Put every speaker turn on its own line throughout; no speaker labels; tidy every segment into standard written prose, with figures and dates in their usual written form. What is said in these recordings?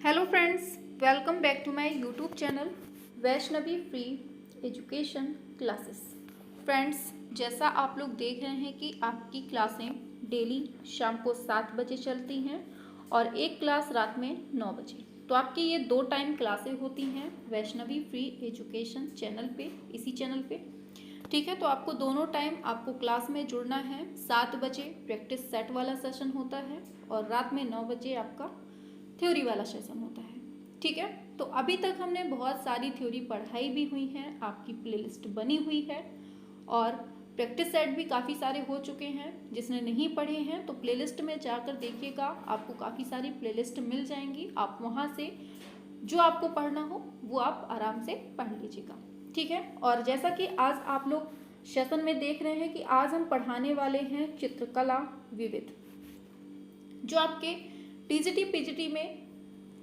Hello friends, welcome back to my YouTube channel Vaishnavi free education classes. Friends, जैसा आप लोग देख रहे हैं कि आपकी क्लासें डेली शाम को 7 बजे चलती हैं और एक क्लास रात में 9 बजे। तो आपकी ये 2 टाइम क्लासें होती हैं वैष्णवी फ्री एजुकेशन चैनल पे, इसी चैनल पे। ठीक है, तो आपको दोनों टाइम आपको क्लास में जुड़ना है। 7 बजे प्रैक्टिस सेट वाला सेशन होता है और रात में 9 बजे आपका थ्योरी वाला सेशन होता है। ठीक है, तो अभी तक हमने बहुत सारी थ्योरी पढ़ाई भी हुई है, आपकी प्लेलिस्ट बनी हुई है और प्रैक्टिस सेट भी काफ़ी सारे हो चुके हैं। जिसने नहीं पढ़े हैं तो प्लेलिस्ट में जाकर देखिएगा, आपको काफ़ी सारी प्लेलिस्ट मिल जाएंगी। आप वहाँ से जो आपको पढ़ना हो वो आप आराम से पढ़ लीजिएगा। ठीक है, और जैसा कि आज आप लोग सेशन में देख रहे हैं कि आज हम पढ़ाने वाले हैं चित्रकला विविध। जो आपके टीजीटी पीजीटी में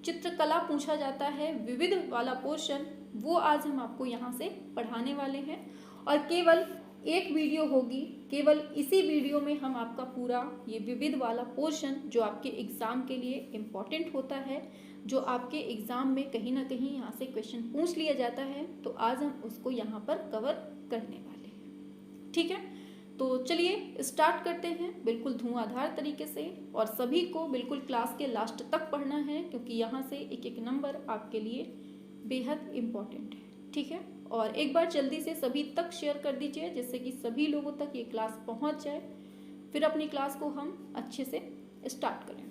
चित्रकला पूछा जाता है, विविध वाला पोर्शन, वो आज हम आपको यहाँ से पढ़ाने वाले हैं। और केवल एक वीडियो होगी, केवल इसी वीडियो में हम आपका पूरा ये विविध वाला पोर्शन जो आपके एग्ज़ाम के लिए इम्पॉर्टेंट होता है, जो आपके एग्ज़ाम में कहीं ना कहीं यहाँ से क्वेश्चन पूछ लिया जाता है, तो आज हम उसको यहाँ पर कवर करने वाले हैं। ठीक है, तो चलिए स्टार्ट करते हैं बिल्कुल धुआंधार तरीके से। और सभी को बिल्कुल क्लास के लास्ट तक पढ़ना है, क्योंकि यहाँ से एक एक नंबर आपके लिए बेहद इम्पॉर्टेंट है। ठीक है, और एक बार जल्दी से सभी तक शेयर कर दीजिए, जिससे कि सभी लोगों तक ये क्लास पहुँच जाए। फिर अपनी क्लास को हम अच्छे से स्टार्ट करें।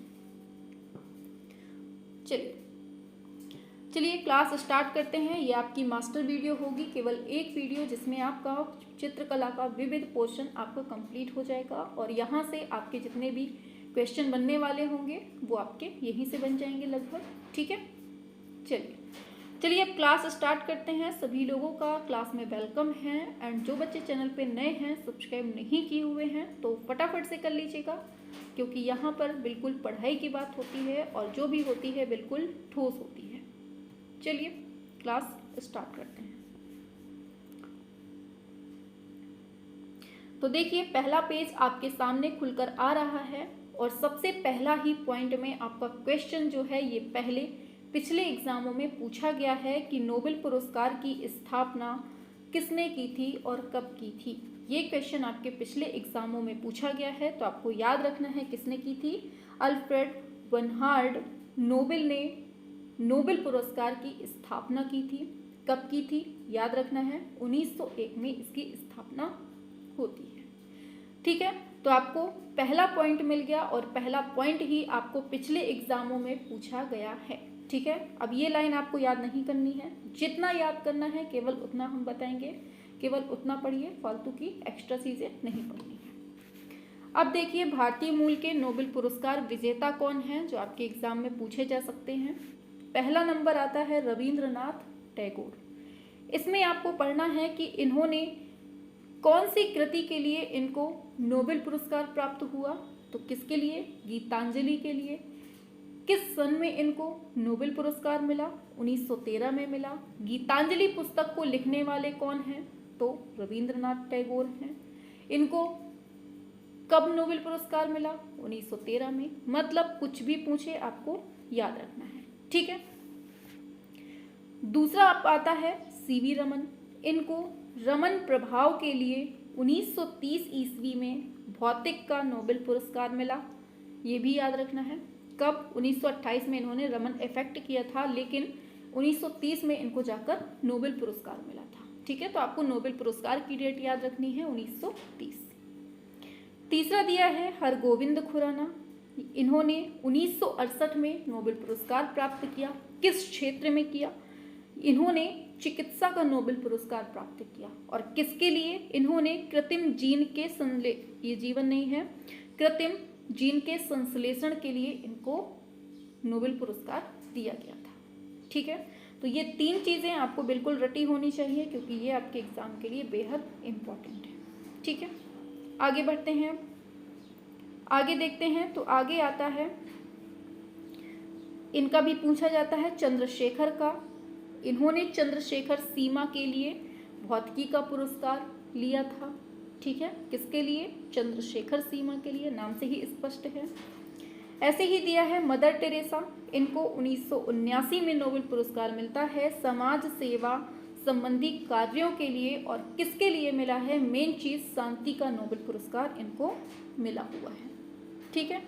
चलिए क्लास स्टार्ट करते हैं। ये आपकी मास्टर वीडियो होगी, केवल एक वीडियो, जिसमें आपका चित्रकला का विविध पोर्शन आपका कंप्लीट हो जाएगा। और यहाँ से आपके जितने भी क्वेश्चन बनने वाले होंगे वो आपके यहीं से बन जाएंगे लगभग। ठीक है, चलिए अब क्लास स्टार्ट करते हैं। सभी लोगों का क्लास में वेलकम है। एंड जो बच्चे चैनल पे नए हैं, सब्सक्राइब नहीं किए हुए हैं, तो फटाफट से कर लीजिएगा, क्योंकि यहाँ पर बिल्कुल पढ़ाई की बात होती है और जो भी होती है बिल्कुल ठोस होती है। चलिए क्लास स्टार्ट करते हैं। तो देखिए, पहला पेज आपके सामने खुलकर आ रहा है और सबसे पहला ही पॉइंट में आपका क्वेश्चन जो है, ये पिछले एग्जामों में पूछा गया है कि नोबेल पुरस्कार की स्थापना किसने की थी और कब की थी। ये क्वेश्चन आपके पिछले एग्जामों में पूछा गया है, तो आपको याद रखना है किसने की थी। अल्फ्रेड बर्नहार्ड नोबेल ने नोबेल पुरस्कार की स्थापना की थी। कब की थी याद रखना है, 1901 में इसकी स्थापना होती है। ठीक है, तो आपको पहला पॉइंट मिल गया और पहला पॉइंट ही आपको पिछले एग्जामों में पूछा गया है। ठीक है, अब ये लाइन आपको याद नहीं करनी है, जितना याद करना है केवल उतना हम बताएंगे, केवल उतना पढ़िए, फालतू की एक्स्ट्रा चीज़ें नहीं पढ़नी है। अब देखिए, भारतीय मूल के नोबेल पुरस्कार विजेता कौन हैं जो आपके एग्जाम में पूछे जा सकते हैं। पहला नंबर आता है रविंद्रनाथ टैगोर। इसमें आपको पढ़ना है कि इन्होंने कौन सी कृति के लिए इनको नोबेल पुरस्कार प्राप्त हुआ। तो किसके लिए, गीतांजलि के लिए। किस सन में इनको नोबेल पुरस्कार मिला, 1913 में मिला। गीतांजलि पुस्तक को लिखने वाले कौन हैं, तो रविंद्रनाथ टैगोर हैं। इनको कब नोबेल पुरस्कार मिला, 1913 में। मतलब कुछ भी पूछे आपको याद रखना है। ठीक है, दूसरा आप आता है सीवी रमन। इनको रमन प्रभाव के लिए 1930 ईस्वी में भौतिक का नोबेल पुरस्कार मिला। ये भी याद रखना है। कब, 1928 में इन्होंने रमन इफेक्ट किया था, लेकिन 1930 में इनको जाकर नोबेल पुरस्कार मिला था। ठीक है, तो आपको नोबेल पुरस्कार की डेट याद रखनी है, 1930। तीसरा दिया है हरगोविंद खुराना। इन्होंने 1968 में नोबेल पुरस्कार प्राप्त किया। किस क्षेत्र में किया, इन्होंने चिकित्सा का नोबेल पुरस्कार प्राप्त किया। और किसके लिए, इन्होंने कृत्रिम जीन के ये जीवन नहीं है, कृत्रिम जीन के संश्लेषण के लिए इनको नोबेल पुरस्कार दिया गया था। ठीक है, तो ये 3 चीज़ें आपको बिल्कुल रटी होनी चाहिए, क्योंकि ये आपके एग्जाम के लिए बेहद इम्पोर्टेंट है। ठीक है, आगे बढ़ते हैं, आगे देखते हैं। तो आगे आता है, इनका भी पूछा जाता है चंद्रशेखर का। इन्होंने चंद्रशेखर सीमा के लिए भौतिकी का पुरस्कार लिया था। ठीक है, किसके लिए, चंद्रशेखर सीमा के लिए, नाम से ही स्पष्ट है। ऐसे ही दिया है मदर टेरेसा, इनको 1979 में नोबेल पुरस्कार मिलता है समाज सेवा संबंधी कार्यों के लिए। और किसके लिए मिला है? मेन चीज शांति का नोबेल पुरस्कार इनको मिला हुआ है। ठीक है।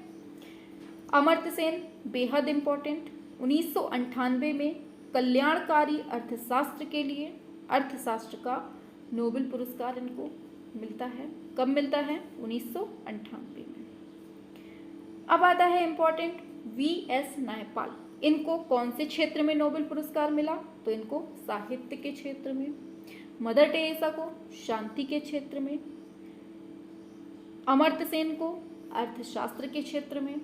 अमर्त्य सेन बेहद इंपॉर्टेंट, 1998 में कल्याणकारी अर्थशास्त्र के लिए अर्थशास्त्र का नोबेल पुरस्कार इनको मिलता है। कब मिलता है? 1998 में। अब आता है इंपॉर्टेंट वी.एस. नायपाल, इनको कौन से क्षेत्र में नोबेल पुरस्कार मिला? तो इनको साहित्य के क्षेत्र में। मदर टेरेसा को शांति के क्षेत्र में, अमर्त्य सेन को अर्थशास्त्र के क्षेत्र में,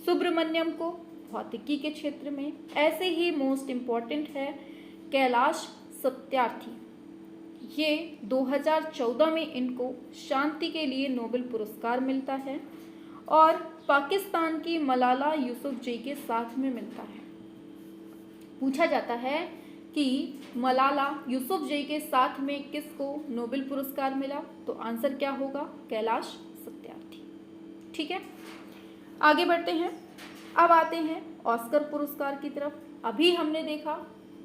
सुब्रमण्यम को भौतिकी के क्षेत्र में। ऐसे ही मोस्ट इम्पॉर्टेंट है कैलाश सत्यार्थी, ये 2014 में इनको शांति के लिए नोबेल पुरस्कार मिलता है और पाकिस्तान की मलाला यूसुफजई के साथ में मिलता है। पूछा जाता है कि मलाला यूसुफजई के साथ में किसको नोबेल पुरस्कार मिला? तो आंसर क्या होगा? कैलाश सत्यार्थी। ठीक है, आगे बढ़ते हैं। अब आते हैं ऑस्कर पुरस्कार की तरफ। अभी हमने देखा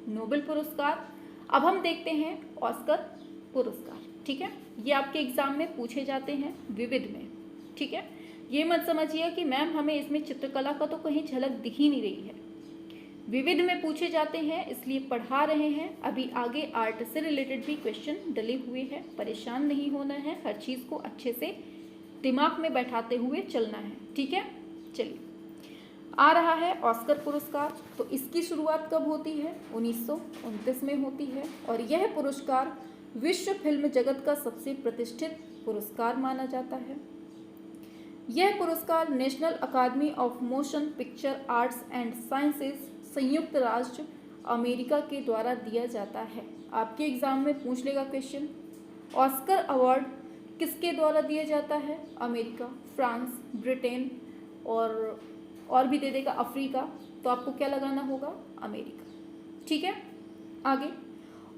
नोबेल पुरस्कार, अब हम देखते हैं ऑस्कर पुरस्कार। ठीक है, ये आपके एग्जाम में पूछे जाते हैं विविध में। ठीक है, ये मत समझिए कि मैम हमें इसमें चित्रकला का तो कहीं झलक दिख ही नहीं रही है। विविध में पूछे जाते हैं इसलिए पढ़ा रहे हैं। अभी आगे आर्ट से रिलेटेड भी क्वेश्चन डले हुए हैं, परेशान नहीं होना है, हर चीज़ को अच्छे से दिमाग में बैठाते हुए चलना है। ठीक है, चलिए आ रहा है ऑस्कर पुरस्कार। तो इसकी शुरुआत कब होती है? 1929 में होती है और यह पुरस्कार विश्व फिल्म जगत का सबसे प्रतिष्ठित पुरस्कार माना जाता है। यह पुरस्कार National Academy of Motion Picture Arts and Sciences संयुक्त राष्ट्र अमेरिका के द्वारा दिया जाता है। आपके एग्जाम में पूछ लेगा क्वेश्चन, ऑस्कर अवार्ड किसके द्वारा दिया जाता है? अमेरिका, फ्रांस, ब्रिटेन और भी दे देगा अफ्रीका। तो आपको क्या लगाना होगा? अमेरिका। ठीक है, आगे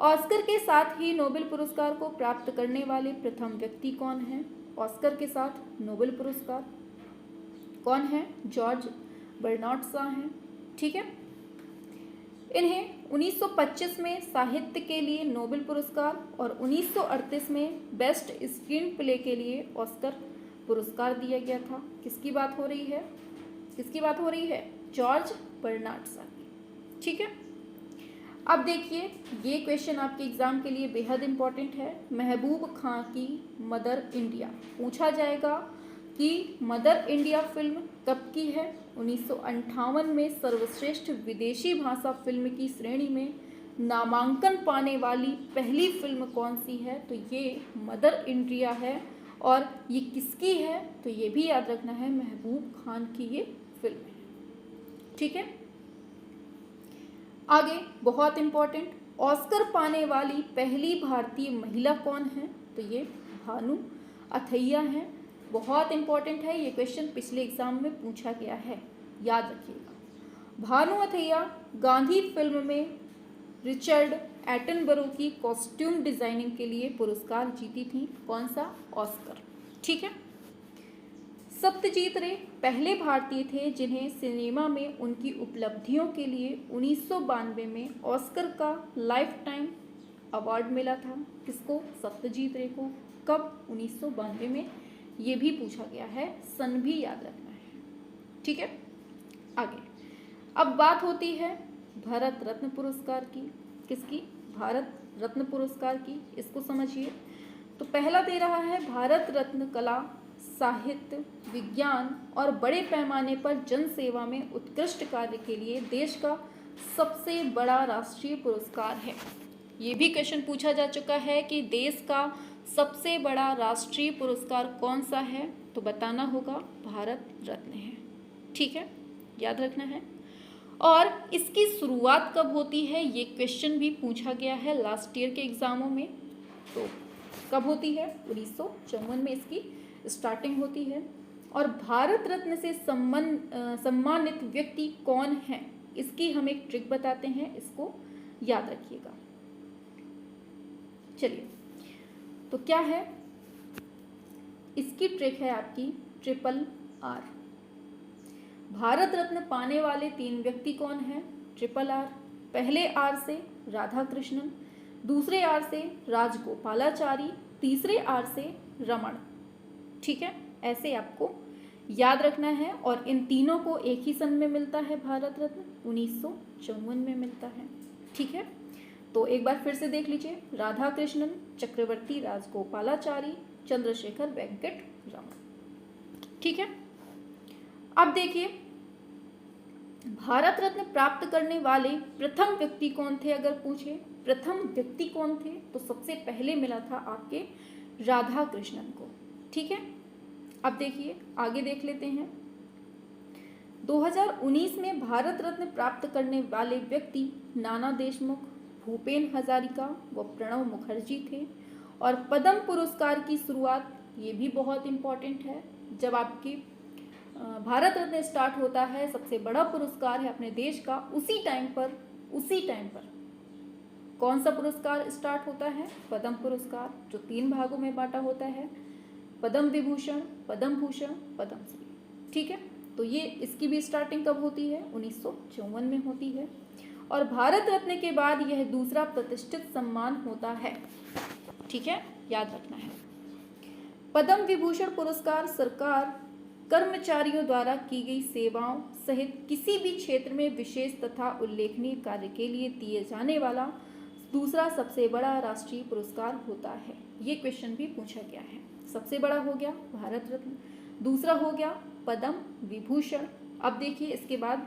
ऑस्कर के साथ ही नोबेल पुरस्कार को प्राप्त करने वाले प्रथम व्यक्ति कौन है? ऑस्कर के साथ नोबेल पुरस्कार कौन है? जॉर्ज बर्नार्ड शॉ हैं। ठीक है, इन्हें 1925 में साहित्य के लिए नोबेल पुरस्कार और 1938 में बेस्ट स्क्रीन प्ले के लिए ऑस्कर पुरस्कार दिया गया था। किसकी बात हो रही है? किसकी बात हो रही है? जॉर्ज बर्नार्ड शॉ की। ठीक है, अब देखिए ये क्वेश्चन आपके एग्जाम के लिए बेहद इंपॉर्टेंट है। महबूब खां की मदर इंडिया, पूछा जाएगा कि मदर इंडिया फिल्म कब की है? 1958 में सर्वश्रेष्ठ विदेशी भाषा फिल्म की श्रेणी में नामांकन पाने वाली पहली फिल्म कौन सी है? तो ये मदर इंडिया है। और ये किसकी है? तो ये भी याद रखना है, महबूब खान की ये फिल्म है। ठीक है, आगे बहुत इंपॉर्टेंट, ऑस्कर पाने वाली पहली भारतीय महिला कौन है? तो ये भानु अथैया हैं। बहुत इंपॉर्टेंट है ये क्वेश्चन, पिछले एग्जाम में पूछा गया है, याद रखिएगा। भानु अथैया गांधी फिल्म में रिचर्ड एटनबरो की कॉस्ट्यूम डिजाइनिंग के लिए पुरस्कार जीती थी। कौन सा? ऑस्कर। ठीक है, सत्यजीत रे पहले भारतीय थे जिन्हें सिनेमा में उनकी उपलब्धियों के लिए 1992 में ऑस्कर का लाइफ टाइम अवार्ड मिला था। किसको? सत्यजीत रे को। कब? 1992 में। ये भी पूछा गया है, सन भी याद रखना है। ठीक है, आगे अब बात होती है भारत रत्न पुरस्कार की। किसकी? भारत रत्न पुरस्कार की। इसको समझिए। तो पहला दे रहा है भारत रत्न कला, साहित्य, विज्ञान और बड़े पैमाने पर जन सेवा में उत्कृष्ट कार्य के लिए देश का सबसे बड़ा राष्ट्रीय पुरस्कार है। ये भी क्वेश्चन पूछा जा चुका है कि देश का सबसे बड़ा राष्ट्रीय पुरस्कार कौन सा है? तो बताना होगा भारत रत्न है। ठीक है, याद रखना है। और इसकी शुरुआत कब होती है? ये क्वेश्चन भी पूछा गया है लास्ट ईयर के एग्जामों में। तो कब होती है? 1954 में इसकी स्टार्टिंग होती है। और भारत रत्न से सम्मानित व्यक्ति कौन है? इसकी हम एक ट्रिक बताते हैं, इसको याद रखिएगा। चलिए, तो क्या है इसकी ट्रिक? है आपकी RRR। भारत रत्न पाने वाले 3 व्यक्ति कौन हैं? Triple R. पहले आर से राधा कृष्णन, दूसरे आर से राजगोपालाचारी, तीसरे आर से रमण। ठीक है, ऐसे आपको याद रखना है। और इन तीनों को एक ही सन में मिलता है भारत रत्न, 1954 में मिलता है। ठीक है, तो एक बार फिर से देख लीजिए, राधा कृष्णन, चक्रवर्ती राजगोपालाचारी, चंद्रशेखर वेंकट रमण। ठीक है, अब देखिए भारत रत्न प्राप्त करने वाले प्रथम व्यक्ति कौन थे? अगर पूछे प्रथम व्यक्ति कौन थे तो सबसे पहले मिला था आपके राधा कृष्णन को। ठीक है, अब देखिए आगे देख लेते हैं। 2019 में भारत रत्न प्राप्त करने वाले व्यक्ति नाना देशमुख, भूपेन हजारिका व प्रणब मुखर्जी थे। और पद्म पुरस्कार की शुरुआत, ये भी बहुत इम्पॉर्टेंट है, जब आपकी भारत रत्न स्टार्ट होता है, सबसे बड़ा पुरस्कार है अपने देश का, उसी टाइम पर कौन सा पुरस्कार स्टार्ट होता है? पद्म पुरस्कार, जो 3 भागों में बांटा होता है, पद्म विभूषण, पद्म भूषण, पद्मश्री। ठीक है, तो ये इसकी भी स्टार्टिंग कब होती है? 1954 में होती है। और भारत रत्न के बाद यह दूसरा प्रतिष्ठित सम्मान होता है। ठीक है, याद रखना है। पद्म विभूषण पुरस्कार सरकार कर्मचारियों द्वारा की गई सेवाओं सहित किसी भी क्षेत्र में विशेष तथा उल्लेखनीय कार्य के लिए दिए जाने वाला दूसरा सबसे बड़ा राष्ट्रीय पुरस्कार होता है। ये क्वेश्चन भी पूछा गया है। सबसे बड़ा हो गया भारत रत्न, दूसरा हो गया पद्म विभूषण। अब देखिए इसके बाद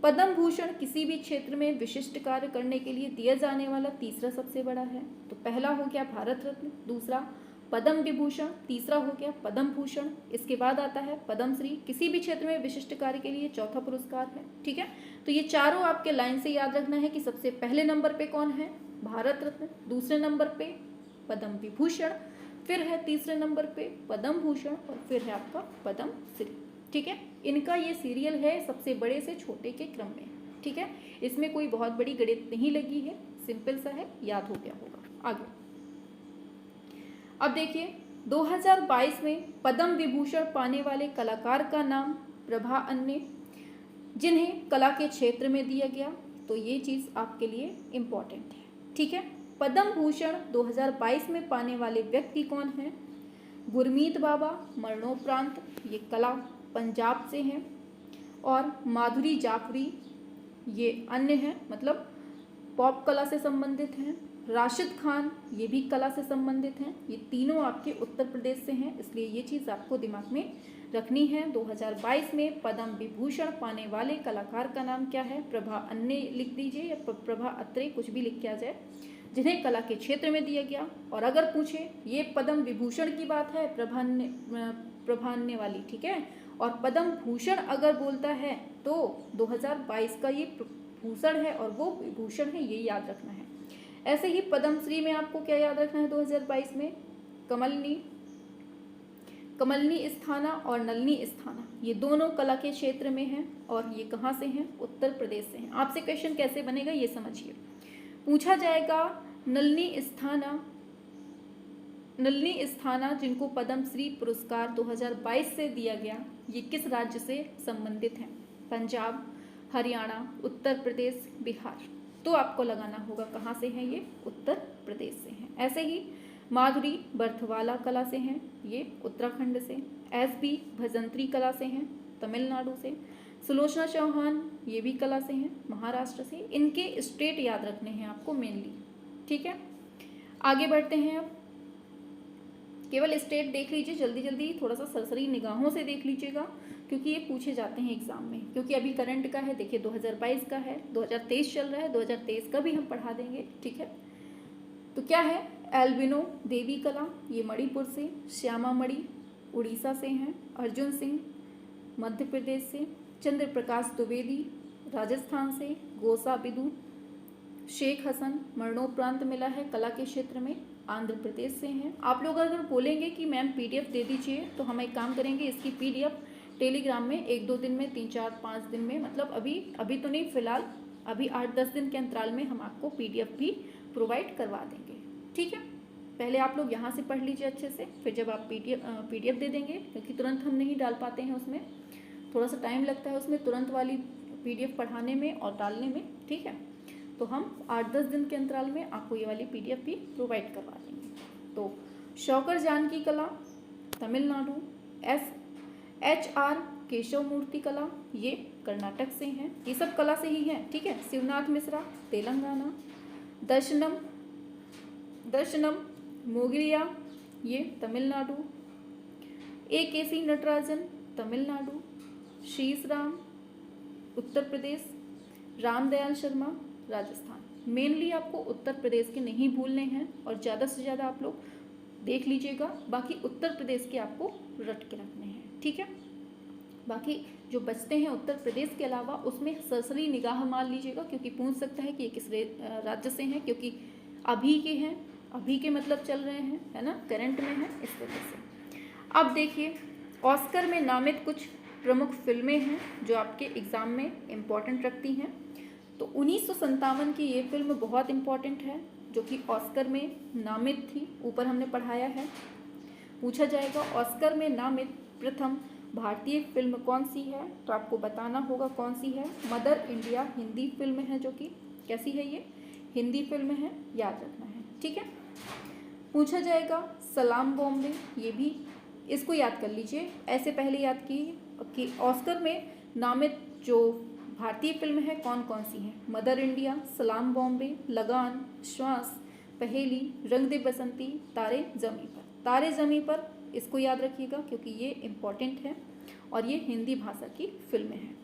पद्म भूषण किसी भी क्षेत्र में विशिष्ट कार्य करने के लिए दिया जाने वाला तीसरा सबसे बड़ा है। तो पहला हो गया भारत रत्न, दूसरा पद्म विभूषण, तीसरा हो गया पद्म भूषण। इसके बाद आता है पद्मश्री, किसी भी क्षेत्र में विशिष्ट कार्य के लिए चौथा पुरस्कार है। ठीक है, तो ये चारों आपके लाइन से याद रखना है कि सबसे पहले नंबर पे कौन है? भारत रत्न, दूसरे नंबर पे पद्म विभूषण, फिर है तीसरे नंबर पे पद्म भूषण और फिर है आपका पद्मश्री। ठीक है, इनका ये सीरियल है सबसे बड़े से छोटे के क्रम में। ठीक है, इसमें कोई बहुत बड़ी गणित नहीं लगी है, सिंपल सा है, याद हो गया होगा। आगे अब देखिए 2022 में पद्म विभूषण पाने वाले कलाकार का नाम प्रभा अन्ने, जिन्हें कला के क्षेत्र में दिया गया। तो ये चीज़ आपके लिए इम्पॉर्टेंट है। ठीक है, पद्म भूषण 2022 में पाने वाले व्यक्ति कौन हैं? गुरमीत बाबा, मरणोपरांत, ये कला पंजाब से हैं। और माधुरी जाफरी, ये अन्य हैं, मतलब पॉप कला से संबंधित हैं। राशिद खान, ये भी कला से संबंधित हैं। ये तीनों आपके उत्तर प्रदेश से हैं, इसलिए ये चीज़ आपको दिमाग में रखनी है। 2022 में पद्म विभूषण पाने वाले कलाकार का नाम क्या है? प्रभा अन्ने लिख दीजिए या प्रभा अत्रे, कुछ भी लिख के आ जाए, जिन्हें कला के क्षेत्र में दिया गया। और अगर पूछे ये पद्म विभूषण की बात है, प्रभा अन्ने वाली, ठीक है, और पद्म भूषण अगर बोलता है तो 2022 का ये भूषण है और वो विभूषण है, ये याद रखना है। ऐसे ही पद्मश्री में आपको क्या याद रखना है? 2022 में कमलनी स्थाना और नलनी स्थाना, ये दोनों कला के क्षेत्र में हैं और ये कहाँ से हैं? उत्तर प्रदेश से हैं। आपसे क्वेश्चन कैसे बनेगा ये समझिए। पूछा जाएगा नलनी स्थाना जिनको पद्मश्री पुरस्कार 2022 से दिया गया, ये किस राज्य से संबंधित हैं? पंजाब, हरियाणा, उत्तर प्रदेश, बिहार। तो आपको लगाना होगा कहाँ से हैं ये? उत्तर प्रदेश से हैं। ऐसे ही माधुरी बर्थवाला कला से हैं, ये उत्तराखंड से। एसबी भजंत्री कला से हैं, तमिलनाडु से। सुलोचना चौहान, ये भी कला से हैं, महाराष्ट्र से। इनके स्टेट याद रखने हैं आपको मेनली। ठीक है, आगे बढ़ते हैं। अब केवल स्टेट देख लीजिए जल्दी जल्दी, थोड़ा सा सरसरी निगाहों से देख लीजिएगा, क्योंकि ये पूछे जाते हैं एग्जाम में। क्योंकि अभी करंट का है, देखिए 2022 का है, 2023 चल रहा है, 2023 का भी हम पढ़ा देंगे। ठीक है, तो क्या है? एल्बिनो देवी कला, ये मणिपुर से। श्यामा मणि उड़ीसा से हैं। अर्जुन सिंह मध्य प्रदेश से। चंद्र प्रकाश द्विवेदी राजस्थान से। गोसा बिदू शेख हसन, मरणोपरांत मिला है कला के क्षेत्र में, आंध्र प्रदेश से हैं। आप लोग अगर बोलेंगे कि मैम पीडीएफ दे दीजिए, तो हम एक काम करेंगे, इसकी पीडीएफ टेलीग्राम में 1-2 दिन में, 3-4-5 दिन में, मतलब अभी तो नहीं, फिलहाल अभी 8-10 दिन के अंतराल में हम आपको पीडीएफ भी प्रोवाइड करवा देंगे। ठीक है, पहले आप लोग यहाँ से पढ़ लीजिए अच्छे से, फिर जब आप पीडीएफ दे देंगे, क्योंकि तुरंत हम नहीं डाल पाते हैं उसमें, थोड़ा सा टाइम लगता है उसमें तुरंत वाली PDF पढ़ाने में और डालने में, ठीक है। तो हम 8-10 दिन के अंतराल में आपको ये वाली PDF भी प्रोवाइड करवा देंगे। तो शौकर जानकी कला तमिलनाडु, SHR केशव मूर्ति कला ये कर्नाटक से हैं, ये सब कला से ही हैं, ठीक है। शिवनाथ मिश्रा तेलंगाना, दर्शनम मोगरिया ये तमिलनाडु, AKC नटराजन तमिलनाडु, शीशराम उत्तर प्रदेश, रामदयाल शर्मा राजस्थान। मेनली आपको उत्तर प्रदेश के नहीं भूलने हैं और ज़्यादा से ज़्यादा आप लोग देख लीजिएगा, बाकी उत्तर प्रदेश के आपको रट के रखने हैं, ठीक है। बाकी जो बचते हैं उत्तर प्रदेश के अलावा उसमें सरसरी निगाह मार लीजिएगा, क्योंकि पूछ सकता है कि ये किस राज्य से हैं, क्योंकि अभी के हैं, अभी के मतलब चल रहे हैं, है ना, करंट में है, इस वजह से। अब देखिए ऑस्कर में नामित कुछ प्रमुख फिल्में हैं जो आपके एग्ज़ाम में इम्पॉर्टेंट रखती हैं। तो 1957 की ये फिल्म बहुत इम्पॉर्टेंट है जो कि ऑस्कर में नामित थी, ऊपर हमने पढ़ाया है। पूछा जाएगा ऑस्कर में नामित प्रथम भारतीय फिल्म कौन सी है, तो आपको बताना होगा कौन सी है। मदर इंडिया हिंदी फिल्म है, जो कि कैसी है, ये हिंदी फिल्म है, याद रखना है, ठीक है। पूछा जाएगा सलाम बॉम्बे, ये भी इसको याद कर लीजिए, ऐसे पहले याद कीजिए कि ऑस्कर में नामित जो भारतीय फिल्म है कौन कौन सी है। मदर इंडिया, सलाम बॉम्बे, लगान, श्वास, पहेली, रंग दे बसंती, तारे ज़मीं पर। तारे ज़मीं पर इसको याद रखिएगा क्योंकि ये इम्पॉर्टेंट है और ये हिंदी भाषा की फिल्में हैं,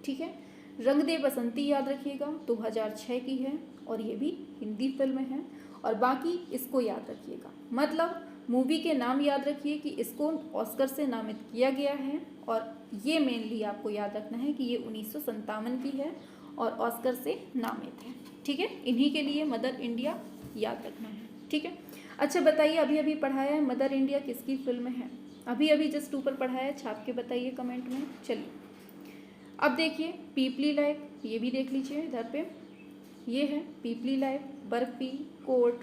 ठीक है। रंग दे बसंती याद रखिएगा, 2006 की है और ये भी हिंदी फिल्म है। और बाकी इसको याद रखिएगा, मतलब मूवी के नाम याद रखिए कि इसको ऑस्कर से नामित किया गया है, और ये मेनली आपको याद रखना है कि ये 1957 की है और ऑस्कर से नामित है, ठीक है। इन्हीं के लिए मदर इंडिया याद रखना है, ठीक है। अच्छा बताइए, अभी अभी पढ़ाया है मदर इंडिया किसकी फिल्म है, अभी अभी जस्ट ऊपर पढ़ाया है, छाप के बताइए कमेंट में। चलिए अब देखिए पीपली लाइफ, ये भी देख लीजिए इधर पे, ये है पीपली लाइफ, बर्फी, कोर्ट,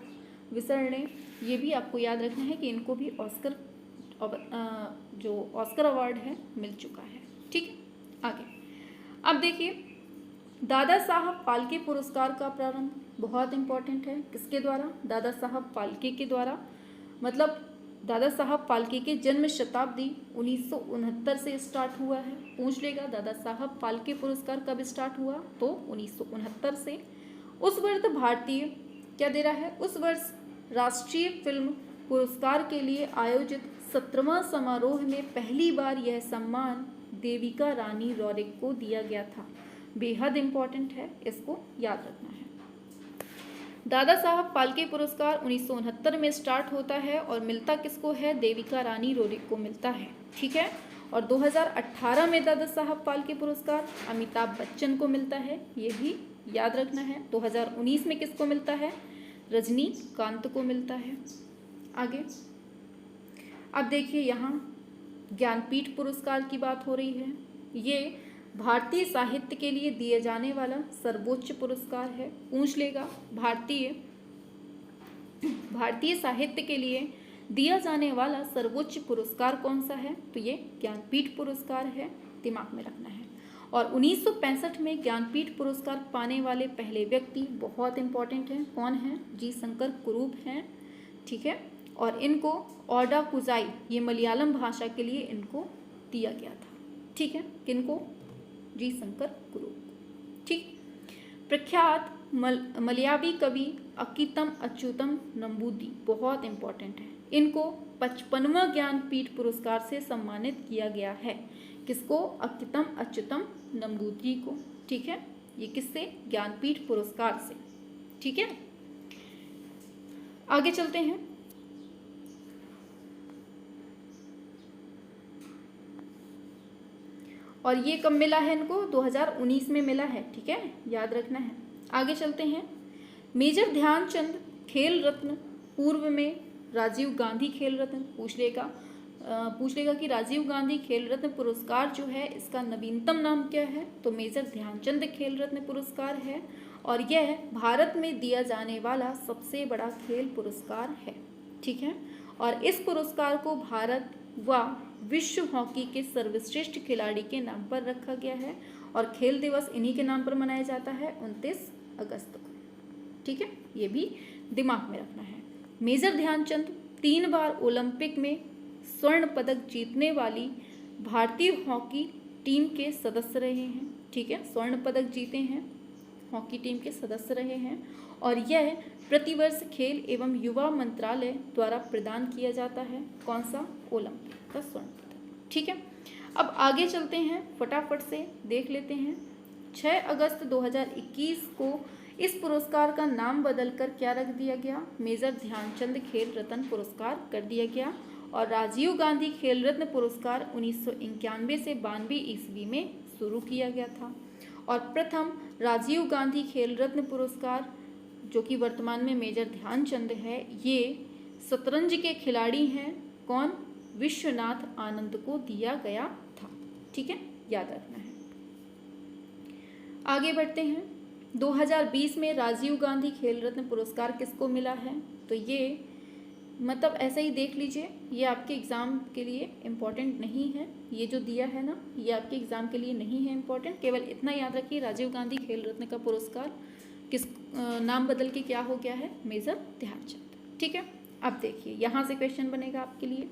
विसरणे, ये भी आपको याद रखना है कि इनको भी ऑस्कर जो ऑस्कर अवार्ड है मिल चुका है, ठीक है। आगे अब देखिए दादा साहब फाल्के पुरस्कार का प्रारंभ बहुत इम्पोर्टेंट है, किसके द्वारा, दादा साहब फाल्के के द्वारा। मतलब दादा साहब फाल्के के जन्म शताब्दी 1969 से स्टार्ट हुआ है। पूछ लेगा दादा साहब फाल्के पुरस्कार कब स्टार्ट हुआ, तो 1969 से। उस वर्ष भारतीय क्या दे रहा है, उस वर्ष राष्ट्रीय फिल्म पुरस्कार के लिए आयोजित 17वां समारोह में पहली बार यह सम्मान देविका रानी रौरिक को दिया गया था। बेहद इम्पोर्टेंट है, इसको याद रखना है। दादा साहब फाल्के पुरस्कार 1969 में स्टार्ट होता है और मिलता किसको है, देविका रानी रौरिक को मिलता है, ठीक है। और 2018 में दादा साहब फाल्के पुरस्कार अमिताभ बच्चन को मिलता है, ये भी याद रखना है। 2019 में किसको मिलता है, रजनीकांत को मिलता है। आगे अब देखिए यहाँ ज्ञानपीठ पुरस्कार की बात हो रही है। ये भारतीय साहित्य के लिए दिए जाने वाला सर्वोच्च पुरस्कार है। पूछ लेगा भारतीय साहित्य के लिए दिया जाने वाला सर्वोच्च पुरस्कार कौन सा है, तो ये ज्ञानपीठ पुरस्कार है, दिमाग में रखना है। और 1965 में ज्ञानपीठ पुरस्कार पाने वाले पहले व्यक्ति बहुत इंपॉर्टेंट हैं, कौन हैं, जी शंकर कुरूप हैं, ठीक है। और इनको ओडा कुजाई, ये मलयालम भाषा के लिए इनको दिया गया था, ठीक है। किनको, जी शंकर कुरूप, ठीक। प्रख्यात मलयावी कवि अकितम अच्युतम नंबूदी बहुत इंपॉर्टेंट है, इनको 55वां ज्ञानपीठ पुरस्कार से सम्मानित किया गया है। किसको, अकितम अच्युतम नंबूदी को, ठीक है। ये किससे, ज्ञानपीठ पुरस्कार से, ठीक है। आगे चलते हैं। और ये कब मिला है इनको, 2019 में मिला है, ठीक है, याद रखना है। आगे चलते हैं। मेजर ध्यानचंद खेल रत्न, पूर्व में राजीव गांधी खेल रत्न। पूछ लेगा कि राजीव गांधी खेल रत्न पुरस्कार जो है इसका नवीनतम नाम क्या है, तो मेजर ध्यानचंद खेल रत्न पुरस्कार है और यह भारत में दिया जाने वाला सबसे बड़ा खेल पुरस्कार है, ठीक है। और इस पुरस्कार को भारत व विश्व हॉकी के सर्वश्रेष्ठ खिलाड़ी के नाम पर रखा गया है और खेल दिवस इन्हीं के नाम पर मनाया जाता है 29 अगस्त को। ठीक है, ये भी दिमाग में रखना है। मेजर ध्यानचंद 3 बार ओलंपिक में स्वर्ण पदक जीतने वाली भारतीय हॉकी टीम के सदस्य रहे हैं। ठीक है, स्वर्ण पदक जीते हैं, हॉकी टीम के सदस्य रहे हैं और यह प्रतिवर्ष खेल एवं युवा मंत्रालय द्वारा प्रदान किया जाता है। कौन सा? ओलंपिक का स्वर्ण पदक। ठीक है, अब आगे चलते हैं, फटाफट से देख लेते हैं। 6 अगस्त 2021 को इस पुरस्कार का नाम बदलकर क्या रख दिया गया? मेजर ध्यानचंद खेल रत्न पुरस्कार कर दिया गया और राजीव गांधी खेल रत्न पुरस्कार 1991 से 92 ईस्वी में शुरू किया गया था। और प्रथम राजीव गांधी खेल रत्न पुरस्कार जो कि वर्तमान में मेजर ध्यानचंद है, ये शतरंज के खिलाड़ी हैं। कौन? विश्वनाथ आनंद को दिया गया था। ठीक है, याद रखना है। आगे बढ़ते हैं। 2020 में राजीव गांधी खेल रत्न पुरस्कार किसको मिला है? तो ये मतलब ऐसा ही देख लीजिए, ये आपके एग्ज़ाम के लिए इम्पॉर्टेंट नहीं है। ये जो दिया है ना, ये आपके एग्ज़ाम के लिए नहीं है इम्पॉर्टेंट। केवल इतना याद रखिए, राजीव गांधी खेल रत्न का पुरस्कार किस नाम बदल के क्या हो गया है? मेजर ध्यानचंद। ठीक है, अब देखिए यहाँ से क्वेश्चन बनेगा आपके लिए।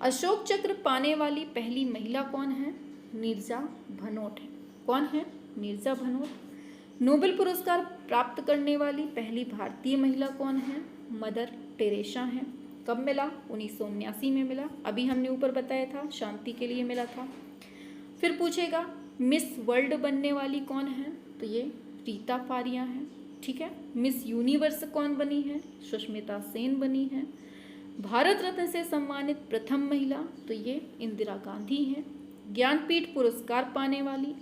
अशोक चक्र पाने वाली पहली महिला कौन है? नीरजा भनोट है। कौन है? नीरजा भनोट। नोबेल पुरस्कार प्राप्त करने वाली पहली भारतीय महिला कौन है? मदर टेरेसा हैं। कब मिला? 1979 में मिला। अभी हमने ऊपर बताया था, शांति के लिए मिला था। फिर पूछेगा मिस वर्ल्ड बनने वाली कौन है? तो ये रीता फारिया हैं। ठीक है, मिस यूनिवर्स कौन बनी है? सुष्मिता सेन बनी है। भारत रत्न से सम्मानित प्रथम महिला, तो ये इंदिरा गांधी हैं। ज्ञानपीठ पुरस्कार पाने वाली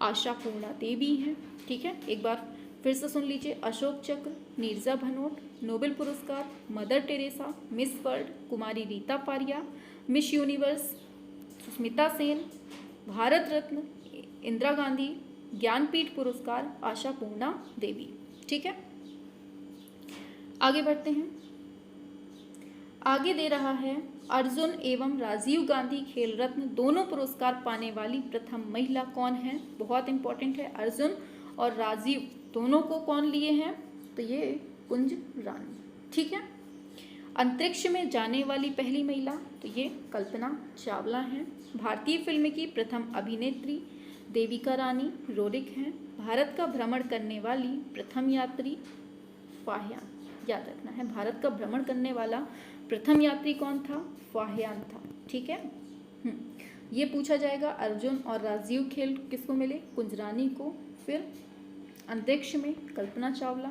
आशा पूर्णा देवी हैं। ठीक है, एक बार फिर से सुन लीजिए। अशोक चक्र, नीरजा भनोट, नोबेल पुरस्कार मदर टेरेसा, मिस वर्ल्ड कुमारी रीता फारिया, मिस यूनिवर्स सुष्मिता सेन, भारत रत्न इंदिरा गांधी, ज्ञानपीठ पुरस्कार आशा पूर्णा देवी। ठीक है, आगे बढ़ते हैं। आगे दे रहा है अर्जुन एवं राजीव गांधी खेल रत्न दोनों पुरस्कार पाने वाली प्रथम महिला कौन है? बहुत इंपॉर्टेंट है। अर्जुन और राजीव दोनों को कौन लिए हैं? तो ये कुंज रानी। ठीक है, अंतरिक्ष में जाने वाली पहली महिला, तो ये कल्पना चावला हैं। भारतीय फिल्म की प्रथम अभिनेत्री देविका रानी रोरिक हैं। भारत का भ्रमण करने वाली प्रथम यात्री फाहियान। याद रखना है, भारत का भ्रमण करने वाला प्रथम यात्री कौन था? फाहियान था। ठीक है, ये पूछा जाएगा। अर्जुन और राजीव खेल किसको मिले? कुंज रानी को। फिर अंतरिक्ष में कल्पना चावला,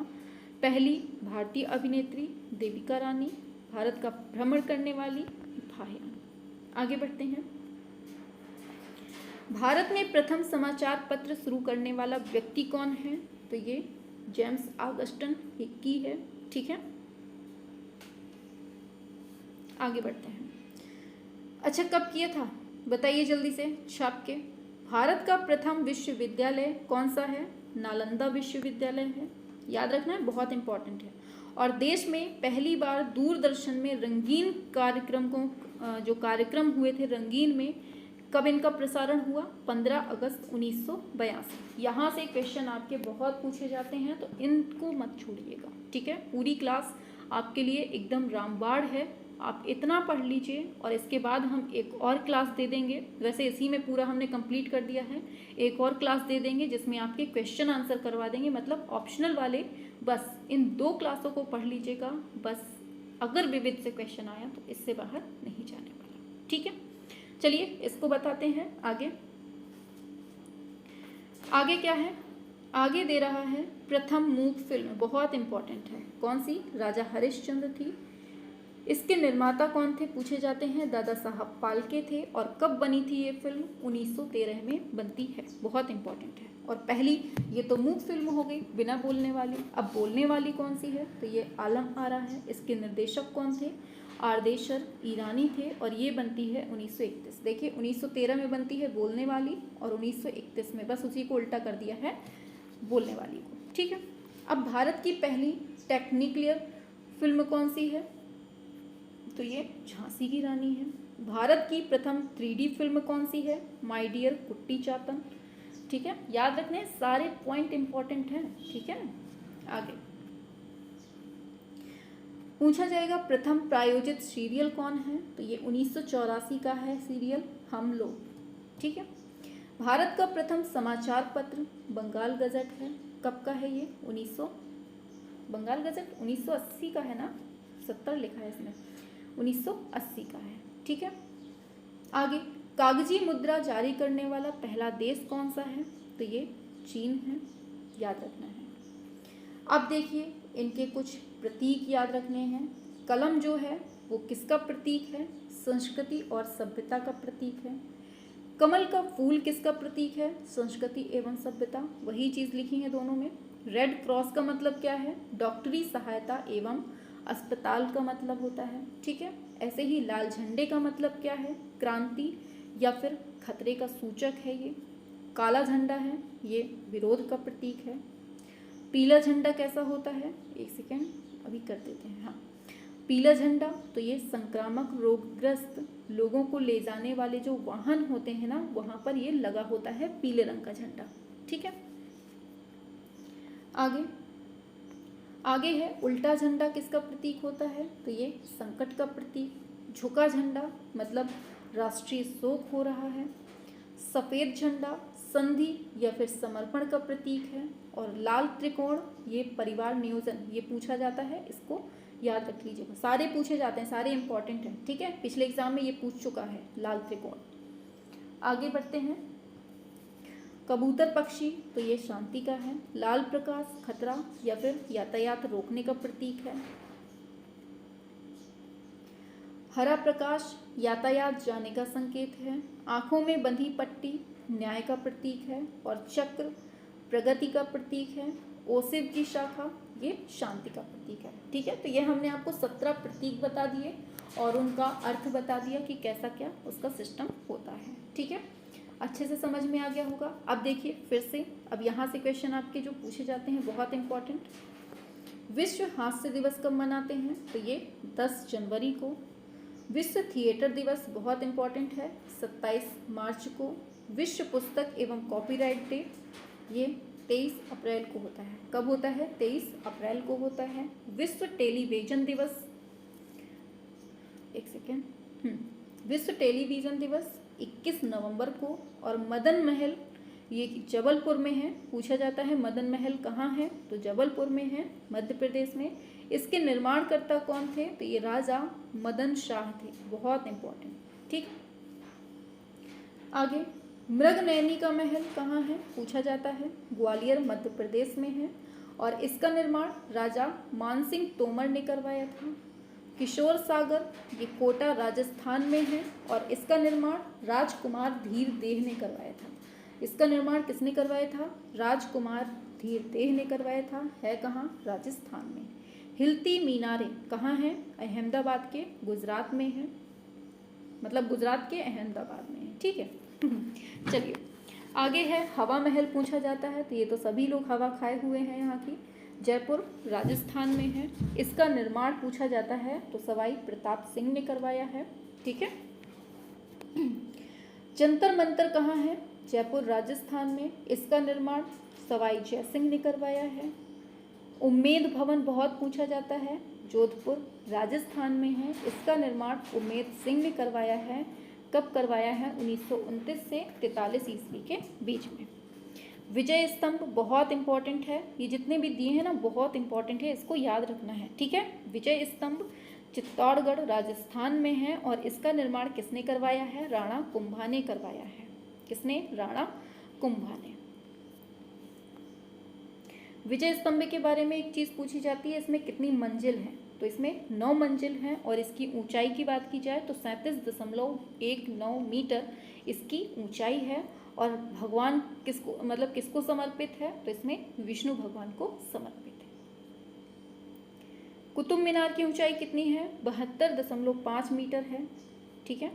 पहली भारतीय अभिनेत्री देविका रानी, भारत का भ्रमण करने वाली फाहियान। आगे बढ़ते हैं। भारत में प्रथम समाचार पत्र शुरू करने वाला व्यक्ति कौन है? तो ये जेम्स ऑगस्टिन हिक्की है। ठीक है, आगे बढ़ते हैं। अच्छा, कब किया था बताइए जल्दी से छाप के। भारत का प्रथम विश्वविद्यालय कौन सा है? नालंदा विश्वविद्यालय है। याद रखना है, बहुत इंपॉर्टेंट है। और देश में पहली बार दूरदर्शन में रंगीन कार्यक्रम को जो कार्यक्रम हुए थे रंगीन में, कब इनका प्रसारण हुआ? 15 अगस्त 1982। यहाँ से क्वेश्चन आपके बहुत पूछे जाते हैं, तो इनको मत छोड़िएगा। ठीक है, पूरी क्लास आपके लिए एकदम रामबाण है। आप इतना पढ़ लीजिए और इसके बाद हम एक और क्लास दे देंगे। वैसे इसी में पूरा हमने कंप्लीट कर दिया है। एक और क्लास दे देंगे जिसमें आपके क्वेश्चन आंसर करवा देंगे, मतलब ऑप्शनल वाले। बस इन 2 क्लासों को पढ़ लीजिएगा। बस अगर विविध से क्वेश्चन आया तो इससे बाहर नहीं जाने वाला। ठीक है, चलिए इसको बताते हैं आगे। आगे क्या है? आगे दे रहा है प्रथम मूक फिल्म, बहुत इंपॉर्टेंट है। कौन सी? राजा हरिश्चंद्र थी। इसके निर्माता कौन थे पूछे जाते हैं? दादा साहब फाल्के थे। और कब बनी थी ये फिल्म? 1913 में बनती है। बहुत इंपॉर्टेंट है। और पहली ये तो मूक फिल्म हो गई, बिना बोलने वाली। अब बोलने वाली कौन सी है? तो ये आलम आरा है। इसके निर्देशक कौन थे? आरदेशर ईरानी थे। और ये बनती है 1931। देखिए 1913 में बनती है बोलने वाली और 1931 में, बस उसी को उल्टा कर दिया है बोलने वाली को। ठीक है, अब भारत की पहली टेक्निकल फिल्म कौन सी है? तो ये झांसी की रानी है। भारत की प्रथम 3D फिल्म कौन सी है? माय डियर कुट्टी चातन। ठीक है, याद रखने सारे पॉइंट इंपॉर्टेंट हैं। ठीक है, आगे पूछा जाएगा प्रथम प्रायोजित सीरियल कौन है? तो ये 1984 का है सीरियल हम लोग। ठीक है, भारत का प्रथम समाचार पत्र बंगाल गजट है। कब का है ये? बंगाल गजट 1980 का है ना, 70 लिखा है इसमें, 1980 का है। ठीक है, आगे कागजी मुद्रा जारी करने वाला पहला देश कौन सा है? तो ये चीन है, याद रखना है। अब देखिए इनके कुछ प्रतीक याद रखने हैं। कलम जो है वो किसका प्रतीक है? संस्कृति और सभ्यता का प्रतीक है। कमल का फूल किसका प्रतीक है? संस्कृति एवं सभ्यता। वही चीज़ लिखी है दोनों में। रेड क्रॉस का मतलब क्या है? डॉक्टरी सहायता एवं अस्पताल का मतलब होता है। ठीक है, ऐसे ही लाल झंडे का मतलब क्या है? क्रांति या फिर खतरे का सूचक है ये। काला झंडा है ये विरोध का प्रतीक है। पीला झंडा कैसा होता है? एक सेकेंड अभी कर देते हैं। हाँ, पीला झंडा तो ये संक्रामक रोगग्रस्त लोगों को ले जाने वाले जो वाहन होते हैं ना, वहां पर ये लगा होता है पीले रंग का झंडा। ठीक है, आगे है उल्टा झंडा किसका प्रतीक होता है? तो ये संकट का प्रतीक। झुका झंडा मतलब राष्ट्रीय शोक हो रहा है। सफेद झंडा संधि या फिर समर्पण का प्रतीक है। और लाल त्रिकोण ये परिवार नियोजन, ये पूछा जाता है, इसको याद रख लीजिएगा। सारे पूछे जाते हैं, सारे इंपॉर्टेंट हैं। ठीक है, पिछले एग्जाम में ये पूछ चुका है लाल त्रिकोण। आगे बढ़ते हैं। कबूतर पक्षी तो ये शांति का है। लाल प्रकाश खतरा या फिर यातायात रोकने का प्रतीक है। हरा प्रकाश यातायात जाने का संकेत है। आंखों में बंधी पट्टी न्याय का प्रतीक है। और चक्र प्रगति का प्रतीक है। ओसिव की शाखा ये शांति का प्रतीक है। ठीक है, तो ये हमने आपको 17 प्रतीक बता दिए और उनका अर्थ बता दिया कि कैसा क्या उसका सिस्टम होता है। ठीक है, अच्छे से समझ में आ गया होगा। अब देखिए फिर से, अब यहाँ से क्वेश्चन आपके जो पूछे जाते हैं बहुत इंपॉर्टेंट। विश्व हास्य दिवस कब मनाते हैं? तो ये 10 जनवरी को। विश्व थिएटर दिवस बहुत इंपॉर्टेंट है, 27 मार्च को। विश्व पुस्तक एवं कॉपीराइट डे ये 23 अप्रैल को होता है। कब होता है? 23 अप्रैल को होता है। विश्व टेलीविजन दिवस, एक सेकेंड, विश्व टेलीविजन दिवस 21 नवंबर को। और मदन महल ये जबलपुर में है। पूछा जाता है मदन महल कहाँ है? तो जबलपुर में है, मध्य प्रदेश में। इसके निर्माणकर्ता कौन थे? तो ये राजा मदन शाह थे, बहुत इंपॉर्टेंट। ठीक, आगे मृगनयनी का महल कहाँ है? पूछा जाता है, ग्वालियर मध्य प्रदेश में है। और इसका निर्माण राजा मानसिंह तोमर ने करवाया था। किशोर सागर ये कोटा राजस्थान में है और इसका निर्माण राजकुमार धीर देह ने करवाया था। इसका निर्माण किसने करवाया था? राजकुमार धीर देह ने करवाया था। है कहाँ? राजस्थान में। हिलती मीनारें कहाँ हैं? अहमदाबाद के गुजरात में है, मतलब गुजरात के अहमदाबाद में है। ठीक है, चलिए आगे है हवा महल पूछा जाता है। तो ये तो सभी लोग हवा खाए हुए हैं यहाँ की। जयपुर राजस्थान में है। इसका निर्माण पूछा जाता है तो सवाई प्रताप सिंह ने करवाया है। ठीक है, जंतर मंतर कहाँ है? जयपुर राजस्थान में। इसका निर्माण सवाई जय सिंह ने करवाया है। उम्मेद भवन बहुत पूछा जाता है, जोधपुर राजस्थान में है। इसका निर्माण उम्मेद सिंह ने करवाया है। कब करवाया है? 1929 से 43 ईस्वी के बीच में। विजय स्तंभ बहुत इंपॉर्टेंट है, ये जितने भी दिए हैं ना बहुत इंपॉर्टेंट है, इसको याद रखना है। ठीक है, विजय स्तंभ चित्तौड़गढ़ राजस्थान में है और इसका निर्माण किसने करवाया है? राणा कुंभा ने करवाया है। किसने? राणा कुंभा ने। विजय स्तंभ के बारे में एक चीज पूछी जाती है, इसमें कितनी मंजिल है? तो इसमें 9 मंजिल हैं और इसकी ऊंचाई की बात की जाए तो 37.19 मीटर इसकी ऊंचाई है। और भगवान किसको, मतलब किसको समर्पित है? तो इसमें विष्णु भगवान को समर्पित है। कुतुब मीनार की ऊंचाई कितनी है? 72.5 मीटर है। ठीक है,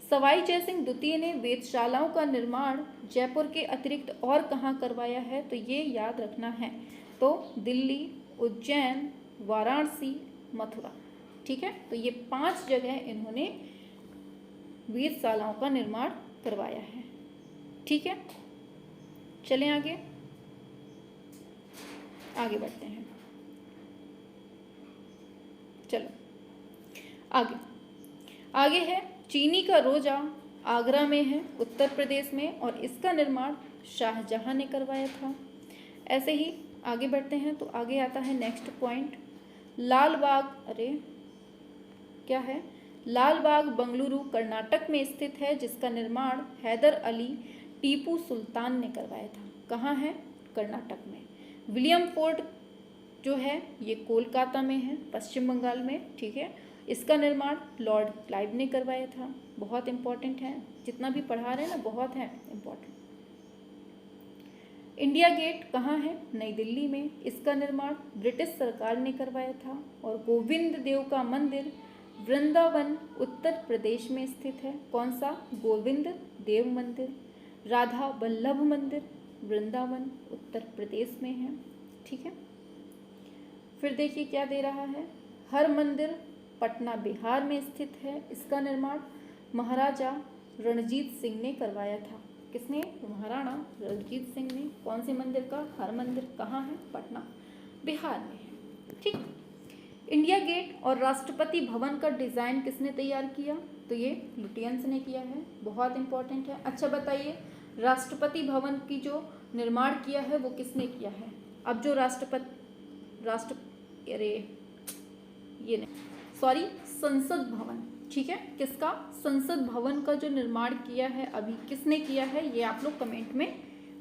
सवाई जयसिंह द्वितीय ने वेधशालाओं का निर्माण जयपुर के अतिरिक्त और कहाँ करवाया है? तो ये याद रखना है, तो दिल्ली, उज्जैन, वाराणसी, मथुरा। ठीक है, तो ये 5 जगह इन्होंने वीरशालाओं का निर्माण करवाया है। ठीक है, चलें आगे बढ़ते हैं। चलो आगे है चीनी का रोजा, आगरा में है, उत्तर प्रदेश में, और इसका निर्माण शाहजहां ने करवाया था। ऐसे ही आगे बढ़ते हैं तो आगे आता है नेक्स्ट पॉइंट, लाल बाग बंगलुरु कर्नाटक में स्थित है, जिसका निर्माण हैदर अली टीपू सुल्तान ने करवाया था। कहाँ है? कर्नाटक में। विलियम फोर्ट जो है ये कोलकाता में है, पश्चिम बंगाल में। ठीक है, इसका निर्माण लॉर्ड क्लाइव ने करवाया था। बहुत इंपॉर्टेंट है, जितना भी पढ़ा रहे हैं ना बहुत है इंपॉर्टेंट। इंडिया गेट कहाँ है? नई दिल्ली में। इसका निर्माण ब्रिटिश सरकार ने करवाया था। और गोविंद देव का मंदिर वृंदावन उत्तर प्रदेश में स्थित है। कौन सा? गोविंद देव मंदिर। राधा वल्लभ मंदिर वृंदावन उत्तर प्रदेश में है। ठीक है, फिर देखिए क्या दे रहा है, हर मंदिर पटना बिहार में स्थित है। इसका निर्माण महाराजा रणजीत सिंह ने करवाया था। किसने? महाराणा रणजीत सिंह ने। कौन से मंदिर का? हर मंदिर। कहाँ है? पटना बिहार में है। ठीक, इंडिया गेट और राष्ट्रपति भवन का डिज़ाइन किसने तैयार किया? तो ये लुटियंस ने किया है। बहुत इंपॉर्टेंट है। अच्छा बताइए, राष्ट्रपति भवन की जो निर्माण किया है वो किसने किया है? अब जो संसद भवन, ठीक है, किसका? संसद भवन का जो निर्माण किया है अभी किसने किया है, ये आप लोग कमेंट में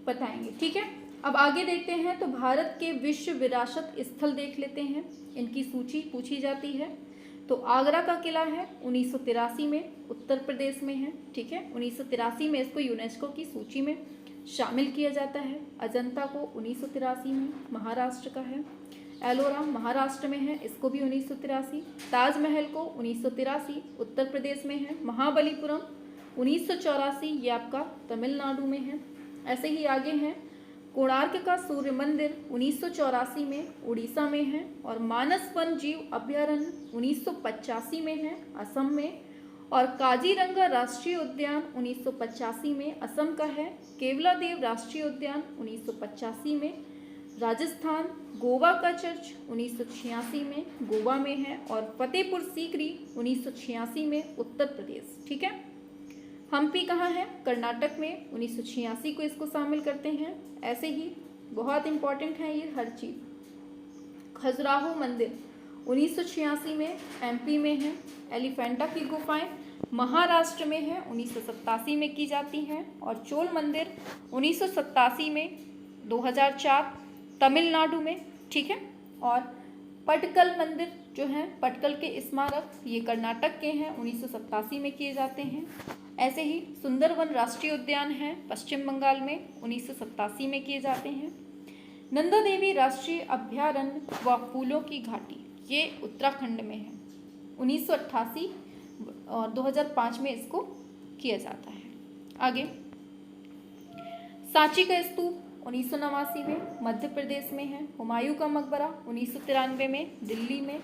बताएंगे। ठीक है, अब आगे देखते हैं तो भारत के विश्व विरासत स्थल देख लेते हैं, इनकी सूची पूछी जाती है। तो आगरा का किला है 1983 में, उत्तर प्रदेश में है। ठीक है, 1983 में इसको यूनेस्को की सूची में शामिल किया जाता है। अजंता को 1983 में, महाराष्ट्र का है। एलोरा महाराष्ट्र में है, इसको भी 1983। ताजमहल को 1983 उत्तर प्रदेश में है। महाबलीपुरम 1984 ये आपका तमिलनाडु में है। ऐसे ही आगे हैं, कोणार्क का सूर्य मंदिर 1984 में उड़ीसा में है। और मानस वन जीव अभ्यारण्य 1985 में है, असम में। और काजीरंगा राष्ट्रीय उद्यान 1985 में असम का है। केवलादेव राष्ट्रीय उद्यान 1985 में राजस्थान। गोवा का चर्च 1986 में गोवा में है। और फतेहपुर सीकरी 1986 में उत्तर प्रदेश। ठीक है, हम्पी कहाँ है? कर्नाटक में, 1986 को इसको शामिल करते हैं। ऐसे ही बहुत इंपॉर्टेंट है ये हर चीज़। खजुराहो मंदिर 1986 में एमपी में है। एलिफेंटा की गुफाएं महाराष्ट्र में है, 1987 में की जाती हैं। और चोल मंदिर 1987 में 2004 तमिलनाडु में। ठीक है, और पटकल मंदिर जो है, पटकल के स्मारक ये कर्नाटक के हैं, 1987 में किए जाते हैं। ऐसे ही सुंदरवन राष्ट्रीय उद्यान है पश्चिम बंगाल में, 1987 में किए जाते हैं। नंदा देवी राष्ट्रीय अभ्यारण्य व फूलों की घाटी ये उत्तराखंड में है, 1988 और 2005 में इसको किया जाता है। आगे सांची का स्तूप 1989 में मध्य प्रदेश में है। हुमायूं का मकबरा 1993 में दिल्ली में।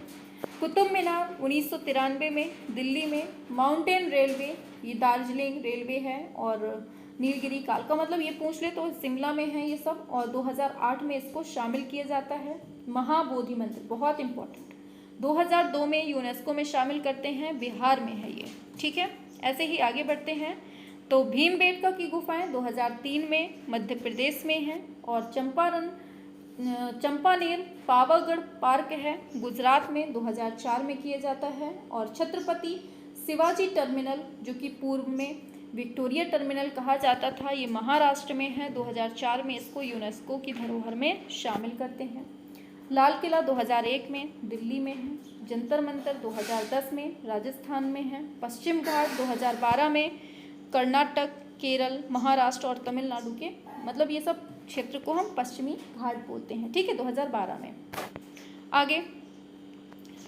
कुतुब मीनार 1993 में दिल्ली में। माउंटेन रेलवे ये दार्जिलिंग रेलवे है। और नीलगिरी कालका, मतलब ये पूछ ले तो शिमला में है ये सब। और 2008 में इसको शामिल किया जाता है। महाबोधि मंदिर बहुत इंपॉर्टेंट, 2002 में यूनेस्को में शामिल करते हैं, बिहार में है ये। ठीक है, ऐसे ही आगे बढ़ते हैं तो भीमबेटका की गुफाएं 2003 में मध्य प्रदेश में है। और चंपानेर पावागढ़ पार्क है गुजरात में, 2004 में किया जाता है। और छत्रपति शिवाजी टर्मिनल जो कि पूर्व में विक्टोरिया टर्मिनल कहा जाता था, ये महाराष्ट्र में है, 2004 में इसको यूनेस्को की धरोहर में शामिल करते हैं। लाल किला 2001 में दिल्ली में है। जंतर मंतर 2010 में राजस्थान में है। पश्चिम घाट 2012 में कर्नाटक, केरल, महाराष्ट्र और तमिलनाडु के, मतलब ये सब क्षेत्र को हम पश्चिमी घाट बोलते हैं। ठीक है, 2012 में। आगे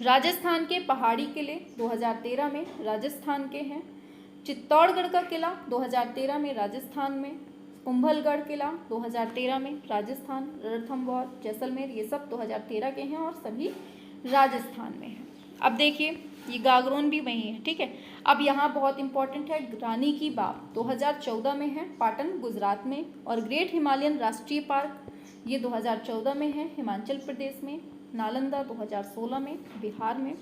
राजस्थान के पहाड़ी किले 2013 में राजस्थान के हैं। चित्तौड़गढ़ का किला 2013 में राजस्थान में। कुंभलगढ़ किला 2013 में राजस्थान। रणथंभौर, जैसलमेर ये सब 2013 के हैं और सभी राजस्थान में हैं। अब देखिए ये गागरोन भी वही है, ठीक है। अब यहाँ बहुत इंपॉर्टेंट है, रानी की बाव 2014 में है पाटन गुजरात में, और ग्रेट हिमालयन राष्ट्रीय पार्क ये 2014 में है हिमाचल प्रदेश में, नालंदा 2016 में बिहार में,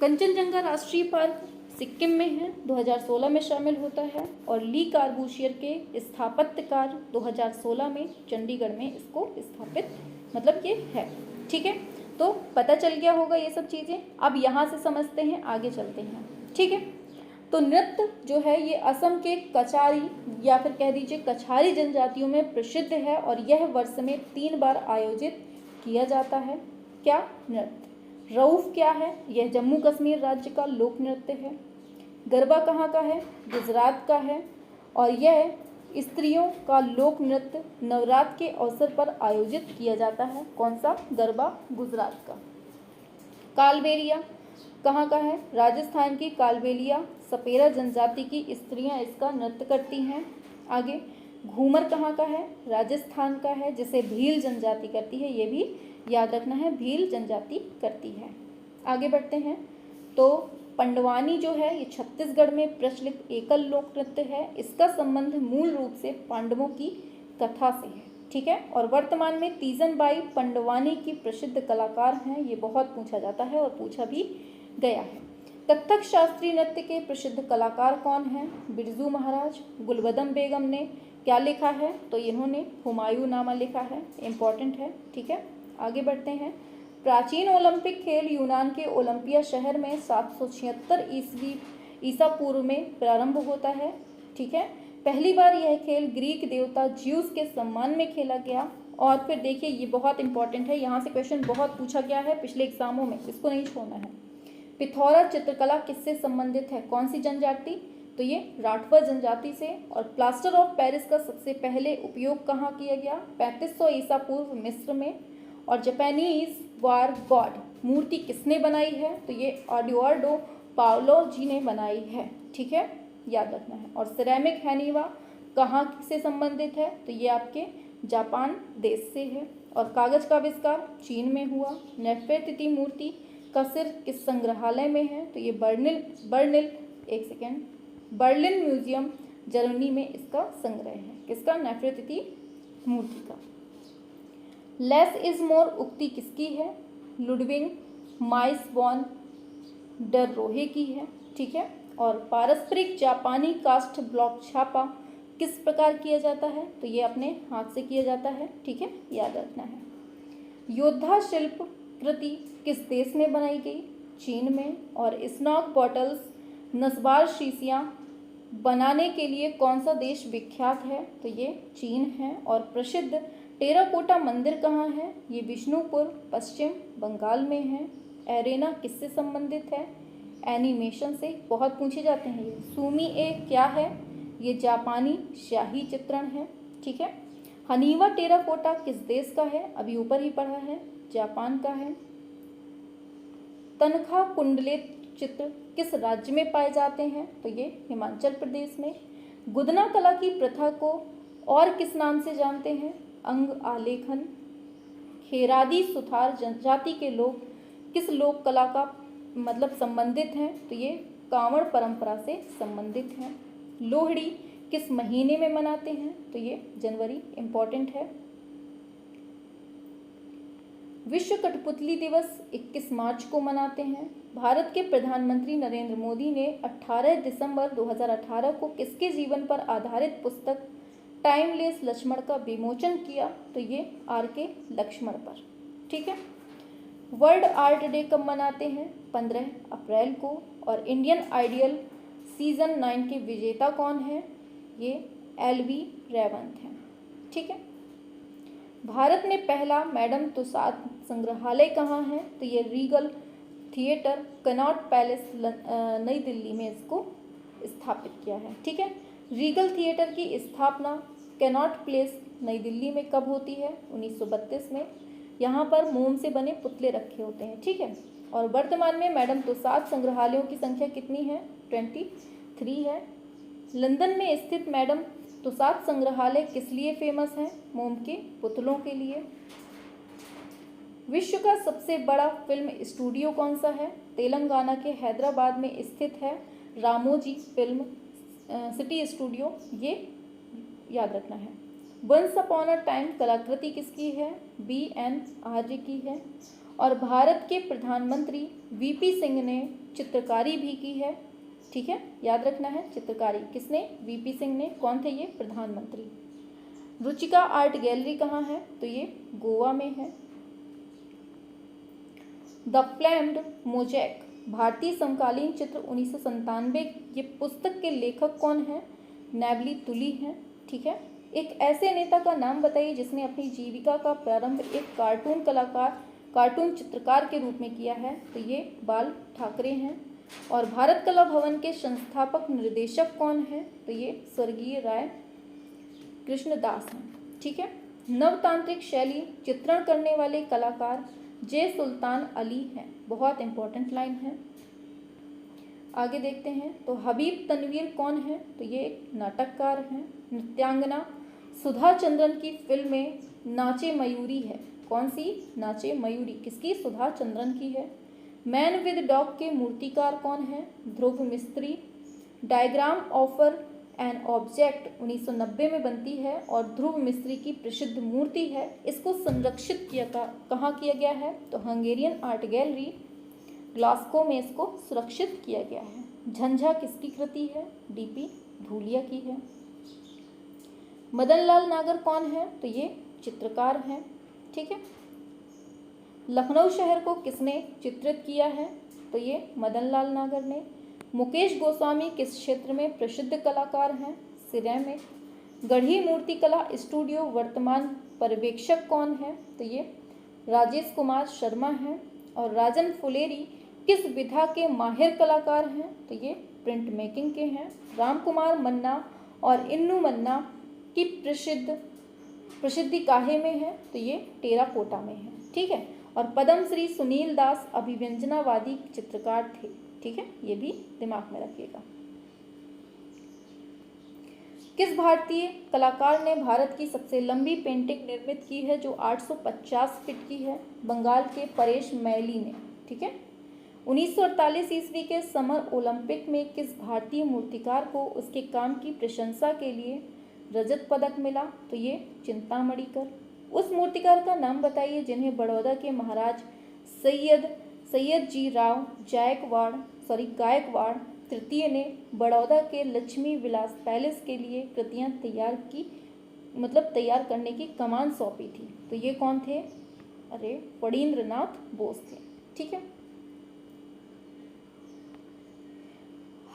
कंचनजंगा राष्ट्रीय पार्क सिक्किम में है 2016 में शामिल होता है, और ली कार्बूशियर के स्थापत्यकार 2016 में चंडीगढ़ में इसको स्थापित मतलब ये है, ठीक है। तो पता चल गया होगा ये सब चीज़ें। अब यहाँ से समझते हैं, आगे चलते हैं, ठीक है। तो नृत्य जो है ये असम के कचारी या फिर कह दीजिए कछारी जनजातियों में प्रसिद्ध है, और यह वर्ष में 3 बार आयोजित किया जाता है। क्या नृत्य? रऊफ क्या है? यह जम्मू कश्मीर राज्य का लोक नृत्य है। गरबा कहाँ का है? गुजरात का है, और यह स्त्रियों का लोक नृत्य नवरात्र के अवसर पर आयोजित किया जाता है। कौन सा? गरबा गुजरात का। कालबेलिया कहाँ का है? राजस्थान की कालबेलिया सपेरा जनजाति की स्त्रियां इसका नृत्य करती हैं। आगे घूमर कहाँ का है? राजस्थान का है, जिसे भील जनजाति करती है, ये भी याद रखना है, भील जनजाति करती है। आगे बढ़ते हैं। तो पंडवानी जो है ये छत्तीसगढ़ में प्रचलित एकल लोक नृत्य है। इसका संबंध मूल रूप से पांडवों की कथा से है, ठीक है। और वर्तमान में तीजन बाई पंडवानी की प्रसिद्ध कलाकार हैं, ये बहुत पूछा जाता है और पूछा भी गया है। कथक शास्त्रीय नृत्य के प्रसिद्ध कलाकार कौन हैं? बिरजू महाराज। गुलबदम बेगम ने क्या लिखा है? तो इन्होंने हुमायूं नामा लिखा है, इम्पॉर्टेंट है, ठीक है। आगे बढ़ते हैं। प्राचीन ओलंपिक खेल यूनान के ओलंपिया शहर में 776 ईसा पूर्व में प्रारंभ होता है, ठीक है। पहली बार यह खेल ग्रीक देवता ज्यूस के सम्मान में खेला गया। और फिर देखिए ये बहुत इंपॉर्टेंट है, यहाँ से क्वेश्चन बहुत पूछा गया है पिछले एग्जामों में, इसको नहीं छोड़ना है। पिथौरा चित्रकला किससे संबंधित है? कौन सी जनजाति? तो ये राठवा जनजाति से। और प्लास्टर ऑफ पेरिस का सबसे पहले उपयोग कहाँ किया गया? 3500 ईसा पूर्व मिस्र में। और जापानीज वार गॉड मूर्ति किसने बनाई है? तो ये एडुआर्डो पाओलो जी ने बनाई है, ठीक है, याद रखना है। और सिरेमिक हैनिवा कहाँ से संबंधित है? तो ये आपके जापान देश से है। और कागज का आविष्कार चीन में हुआ। नेफेरतिती मूर्ति का सिर किस संग्रहालय में है? तो ये बर्लिन म्यूजियम जर्मनी में इसका संग्रह है। किसका? नेफेरतिती मूर्ति का। लेस इज मोर उक्ति किसकी है? लुडविग माइस वॉन डर रोहे की है, ठीक है। और पारस्परिक जापानी कास्ट ब्लॉक छापा किस प्रकार किया जाता है? तो ये अपने हाथ से किया जाता है, ठीक है, याद रखना है। योद्धा शिल्प कृति किस देश में बनाई गई? चीन में। और स्नॉक बॉटल्स नस्बार शीशियाँ बनाने के लिए कौन सा देश विख्यात है? तो ये चीन है। और प्रसिद्ध टेराकोटा मंदिर कहाँ है? ये विष्णुपुर पश्चिम बंगाल में है। एरेना किससे संबंधित है? एनिमेशन से, बहुत पूछे जाते हैं ये। सुमी ए क्या है? ये जापानी शाही चित्रण है, ठीक है। हनीवा टेराकोटा किस देश का है? अभी ऊपर ही पढ़ा है, जापान का है। तनखा कुंडलित चित्र किस राज्य में पाए जाते हैं? तो ये हिमाचल प्रदेश में। गुदना कला की प्रथा को और किस नाम से जानते हैं? अंग आलेखन। खेरादी सुथार जनजाति के लोग किस लोक कला का मतलब संबंधित हैं? तो ये कांवड़ परंपरा से संबंधित हैं। लोहड़ी किस महीने में मनाते हैं? तो ये जनवरी, इम्पॉर्टेंट है। विश्व कठपुतली दिवस 21 मार्च को मनाते हैं। भारत के प्रधानमंत्री नरेंद्र मोदी ने 18 दिसंबर 2018 को किसके जीवन पर आधारित पुस्तक टाइमलेस लक्ष्मण का विमोचन किया? तो ये R.K. लक्ष्मण पर, ठीक है। वर्ल्ड आर्ट डे कब मनाते हैं? 15 अप्रैल को। और इंडियन आइडियल सीजन 9 के विजेता कौन है? ये LV रेवंत हैं, ठीक है। भारत में पहला मैडम तुसाद संग्रहालय कहाँ है? तो ये रीगल थिएटर कनॉट पैलेस नई दिल्ली में इसको स्थापित किया है, ठीक है। रीगल थिएटर की स्थापना कैनॉट प्लेस नई दिल्ली में कब होती है? 1932 में। यहाँ पर मोम से बने पुतले रखे होते हैं, ठीक है। और वर्तमान में मैडम तुसाद संग्रहालयों की संख्या कितनी है? 23 है। लंदन में स्थित मैडम तुसाद संग्रहालय किस लिए फेमस है? मोम के पुतलों के लिए। विश्व का सबसे बड़ा फिल्म स्टूडियो कौन सा है? तेलंगाना के हैदराबाद में स्थित है रामोजी फिल्म सिटी स्टूडियो, ये याद रखना है। वंस अपॉन अ टाइम कलाकृति किसकी है? BN आर्य की है। और भारत के प्रधानमंत्री VP सिंह ने चित्रकारी भी की है, ठीक है, याद रखना है। चित्रकारी किसने? VP सिंह ने। कौन थे ये? प्रधानमंत्री। रुचिका आर्ट गैलरी कहाँ है? तो ये गोवा में है। द फ्लेम्ड मोजैक भारतीय समकालीन चित्र 1997, ये पुस्तक के लेखक कौन है? नेवली तुली हैं, ठीक है। एक ऐसे नेता का नाम बताइए जिसने अपनी जीविका का प्रारंभ एक कार्टून चित्रकार के रूप में किया है? तो ये बाल ठाकरे हैं। और भारत कला भवन के संस्थापक निर्देशक कौन है? तो ये स्वर्गीय राय कृष्णदास हैं, ठीक है। नवतांत्रिक शैली चित्रण करने वाले कलाकार जे सुल्तान अली हैं, बहुत इंपॉर्टेंट लाइन है। आगे देखते हैं। तो हबीब तनवीर कौन है? तो ये एक नाटककार हैं। नृत्यांगना सुधा चंद्रन की फिल्म में नाचे मयूरी है। कौन सी? नाचे मयूरी किसकी? सुधा चंद्रन की है। मैन विद डॉग के मूर्तिकार कौन है? ध्रुव मिस्त्री। डायग्राम ऑफर एन ऑब्जेक्ट 1990 में बनती है और ध्रुव मिस्त्री की प्रसिद्ध मूर्ति है। इसको संरक्षित कहाँ किया गया है? तो हंगेरियन आर्ट गैलरी ग्लास्को में इसको सुरक्षित किया गया है। झंझा किसकी कृति है? DP धूलिया की है। मदन लाल नागर कौन है? तो ये चित्रकार हैं, ठीक है। लखनऊ शहर को किसने चित्रित किया है? तो ये मदन लाल नागर ने। मुकेश गोस्वामी किस क्षेत्र में प्रसिद्ध कलाकार हैं? सिरेमिक। गढ़ी मूर्ति कला स्टूडियो वर्तमान पर्यवेक्षक कौन है? तो ये राजेश कुमार शर्मा हैं। और राजन फुलेरी किस विधा के माहिर कलाकार हैं? तो ये प्रिंट मेकिंग के हैं। राम कुमार मन्ना और इन्नू मन्ना की प्रसिद्धि काहे में है? तो ये टेराकोटा में है, ठीक है। और पद्मश्री सुनील दास अभिव्यंजनावादी चित्रकार थे, ठीक है, ये भी दिमाग में रखिएगा। किस भारतीय कलाकार ने भारत की सबसे लंबी पेंटिंग निर्मित की है जो 850 फीट की है? बंगाल के परेश मैली ने, ठीक है। 1948 ईस्वी के समर ओलंपिक में किस भारतीय मूर्तिकार को उसके काम की प्रशंसा के लिए रजत पदक मिला? तो ये चिंतामणिकर। उस मूर्तिकार का नाम बताइए जिन्हें बड़ौदा के महाराज सैयद जी राव गायकवाड़ तृतीय ने बड़ौदा के लक्ष्मी विलास पैलेस के लिए कृतियां तैयार करने की कमान सौंपी थी। तो ये कौन थे? अरे फणींद्रनाथ बोस थे, ठीक है।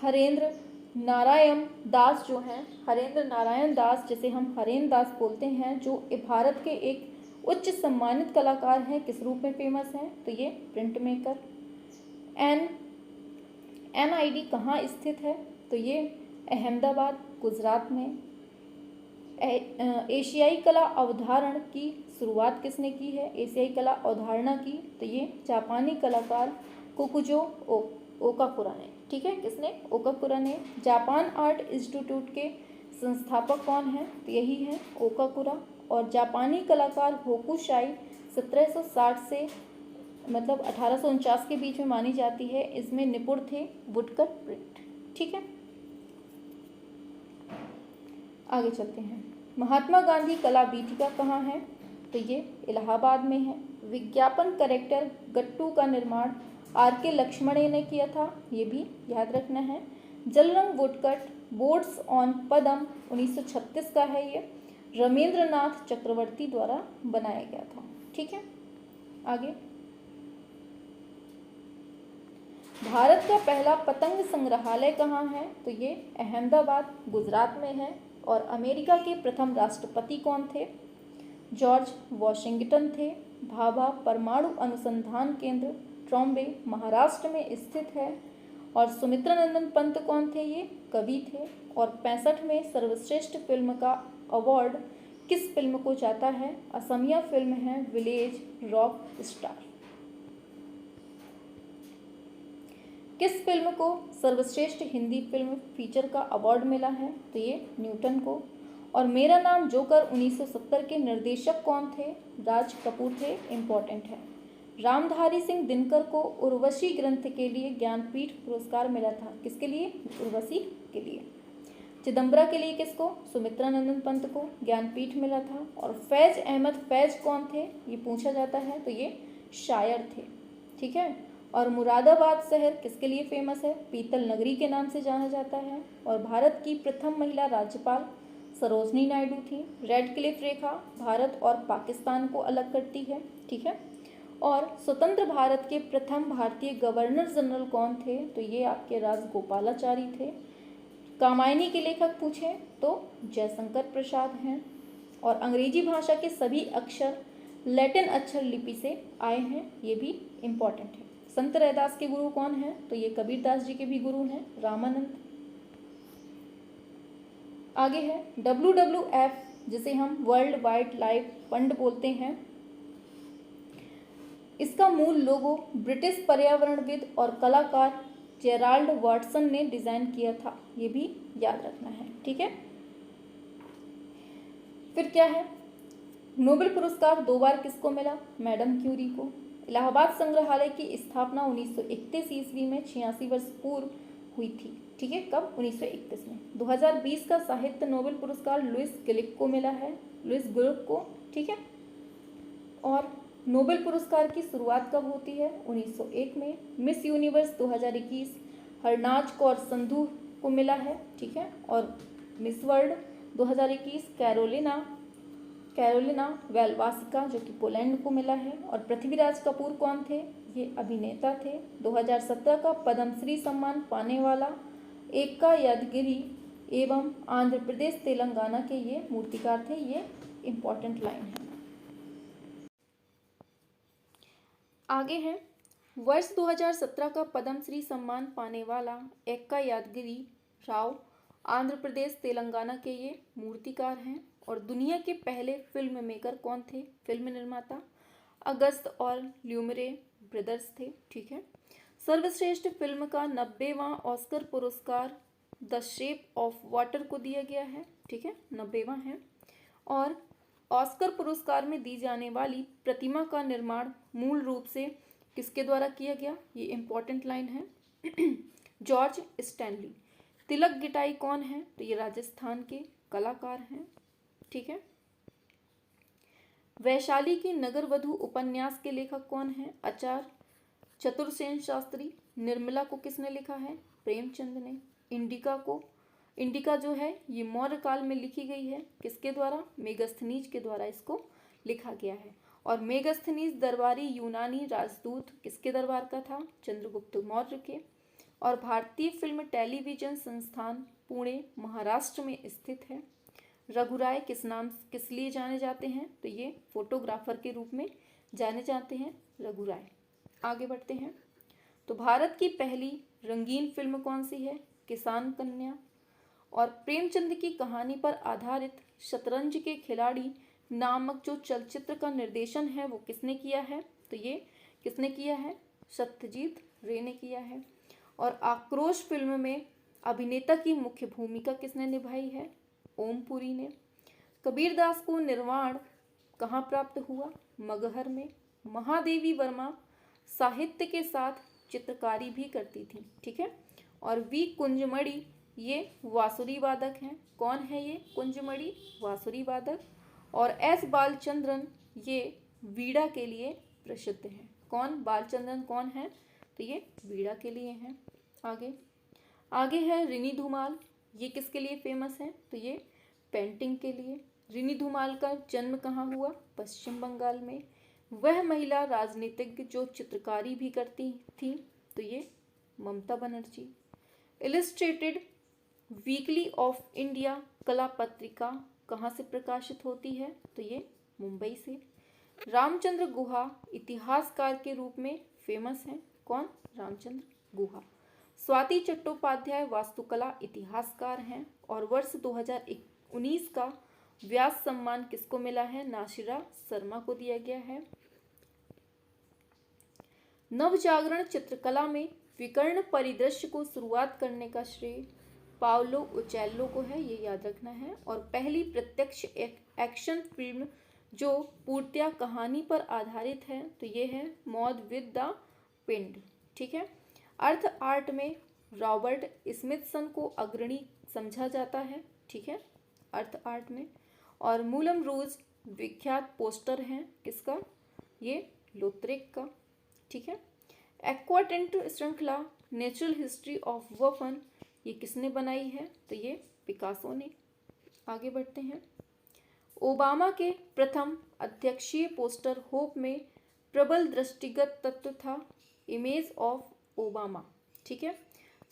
हरेंद्र नारायण दास जो हैं, हरेंद्र नारायण दास जिसे हम हरेंद्र दास बोलते हैं, जो भारत के एक उच्च सम्मानित कलाकार हैं, किस रूप में फेमस हैं? तो ये प्रिंट मेकर। NID कहाँ स्थित है? तो ये अहमदाबाद गुजरात में। एशियाई कला अवधारण की शुरुआत किसने की है? एशियाई कला अवधारणा की, तो ये जापानी कलाकार कोकुजो ओकाकुरा ने, ठीक है। किसने? ओकाकुरा ने। जापान आर्ट इंस्टीट्यूट के संस्थापक कौन है? तो यही है ओकाकुरा। और जापानी कलाकार होकुशाई 1760 से 1849 के बीच में मानी जाती है। इसमें निपुण थे वुडकट प्रिंट, ठीक है। आगे चलते हैं। महात्मा गांधी कला वीथिका कहाँ है? तो ये इलाहाबाद में है। विज्ञापन कैरेक्टर गट्टू का निर्माण RK लक्ष्मण ने किया था, ये भी याद रखना है। जलरंग वुडकट बोर्ड्स ऑन पदम 1936 का है, ये रमेंद्रनाथ चक्रवर्ती द्वारा बनाया गया था, ठीक है। आगे, भारत का पहला पतंग संग्रहालय कहाँ है? तो ये अहमदाबाद गुजरात में है। और अमेरिका के प्रथम राष्ट्रपति कौन थे? जॉर्ज वॉशिंगटन थे। भाभा परमाणु अनुसंधान केंद्र ट्रॉम्बे महाराष्ट्र में स्थित है। और सुमित्रानंदन पंत कौन थे? ये कवि थे। और 65 में सर्वश्रेष्ठ फिल्म का अवार्ड किस फिल्म को जाता है? असमिया फिल्म है विलेज रॉक स्टार। किस फिल्म को सर्वश्रेष्ठ हिंदी फिल्म फीचर का अवार्ड मिला है? तो ये न्यूटन को। और मेरा नाम जोकर 1970 के निर्देशक कौन थे? राज कपूर थे, इम्पोर्टेंट है। रामधारी सिंह दिनकर को उर्वशी ग्रंथ के लिए ज्ञानपीठ पुरस्कार मिला था। किसके लिए? उर्वशी के लिए। चिदम्बरा के लिए किसको? सुमित्रा नंदन पंत को ज्ञानपीठ मिला था। और फैज अहमद फैज कौन थे, ये पूछा जाता है, तो ये शायर थे। ठीक है। और मुरादाबाद शहर किसके लिए फेमस है? पीतल नगरी के नाम से जाना जाता है। और भारत की प्रथम महिला राज्यपाल सरोजनी नायडू थी। रेड क्लिफ रेखा भारत और पाकिस्तान को अलग करती है। ठीक है। और स्वतंत्र भारत के प्रथम भारतीय गवर्नर जनरल कौन थे? तो ये आपके राजगोपालाचारी थे। कामायनी के लेखक पूछे तो जयशंकर प्रसाद हैं। और अंग्रेजी भाषा के सभी अक्षर लैटिन अक्षर लिपि से आए हैं, ये भी इम्पॉर्टेंट है। संत रैदास के गुरु कौन हैं? तो ये कबीरदास जी के भी गुरु हैं, रामानंद। आगे है WWF, जिसे हम वर्ल्ड वाइल्ड लाइफ फंड बोलते हैं। इसका मूल लोगो ब्रिटिश पर्यावरणविद और कलाकार जेराल्ड वाटसन ने डिजाइन किया था, ये भी याद रखना है। ठीक है। फिर क्या है? नोबेल पुरस्कार 2 बार किसको मिला? मैडम क्यूरी को। इलाहाबाद संग्रहालय की स्थापना 1931 ईस्वी में 86 वर्ष पूर्व हुई थी। ठीक है। कब? 1931 में। 2020 का साहित्य नोबेल पुरस्कार लुइस ग्लिक को मिला है, लुइस ग्लिक को। ठीक है। और नोबेल पुरस्कार की शुरुआत कब होती है? 1901 में। मिस यूनिवर्स 2021 हरनाज कौर संधू को मिला है। ठीक है। और मिस वर्ल्ड 2021 कैरोलिना वेलवासिका, जो कि पोलैंड को मिला है। और पृथ्वीराज कपूर कौन थे? ये अभिनेता थे। 2017 का पद्मश्री सम्मान पाने वाला एक्का यादगिरी एवं आंध्र प्रदेश तेलंगाना के ये मूर्तिकार थे। ये इम्पोर्टेंट लाइन है। आगे है वर्ष 2017 का पद्मश्री सम्मान पाने वाला एक्का यादगिरी राव आंध्र प्रदेश तेलंगाना के ये मूर्तिकार हैं। और दुनिया के पहले फिल्म मेकर कौन थे? फिल्म निर्माता अगस्त और ल्यूमरे ब्रदर्स थे। ठीक है। सर्वश्रेष्ठ फिल्म का 90वां ऑस्कर पुरस्कार द शेप ऑफ वाटर को दिया गया है। ठीक है। 90वां है। और ऑस्कर पुरस्कार में दी जाने वाली प्रतिमा का निर्माण मूल रूप से किसके द्वारा किया गया? ये इम्पोर्टेंट लाइन है, जॉर्ज स्टैनली। तिलक गिटाई कौन है? तो ये राजस्थान के कलाकार हैं। ठीक है। वैशाली की नगर वधु उपन्यास के लेखक कौन है? आचार्य चतुर्सेन शास्त्री। निर्मला को किसने लिखा है? प्रेमचंद ने। इंडिका जो है ये मौर्य काल में लिखी गई है। किसके द्वारा? मेगस्थनीज के द्वारा इसको लिखा गया है। और मेगस्थनीज दरबारी यूनानी राजदूत किसके दरबार का था? चंद्रगुप्त मौर्य के। और भारतीय फिल्म टेलीविजन संस्थान पुणे महाराष्ट्र में स्थित है। रघुराय किस लिए जाने जाते हैं? तो ये फोटोग्राफर के रूप में जाने जाते हैं रघुराय। आगे बढ़ते हैं। तो भारत की पहली रंगीन फिल्म कौन सी है? किसान कन्या। और प्रेमचंद की कहानी पर आधारित शतरंज के खिलाड़ी नामक जो चलचित्र का निर्देशन है वो किसने किया है? तो ये किसने किया है? सत्यजीत रे ने किया है। और आक्रोश फिल्म में अभिनेता की मुख्य भूमिका किसने निभाई है? ओमपुरी ने। कबीरदास को निर्वाण कहाँ प्राप्त हुआ? मगहर में। महादेवी वर्मा साहित्य के साथ चित्रकारी भी करती थी। ठीक है। और वी कुंजमणि ये वासुरी वादक हैं। कौन है ये कुंजमणि? वासुरी वादक। और एस बालचंद्रन ये वीणा के लिए प्रसिद्ध हैं। कौन? बालचंद्रन कौन है? तो ये वीणा के लिए हैं। आगे है रिनी धुमाल। ये किसके लिए फेमस है? तो ये पेंटिंग के लिए। रिनी धुमाल का जन्म कहाँ हुआ? पश्चिम बंगाल में। वह महिला राजनीतिज्ञ जो चित्रकारी भी करती थी, तो ये Mamata Banerjee. Illustrated weekly of India कला पत्रिका कहाँ से प्रकाशित होती है? तो ये मुंबई से। रामचंद्र गुहा इतिहासकार के रूप में फेमस हैं। कौन? रामचंद्र गुहा। स्वाति चट्टोपाध्याय वास्तुकला इतिहासकार हैं। और वर्ष 2019 का व्यास सम्मान किसको मिला है? नासिरा शर्मा को दिया गया है। नवजागरण चित्रकला में विकर्ण परिदृश्य को शुरुआत करने का श्रेय पाओलो उचेल्लो को है, ये याद रखना है। और पहली प्रत्यक्ष एक्शन फिल्म जो पूर्णतया कहानी पर आधारित है, तो ये है मौत विद द पिंड। ठीक है। अर्थ आर्ट में रॉबर्ट स्मिथसन को अग्रणी समझा जाता है। ठीक है, अर्थ आर्ट में। और मूलम रूज विख्यात पोस्टर हैं किसका, ये लोथरेक का। ठीक है। एक्वाटेंट श्रृंखला नेचुरल हिस्ट्री ऑफ वफन, ये किसने बनाई है, तो ये पिकासो ने। आगे बढ़ते हैं। ओबामा के प्रथम अध्यक्षीय पोस्टर होप में प्रबल दृष्टिगत तत्व था, इमेज ऑफ ओबामा। ठीक है।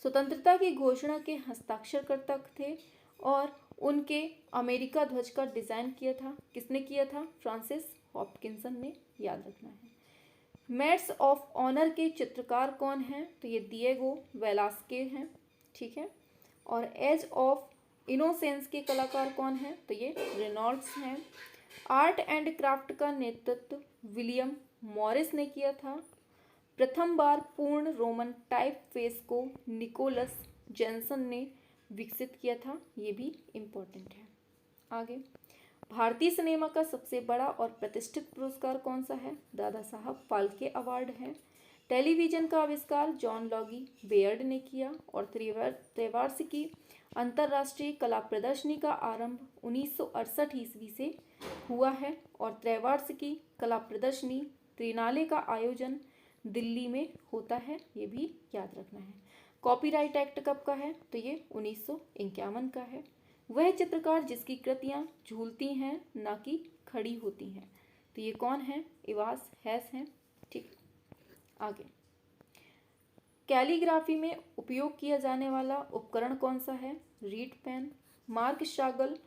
स्वतंत्रता की घोषणा के हस्ताक्षरकर्ता थे और उनके अमेरिका ध्वज का डिज़ाइन किया था, किसने किया था, फ्रांसिस हॉपकिंसन ने, याद रखना है। मेड्स ऑफ ऑनर के चित्रकार कौन हैं, तो ये दिएगो वेलास्के हैं। ठीक है। और एज ऑफ इनोसेंस के कलाकार कौन हैं, तो ये रेनॉल्ड्स हैं। आर्ट एंड क्राफ्ट का नेतृत्व विलियम मॉरिस ने किया था। प्रथम बार पूर्ण रोमन टाइप फेस को निकोलस जेनसन ने विकसित किया था, ये भी इम्पोर्टेंट है। आगे, भारतीय सिनेमा का सबसे बड़ा और प्रतिष्ठित पुरस्कार कौन सा है, दादा साहब फाल्के अवार्ड है। टेलीविज़न का आविष्कार जॉन लॉगी बेयर्ड ने किया। और त्रैवार्षिकी अंतर्राष्ट्रीय कला प्रदर्शनी का आरंभ 1968 ईस्वी से हुआ है। और त्रैवार्षिकी कला प्रदर्शनी त्रिनाले का आयोजन दिल्ली में होता है, ये भी याद रखना है। कॉपीराइट एक्ट कब का है, तो ये 1951 का है। वह चित्रकार जिसकी कृतियाँ झूलती हैं ना कि खड़ी होती हैं, तो ये कौन है, इवास हैस हैं। ठीक। आगे, कैलीग्राफी में उपयोग किया जाने वाला उपकरण कौन सा है, रीड पेन। मार्क शागल,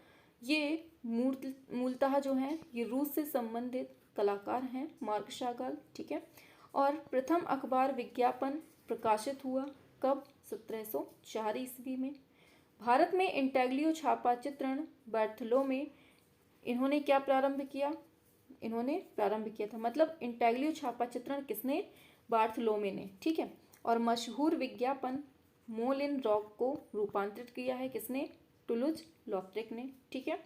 ये मूलतः जो हैं ये रूस से संबंधित कलाकार हैं, मार्क शागल। ठीक है। और प्रथम अखबार विज्ञापन प्रकाशित हुआ कब, 1704 ईस्वी में। भारत में इंटेग्लियो छापा चित्रण बर्थलोमे, इन्होंने क्या प्रारंभ किया, इन्होंने प्रारंभ किया था, मतलब इंटेग्लियो छापा चित्रण किसने, बार्थलोमे ने। ठीक है। और मशहूर विज्ञापन मोलिन रॉक को रूपांतरित किया है किसने, टुलुज लॉथरेक ने। ठीक है,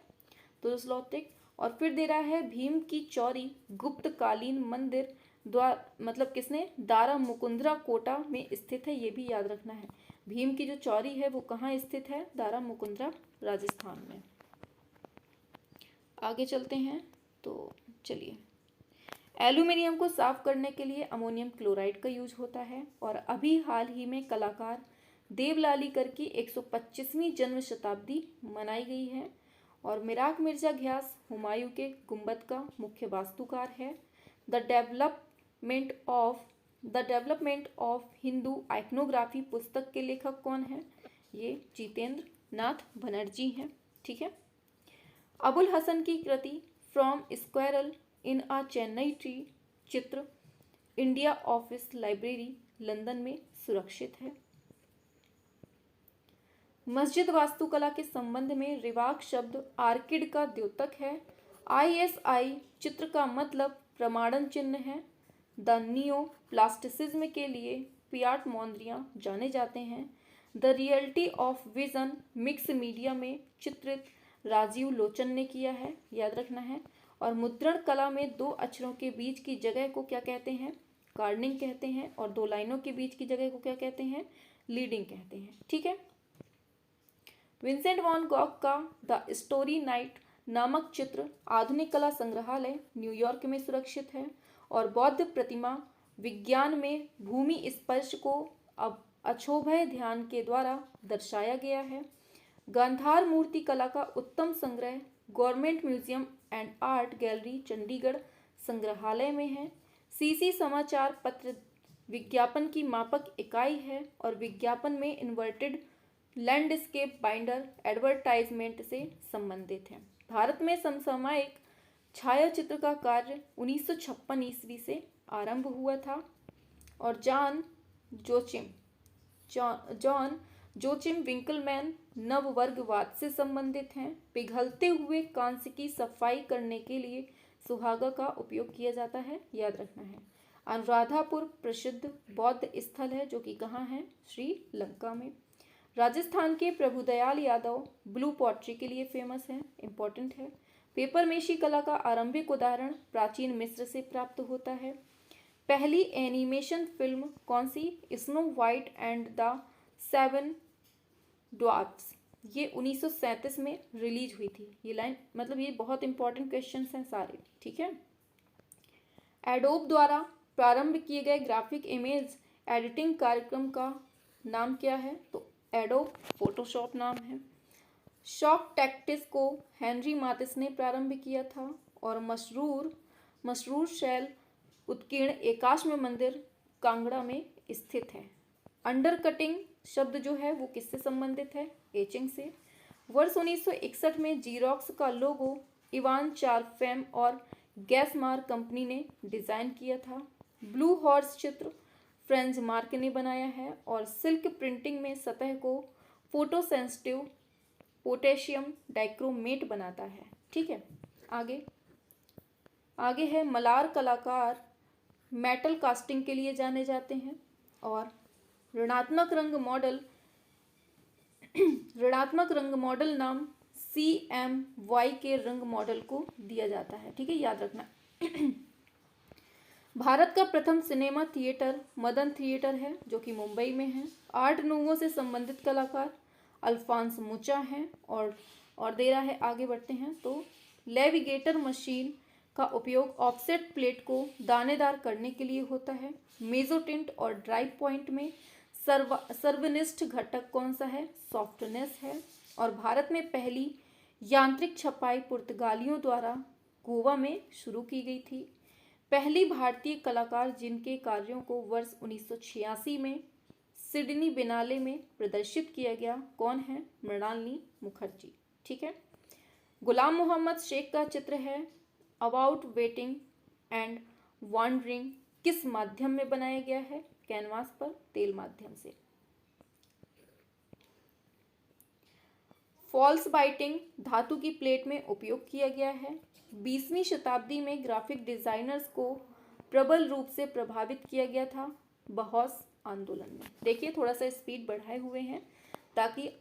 टुलुज लॉथरेक। और फिर दे रहा है भीम की चौरी गुप्तकालीन मंदिर मतलब किसने, दारा मुकुंदरा कोटा में स्थित है, ये भी याद रखना है। भीम की जो चौरी है वो कहाँ स्थित है, दारा मुकुंदरा राजस्थान में। आगे चलते हैं, तो चलिए। एल्यूमिनियम को साफ करने के लिए अमोनियम क्लोराइड का यूज होता है। और अभी हाल ही में कलाकार देवलालीकर की 125वीं जन्म शताब्दी मनाई गई है। और मिराक मिर्जा घियास हुमायूं के गुंबद का मुख्य वास्तुकार है। The development of Hindu iconography पुस्तक के लेखक कौन है, ये जितेंद्र नाथ बनर्जी हैं। ठीक है। अबुल हसन की कृति from squirrel in a Chennai tree चित्र इंडिया ऑफिस लाइब्रेरी लंदन में सुरक्षित है। मस्जिद वास्तुकला के संबंध में रिवाक शब्द आर्किड का द्योतक है। ISI चित्र का मतलब प्रमाणन चिन्ह है। द नियो प्लास्टिसिज्म के लिए पियाट मोंद्रियां जाने जाते हैं। The reality of vision mix media में चित्रित राजीव लोचन ने किया है, याद रखना है। और मुद्रण कला में दो अक्षरों के बीच की जगह को क्या कहते हैं, कार्निंग कहते हैं। और दो लाइनों के बीच की जगह को क्या कहते हैं, लीडिंग कहते हैं। ठीक है। विंसेंट वॉन गॉग का द स्टोरी नाइट नामक चित्र आधुनिक कला संग्रहालय न्यूयॉर्क में सुरक्षित है। और बौद्ध प्रतिमा विज्ञान में भूमि स्पर्श को अब अक्षोभ्य ध्यान के द्वारा दर्शाया गया है। गांधार मूर्ति कला का उत्तम संग्रह government museum and art gallery Chandigarh संग्रहालय में है। CC समाचार पत्र विज्ञापन की मापक इकाई है। और विज्ञापन में इन्वर्टेड लैंडस्केप बाइंडर एडवर्टाइजमेंट से संबंधित है। भारत में समसामयिक छायाचित्र का कार्य 1956 ईस्वी से आरंभ हुआ था। और जॉन जोचिम विंकलमैन नववर्गवाद से संबंधित हैं। पिघलते हुए कांस्य की सफाई करने के लिए सुहागा का उपयोग किया जाता है, याद रखना है। अनुराधापुर प्रसिद्ध बौद्ध स्थल है जो कि कहाँ है, श्रीलंका में। राजस्थान के प्रभुदयाल यादव ब्लू पॉटरी के लिए फेमस है, इम्पोर्टेंट है। पेपरमेशी कला का आरंभिक उदाहरण प्राचीन मिस्र से प्राप्त होता है। पहली एनिमेशन फिल्म कौन सी? Snow white and the seven dwarfs, ये 1937 में रिलीज हुई थी। ये लाइन मतलब ये बहुत इंपॉर्टेंट क्वेश्चंस हैं सारे, ठीक है। एडोब द्वारा प्रारंभ किए गए ग्राफिक इमेज एडिटिंग कार्यक्रम का नाम क्या है? तो एडोब फोटोशॉप नाम है। शॉक टैक्टिस को हेनरी मातिस ने प्रारंभ किया था। और मशरूर शैल उत्कीर्ण एकाश्म मंदिर कांगड़ा में स्थित है। अंडरकटिंग शब्द जो है वो किससे संबंधित है? एचिंग से। वर्ष 1961 में जीरोक्स का लोगो इवान चारफेम और गैसमार कंपनी ने डिजाइन किया था। ब्लू हॉर्स चित्र फ्रेंच मार्क ने बनाया है। और सिल्क प्रिंटिंग में सतह को फोटोसेंसिटिव पोटेशियम डाइक्रोमेट बनाता है, ठीक है। आगे है मलार कलाकार मेटल कास्टिंग के लिए जाने जाते हैं। और ऋणात्मक रंग मॉडल नाम CMY के रंग मॉडल को दिया जाता है, ठीक है, याद रखना। भारत का प्रथम सिनेमा थिएटर मदन थिएटर है जो कि मुंबई में है। आर्ट नूवो से संबंधित कलाकार अल्फांस मुचा हैं। और दे रहा है, आगे बढ़ते हैं। तो लेविगेटर मशीन का उपयोग ऑफसेट प्लेट को दानेदार करने के लिए होता है। मेजोटिंट और ड्राई पॉइंट में सर्वनिष्ठ घटक कौन सा है? सॉफ्टनेस है। और भारत में पहली यांत्रिक छपाई पुर्तगालियों द्वारा गोवा में शुरू की गई थी। पहली भारतीय कलाकार जिनके कार्यों को वर्ष 1986 में सिडनी बिनाले में प्रदर्शित किया गया, कौन है? मृणालिनी मुखर्जी, ठीक है। गुलाम मोहम्मद शेख का चित्र है अबाउट वेटिंग एंड वॉन्डरिंग किस माध्यम में बनाया गया है? कैनवास पर, तेल माध्यम से। फॉल्स बाइटिंग धातु की प्लेट में उपयोग किया गया है। 20वीं शताब्दी में ग्राफिक डिजाइनर्स को प्रबल रूप से प्रभावित किया गया था बहौस आंदोलन में। देखिए थोड़ा सा स्पीड बढ़ाए हुए हैं ताकि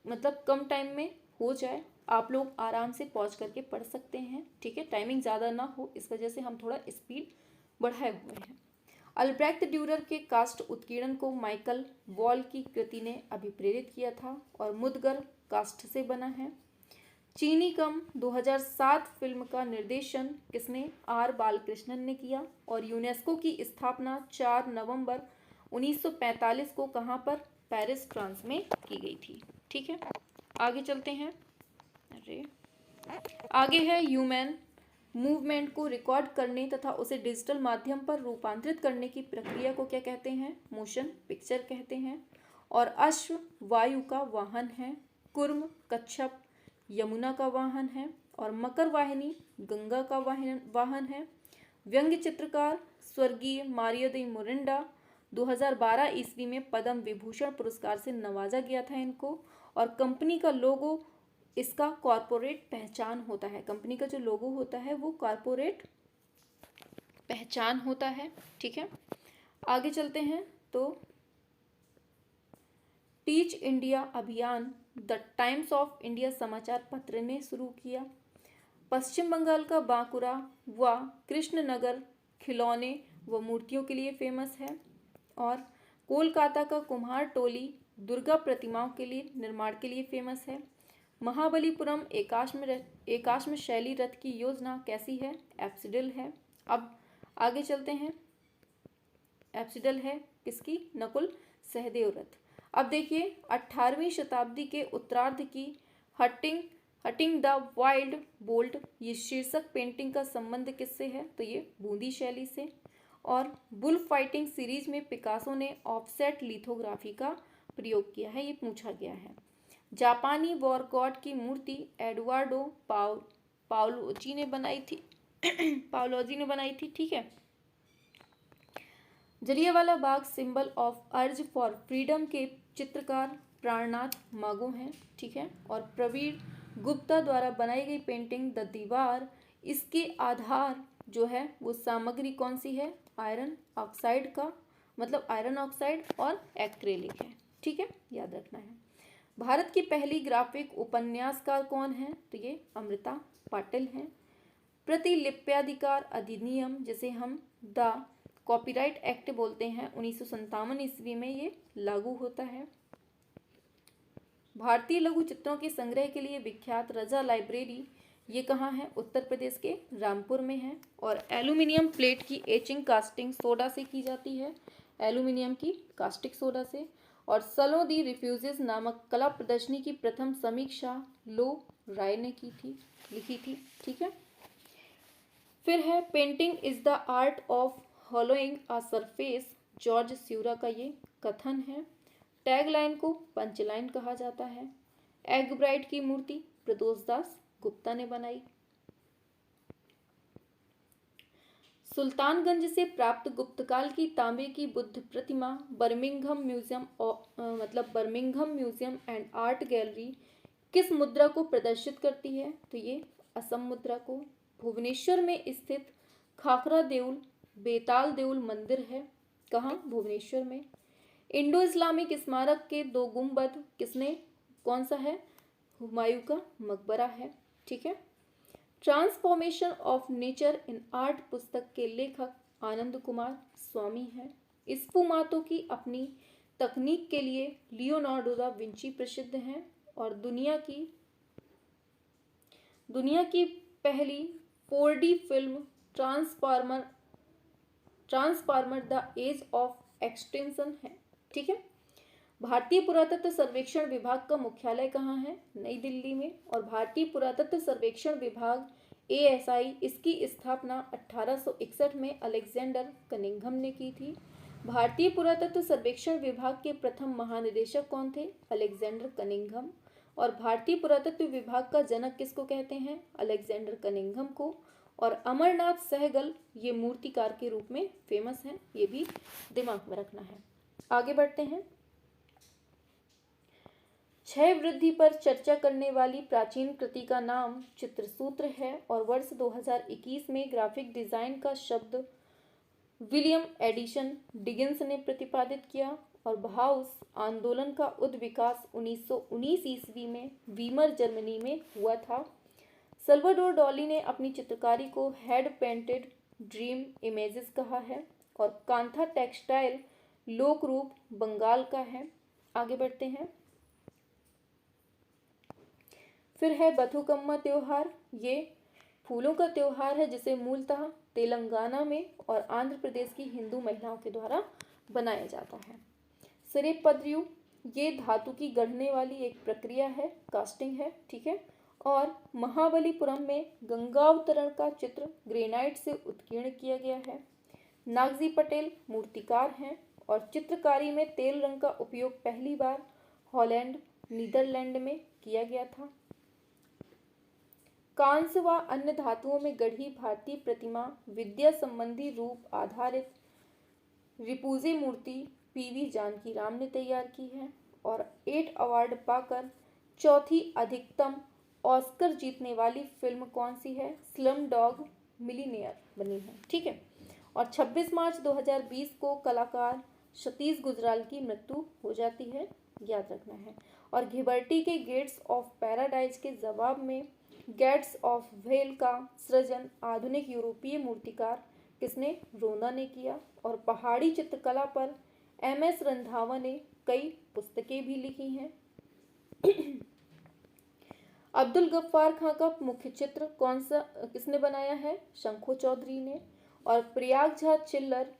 मतलब कम टाइम में हो जाए, आप लोग आराम से पॉज करके पढ़ सकते हैं, ठीक है। टाइमिंग ज़्यादा ना हो इस वजह से हम थोड़ा स्पीड बढ़ाए हुए हैं। अल्ब्रेक्ट ड्यूरर के कास्ट उत्कीर्णन को माइकल वॉल की कृति ने अभिप्रेरित किया था। और मुदगर कास्ट से बना है। चीनी कम 2007 फिल्म का निर्देशन किसने? आर बालकृष्णन ने किया। और यूनेस्को की स्थापना 4 नवंबर 1945 को कहाँ पर? पेरिस, फ्रांस में की गई थी, ठीक है। आगे चलते हैं। आगे है ह्यूमन मूवमेंट को रिकॉर्ड करने तथा उसे डिजिटल माध्यम पर रूपांतरित करने की प्रक्रिया को क्या कहते हैं? मोशन पिक्चर कहते हैं। और अश्व वायु का वाहन है। कुर्म कच्छप यमुना का वाहन है। और मकर वाहिनी गंगा का वाहन है। व्यंग्य चित्रकार स्वर्गीय मारियो दी मोरिंडा 2012 ईस्वी में पद्म विभूषण पुरस्कार से नवाजा गया था इनको। और कंपनी का लोगो इसका कॉरपोरेट पहचान होता है। कंपनी का जो लोगो होता है वो कॉरपोरेट पहचान होता है, ठीक है। आगे चलते हैं। तो टीच इंडिया अभियान द टाइम्स ऑफ इंडिया समाचार पत्र ने शुरू किया। पश्चिम बंगाल का बांकुरा व कृष्णनगर खिलौने व मूर्तियों के लिए फेमस है। और कोलकाता का कुम्हार टोली दुर्गा प्रतिमाओं के लिए निर्माण के लिए फेमस है। महाबलीपुरम एकाश्म शैली रथ की योजना कैसी है? एप्सिडल है। अब आगे चलते हैं। एप्सिडल है किसकी? नकुल सहदेव रथ। अब देखिए 18वीं शताब्दी के उत्तरार्ध की हटिंग द वाइल्ड बोल्ट ये शीर्षक पेंटिंग का संबंध किससे है? तो ये बूंदी शैली से। और बुल फाइटिंग सीरीज में पिकासो ने ऑफसेट लिथोग्राफी का प्रयोग किया है, ये पूछा गया है। जापानी वॉर गॉड की मूर्ति एडवार्डो पाओलोजी ने बनाई थी, ठीक है। Jallianwala Bagh symbol of urge for freedom के चित्रकार प्राणनाथ मागो हैं, ठीक है। और प्रवीण गुप्ता द्वारा बनाई गई पेंटिंग द दीवार, इसके आधार जो है वो सामग्री कौन सी है? आयरन ऑक्साइड का, मतलब आयरन ऑक्साइड और एक्रेलिक है, ठीक है, याद रखना है। भारत की पहली ग्राफिक उपन्यासकार कौन है? तो ये अमृता पाटिल हैं। प्रतिलिप्याधिकार अधिनियम जिसे हम द कॉपीराइट एक्ट बोलते हैं 1957 ईस्वी में ये लागू होता है। भारतीय लघु चित्रों के संग्रह के लिए विख्यात रजा लाइब्रेरी ये कहाँ है? उत्तर प्रदेश के रामपुर में है। और एल्यूमिनियम प्लेट की एचिंग कास्टिंग सोडा से की जाती है, एल्यूमिनियम की कास्टिक सोडा से। और सलो दी रिफ्यूजेस नामक कला प्रदर्शनी की प्रथम समीक्षा लो राय ने लिखी थी। ठीक है। फिर है painting is the art of hollowing a surface, George Seurat का ये कथन है। टैग लाइन को पंचलाइन कहा जाता है। एग ब्राइड की मूर्ति प्रदोष दास गुप्ता ने बनाई। सुल्तानगंज से प्राप्त गुप्तकाल की तांबे की बुद्ध प्रतिमा Birmingham museum and art gallery किस मुद्रा को प्रदर्शित करती है? तो ये असम मुद्रा को। भुवनेश्वर में स्थित खाखरा देउल बेताल देउल मंदिर है। कहाँ? भुवनेश्वर में। इंडो इस्लामिक स्मारक के 2 गुंबद कौन सा है? हुमायूं का मकबरा है। ठीक है। Transformation of nature in art पुस्तक के लेखक आनंद कुमार स्वामी हैं। स्फुमातो की अपनी तकनीक के लिए लियोनार्डो दा विंची प्रसिद्ध हैं। और दुनिया की पहली 4D film transformer the age of extension है। ठीक है। भारतीय पुरातत्व सर्वेक्षण विभाग का मुख्यालय कहाँ है? नई दिल्ली में। और भारतीय पुरातत्व सर्वेक्षण विभाग ASI इसकी स्थापना 1861 में अलेक्जेंडर कनिंघम ने की थी। भारतीय पुरातत्व सर्वेक्षण विभाग के प्रथम महानिदेशक कौन थे? Alexander Cunningham. और भारतीय पुरातत्व विभाग का जनक किसको कहते हैं? अलेक्जेंडर कनिंघम को। और अमरनाथ सहगल ये मूर्तिकार के रूप में फेमस हैं, ये भी दिमाग में रखना है। आगे बढ़ते हैं। क्षय वृद्धि पर चर्चा करने वाली प्राचीन कृति का नाम चित्रसूत्र है। और वर्ष 2021 में ग्राफिक डिजाइन का शब्द विलियम एडिसन डिगिंस ने प्रतिपादित किया। और बाउहाउस आंदोलन का उद्विकास 1919 ईस्वी में वीमर जर्मनी में हुआ था। सल्वाडोर डॉली ने अपनी चित्रकारी को हैंड पेंटेड ड्रीम इमेजेस कहा है। और कांथा टेक्सटाइल लोक रूप बंगाल का है। आगे बढ़ते हैं। फिर है बथुकम्मा त्योहार। ये फूलों का त्योहार है जिसे मूलतः तेलंगाना में और आंध्र प्रदेश की हिंदू महिलाओं के द्वारा बनाया जाता है। सिरेपद्रु ये धातु की गढ़ने वाली एक प्रक्रिया है, कास्टिंग है। ठीक है। और महाबलीपुरम में गंगावतरण का चित्र ग्रेनाइट से उत्कीर्ण किया गया है। नागजी पटेल मूर्तिकार हैं। और चित्रकारी में तेल रंग का उपयोग पहली बार हॉलैंड नीदरलैंड में किया गया था। कांस्य व अन्य धातुओं में गढ़ी भारतीय प्रतिमा विद्या संबंधी रूप आधारित रिपुजी मूर्ति PV जानकी राम ने तैयार की है। और 8 अवार्ड पाकर चौथी अधिकतम ऑस्कर जीतने वाली फिल्म कौन सी है? स्लम डॉग मिलियनेयर बनी है। ठीक है। और 26 मार्च 2020 को कलाकार सतीश गुजराल की मृत्यु हो जाती है, याद रखना है। और घिबर्टी के गेट्स ऑफ पैराडाइज के जवाब में गेट्स ऑफ वेल का सृजन आधुनिक यूरोपीय मूर्तिकार किसने? रोना ने किया। और पहाड़ी चित्रकला पर MS रंधावा ने कई पुस्तकें भी लिखी हैं। अब्दुल गफ्फार खां का मुख्य चित्र किसने बनाया है? शंखो चौधरी ने। और प्रयाग झा चिल्लर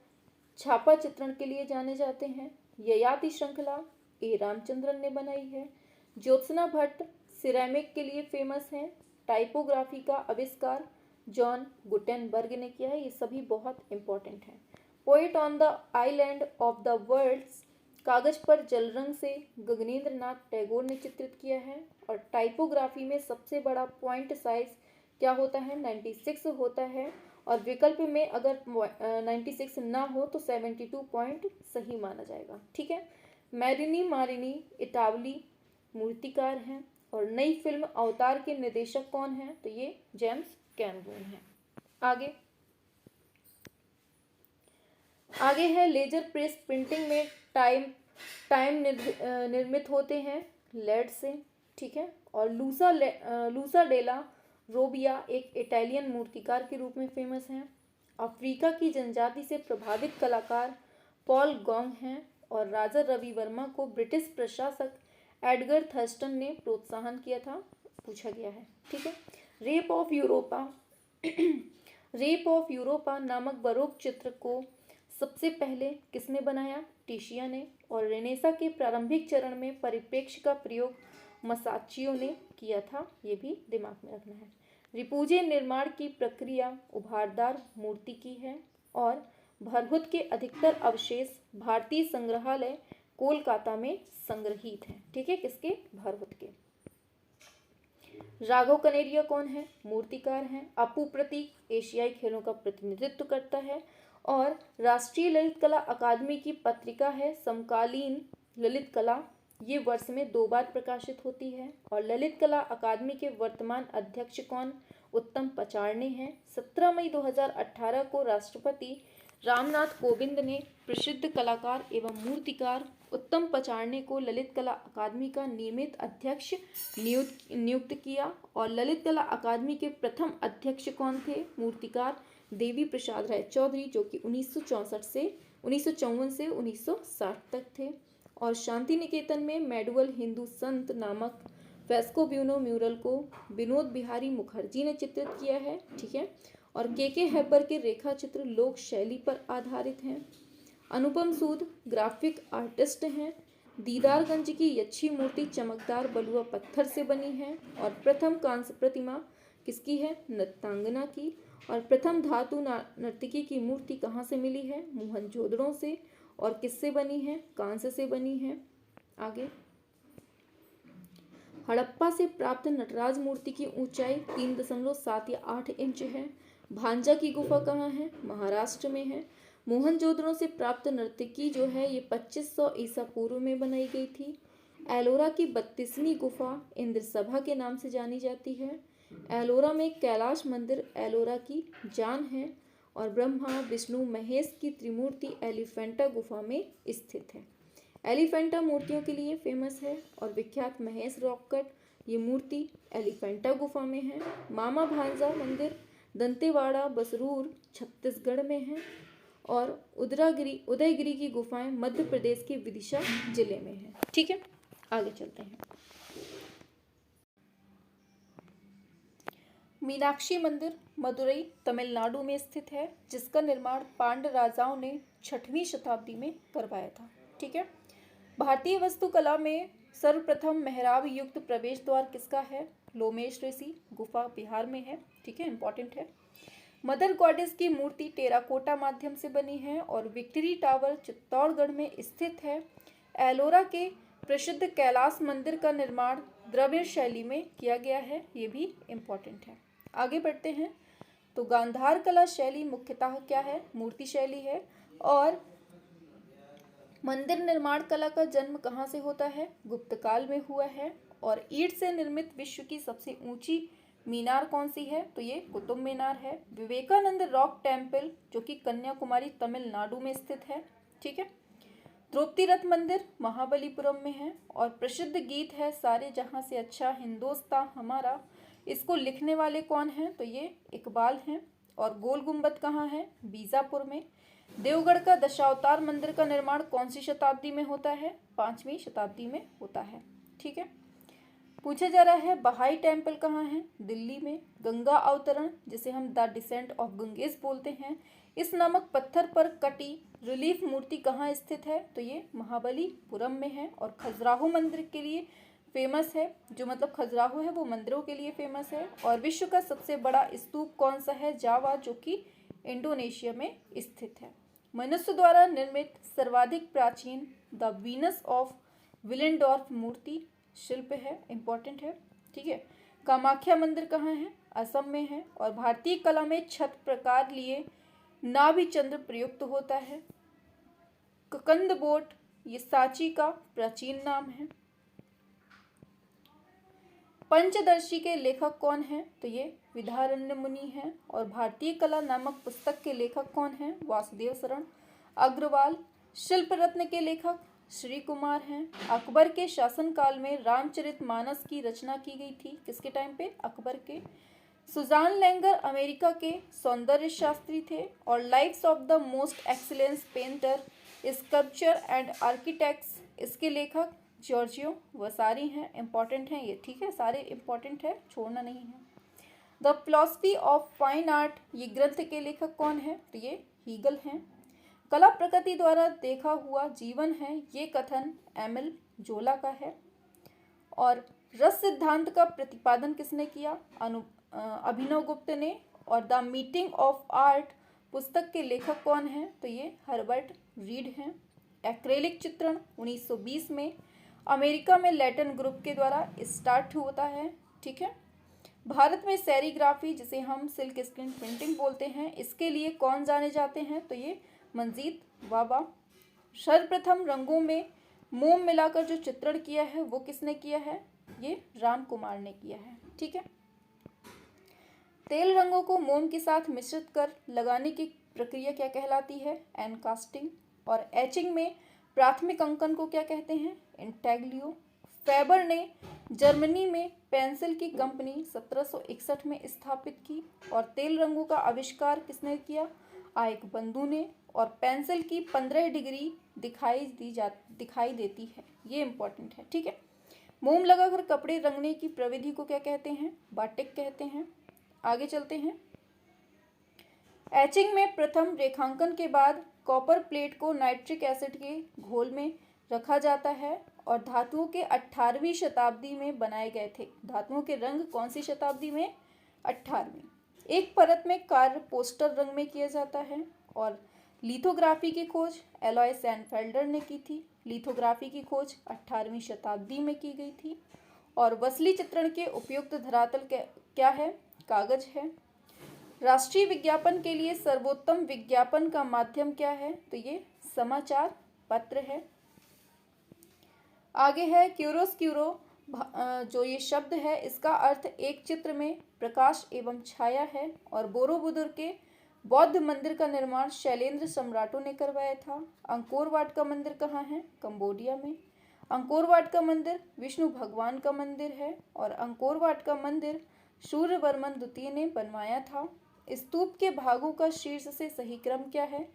छापा चित्रण के लिए जाने जाते हैं। ययाति श्रृंखला A रामचंद्रन ने बनाई है। ज्योत्सना भट्ट सिरेमिक के लिए फेमस हैं। टाइपोग्राफी का आविष्कार जॉन गुटेनबर्ग ने किया है। ये सभी बहुत इंपॉर्टेंट हैं। Poet on the island of the worlds कागज पर जल रंग से गगनेंद्र नाथ टैगोर ने चित्रित किया है। और टाइपोग्राफी में सबसे बड़ा पॉइंट साइज क्या होता है? 96 होता है। और विकल्प में अगर 96 ना हो तो 72 पॉइंट सही माना जाएगा। ठीक है। मैरिनी मारिनी इटावली मूर्तिकार हैं। और नई फिल्म अवतार के निर्देशक कौन हैं? तो ये जेम्स कैमरून हैं। आगे है लेजर प्रेस प्रिंटिंग में टाइम निर्मित होते हैं लेड से। ठीक है। और लूसा डेला रोबिया एक इटालियन मूर्तिकार के रूप में फेमस हैं। अफ्रीका की जनजाति से प्रभावित कलाकार पॉल गॉन्ग हैं और राजा रवि वर्मा को ब्रिटिश प्रशासक एडगर थर्स्टन ने प्रोत्साहन किया था, पूछा गया है। ठीक है। Rape of Europa rape of Europa नामक बरोक चित्र को सबसे पहले किसने बनाया? टिशिया ने। और रेनेसा के प्रारंभिक चरण में परिप्रेक्ष्य का प्रयोग मसाचियो ने किया था, ये भी दिमाग में रखना है। रिपुजे निर्माण की प्रक्रिया उभारदार मूर्ति की है और भरहुत के अधिकतर अवशेष भारतीय संग्रहालय कोलकाता में संग्रहित हैं। ठीक है, किसके? भरहुत के। राघव कनेरिया कौन है? मूर्तिकार हैं। अपू प्रतीक एशियाई खेलों का प्रतिनिधित्व करता है और राष्ट्रीय ललित कला अकादमी की पत्रिका है समकालीन ललित कला, ये वर्ष में 2 बार प्रकाशित होती है। और ललित कला अकादमी के वर्तमान अध्यक्ष कौन? उत्तम पचारणे हैं। 17 मई 2018 को राष्ट्रपति रामनाथ कोविंद ने प्रसिद्ध कलाकार एवं मूर्तिकार उत्तम पचारणे को ललित कला अकादमी का नियमित अध्यक्ष नियुक्त किया। और ललित कला अकादमी के प्रथम अध्यक्ष कौन थे? मूर्तिकार देवी प्रसाद राय चौधरी, जो कि 1954 से 1960 तक थे। और शांति निकेतन में मेडुअल हिंदू संत नामक फेस्को ब्यूनो म्यूरल को विनोद बिहारी मुखर्जी ने चित्रित किया है। ठीक है। और के हैबर के रेखा चित्र लोक शैली पर आधारित हैं। अनुपम सूद ग्राफिक आर्टिस्ट हैं। दीदारगंज की यच्छी मूर्ति चमकदार बलुआ पत्थर से बनी है। और प्रथम कांस्य प्रतिमा किसकी है? नृत्यांगना की। और प्रथम धातु नर्तकी की मूर्ति कहाँ से मिली है? मोहनजोदड़ो से। और किससे बनी है? कांस्य से बनी है। आगे, हड़प्पा से प्राप्त नटराज मूर्ति की ऊंचाई 3.7 या 8 इंच है। भांजा की गुफा कहाँ है? महाराष्ट्र में है। मोहनजोदड़ो से प्राप्त नर्तकी जो है ये 2500 ईसा पूर्व में बनाई गई थी। एलोरा की 32वीं गुफा इंद्र सभा के नाम से जानी जाती है। एलोरा में कैलाश मंदिर एलोरा की जान है। और ब्रह्मा विष्णु महेश की त्रिमूर्ति एलिफेंटा गुफा में स्थित है। एलिफेंटा मूर्तियों के लिए फेमस है और विख्यात महेश रॉक कट ये मूर्ति एलिफेंटा गुफा में है। मामा भांजा मंदिर दंतेवाड़ा बसरूर छत्तीसगढ़ में है। और उदयगिरी की गुफाएं मध्य प्रदेश के विदिशा जिले में है। ठीक है, आगे चलते हैं। मीनाक्षी मंदिर मदुरई तमिलनाडु में स्थित है, जिसका निर्माण पांड्य राजाओं ने 6वीं शताब्दी में करवाया था। ठीक है। भारतीय वास्तुकला में सर्वप्रथम मेहराब युक्त प्रवेश द्वार किसका है? लोमेश ऋषि गुफा बिहार में है। ठीक है, इंपॉर्टेंट है। मदर गॉडेस की मूर्ति टेराकोटा माध्यम से बनी है और विक्ट्री टावर चित्तौड़गढ़ में स्थित है। एलोरा के प्रसिद्ध कैलाश मंदिर का निर्माण द्रविड़ शैली में किया गया है, ये भी इम्पोर्टेंट है। आगे बढ़ते हैं। तो गांधार कला शैली मुख्यतः क्या है? मूर्ति शैली है। और मंदिर निर्माण कला का जन्म कहाँ से होता है? गुप्त काल में हुआ है। और ईंट से निर्मित विश्व की सबसे ऊंची मीनार कौन सी है? तो ये कुतुब मीनार है। विवेकानंद रॉक टेम्पल जो कि कन्याकुमारी तमिलनाडु में स्थित है। ठीक है। द्रौपदी रथ मंदिर महाबलीपुरम में है। और प्रसिद्ध गीत है सारे जहां से अच्छा हिंदोस्तां हमारा, इसको लिखने वाले कौन हैं? तो ये इकबाल हैं। और गोल गुंबद कहाँ है? बीजापुर में। देवगढ़ का दशावतार मंदिर का निर्माण कौन सी शताब्दी में होता है? 5वीं शताब्दी में होता है। ठीक है। पूछा जा रहा है बहाई टेम्पल कहाँ है? दिल्ली में। गंगा अवतरण जिसे हम द डिसेंट ऑफ गंगेज बोलते हैं, इस नामक पत्थर पर कटी रिलीफ मूर्ति कहाँ स्थित है? तो ये महाबलीपुरम में है। और खजुराहो मंदिर के लिए फेमस है, जो मतलब खजुराहो है वो मंदिरों के लिए फेमस है। और विश्व का सबसे बड़ा स्तूप कौन सा है? जावा, जो कि इंडोनेशिया में स्थित है। मनुष्य द्वारा निर्मित सर्वाधिक प्राचीन द वीनस ऑफ विलेंडोर्फ मूर्ति शिल्प है, इंपॉर्टेंट है। ठीक है। कामाख्या मंदिर कहाँ है? असम में है। और भारतीय कला में छत प्रकार लिए नाभि चंद्र प्रयुक्त होता है। ककंद बोट ये सांची का प्राचीन नाम है। पंचदर्शी के लेखक कौन है? तो ये विद्यारण्य मुनि हैं। और भारतीय कला नामक पुस्तक के लेखक कौन हैं? वासुदेव शरण अग्रवाल। शिल्प रत्न के लेखक श्री कुमार हैं। अकबर के शासनकाल में रामचरितमानस की रचना की गई थी। किसके टाइम पे? अकबर के। सुजान लैंगर अमेरिका के सौंदर्य शास्त्री थे। और lives of the most excellence painter, sculpture and architects, इसके लेखक जॉर्जियो वसारी हैं। इंपॉर्टेंट हैं ये, ठीक है, सारे इंपॉर्टेंट है, छोड़ना नहीं है। The philosophy of fine art, ये ग्रंथ के लेखक कौन है? तो ये हीगल हैं। कला प्रकृति द्वारा देखा हुआ जीवन है, ये कथन एमिल जोला का है। और रस सिद्धांत का प्रतिपादन किसने किया? अभिनव गुप्त ने। और द मीटिंग ऑफ आर्ट पुस्तक के लेखक कौन हैं? तो ये हर्बर्ट रीड हैं। एक्रेलिक चित्रण 1920 में अमेरिका में लैटिन ग्रुप के द्वारा स्टार्ट होता है, ठीक है। भारत में सेरीग्राफी, जिसे हम सिल्क स्क्रीन प्रिंटिंग बोलते हैं, इसके लिए कौन जाने जाते हैं? तो ये मंजीत वाबा। सर्वप्रथम रंगों में मोम मिलाकर जो चित्रण किया है वो किसने किया है? ये राम कुमार ने किया है, ठीक है। तेल रंगों को मोम के साथ मिश्रित कर लगाने की प्रक्रिया क्या कहलाती है? एनकास्टिंग। और एचिंग में प्राथमिक अंकन को क्या कहते हैं? इंटेग्लियो। फेबर ने जर्मनी में पेंसिल की कंपनी 1761 में स्थापित की। और तेल रंगों का आविष्कार किसने किया? आइक बंधु ने। और पेंसिल की 15 डिग्री दिखाई देती है, ये इंपॉर्टेंट है, ठीक है। मोम लगाकर कपड़े रंगने की प्रविधि को क्या कहते हैं? बाटिक कहते हैं। आगे चलते हैं। एचिंग में प्रथम रेखांकन के बाद कॉपर प्लेट को नाइट्रिक एसिड के घोल में रखा जाता है और धातुओं के 18वीं शताब्दी में बनाए गए थे। धातुओं के रंग कौन सी शताब्दी में? 18वीं। एक परत में कार्य पोस्टर रंग में किया जाता है। और लिथोग्राफी की खोज एलॉय सैनफेल्डर ने की थी। लिथोग्राफी की खोज 18वीं शताब्दी में की गई थी। और वसली चित्रण के उपयुक्त धरातल क्या है? कागज है। राष्ट्रीय विज्ञापन के लिए सर्वोत्तम विज्ञापन का माध्यम क्या है? तो ये समाचार पत्र है। आगे है क्यूरोस्क्यूरो, जो ये शब्द है इसका अर्थ एक चित्र में प्रकाश एवं छाया है। और बोरोबुदुर के बौद्ध मंदिर का निर्माण शैलेंद्र सम्राटों ने करवाया था। अंकोर वाट का मंदिर कहाँ है? कंबोडिया में। अंकोर वाट का मंदिर विष्णु भगवान का मंदिर है। और अंकोर वाट का मंदिर सूर्यवर्मन द्वितीय ने बनवाया था। स्तूप के भागों का शीर्ष से सही क्रम क्या है?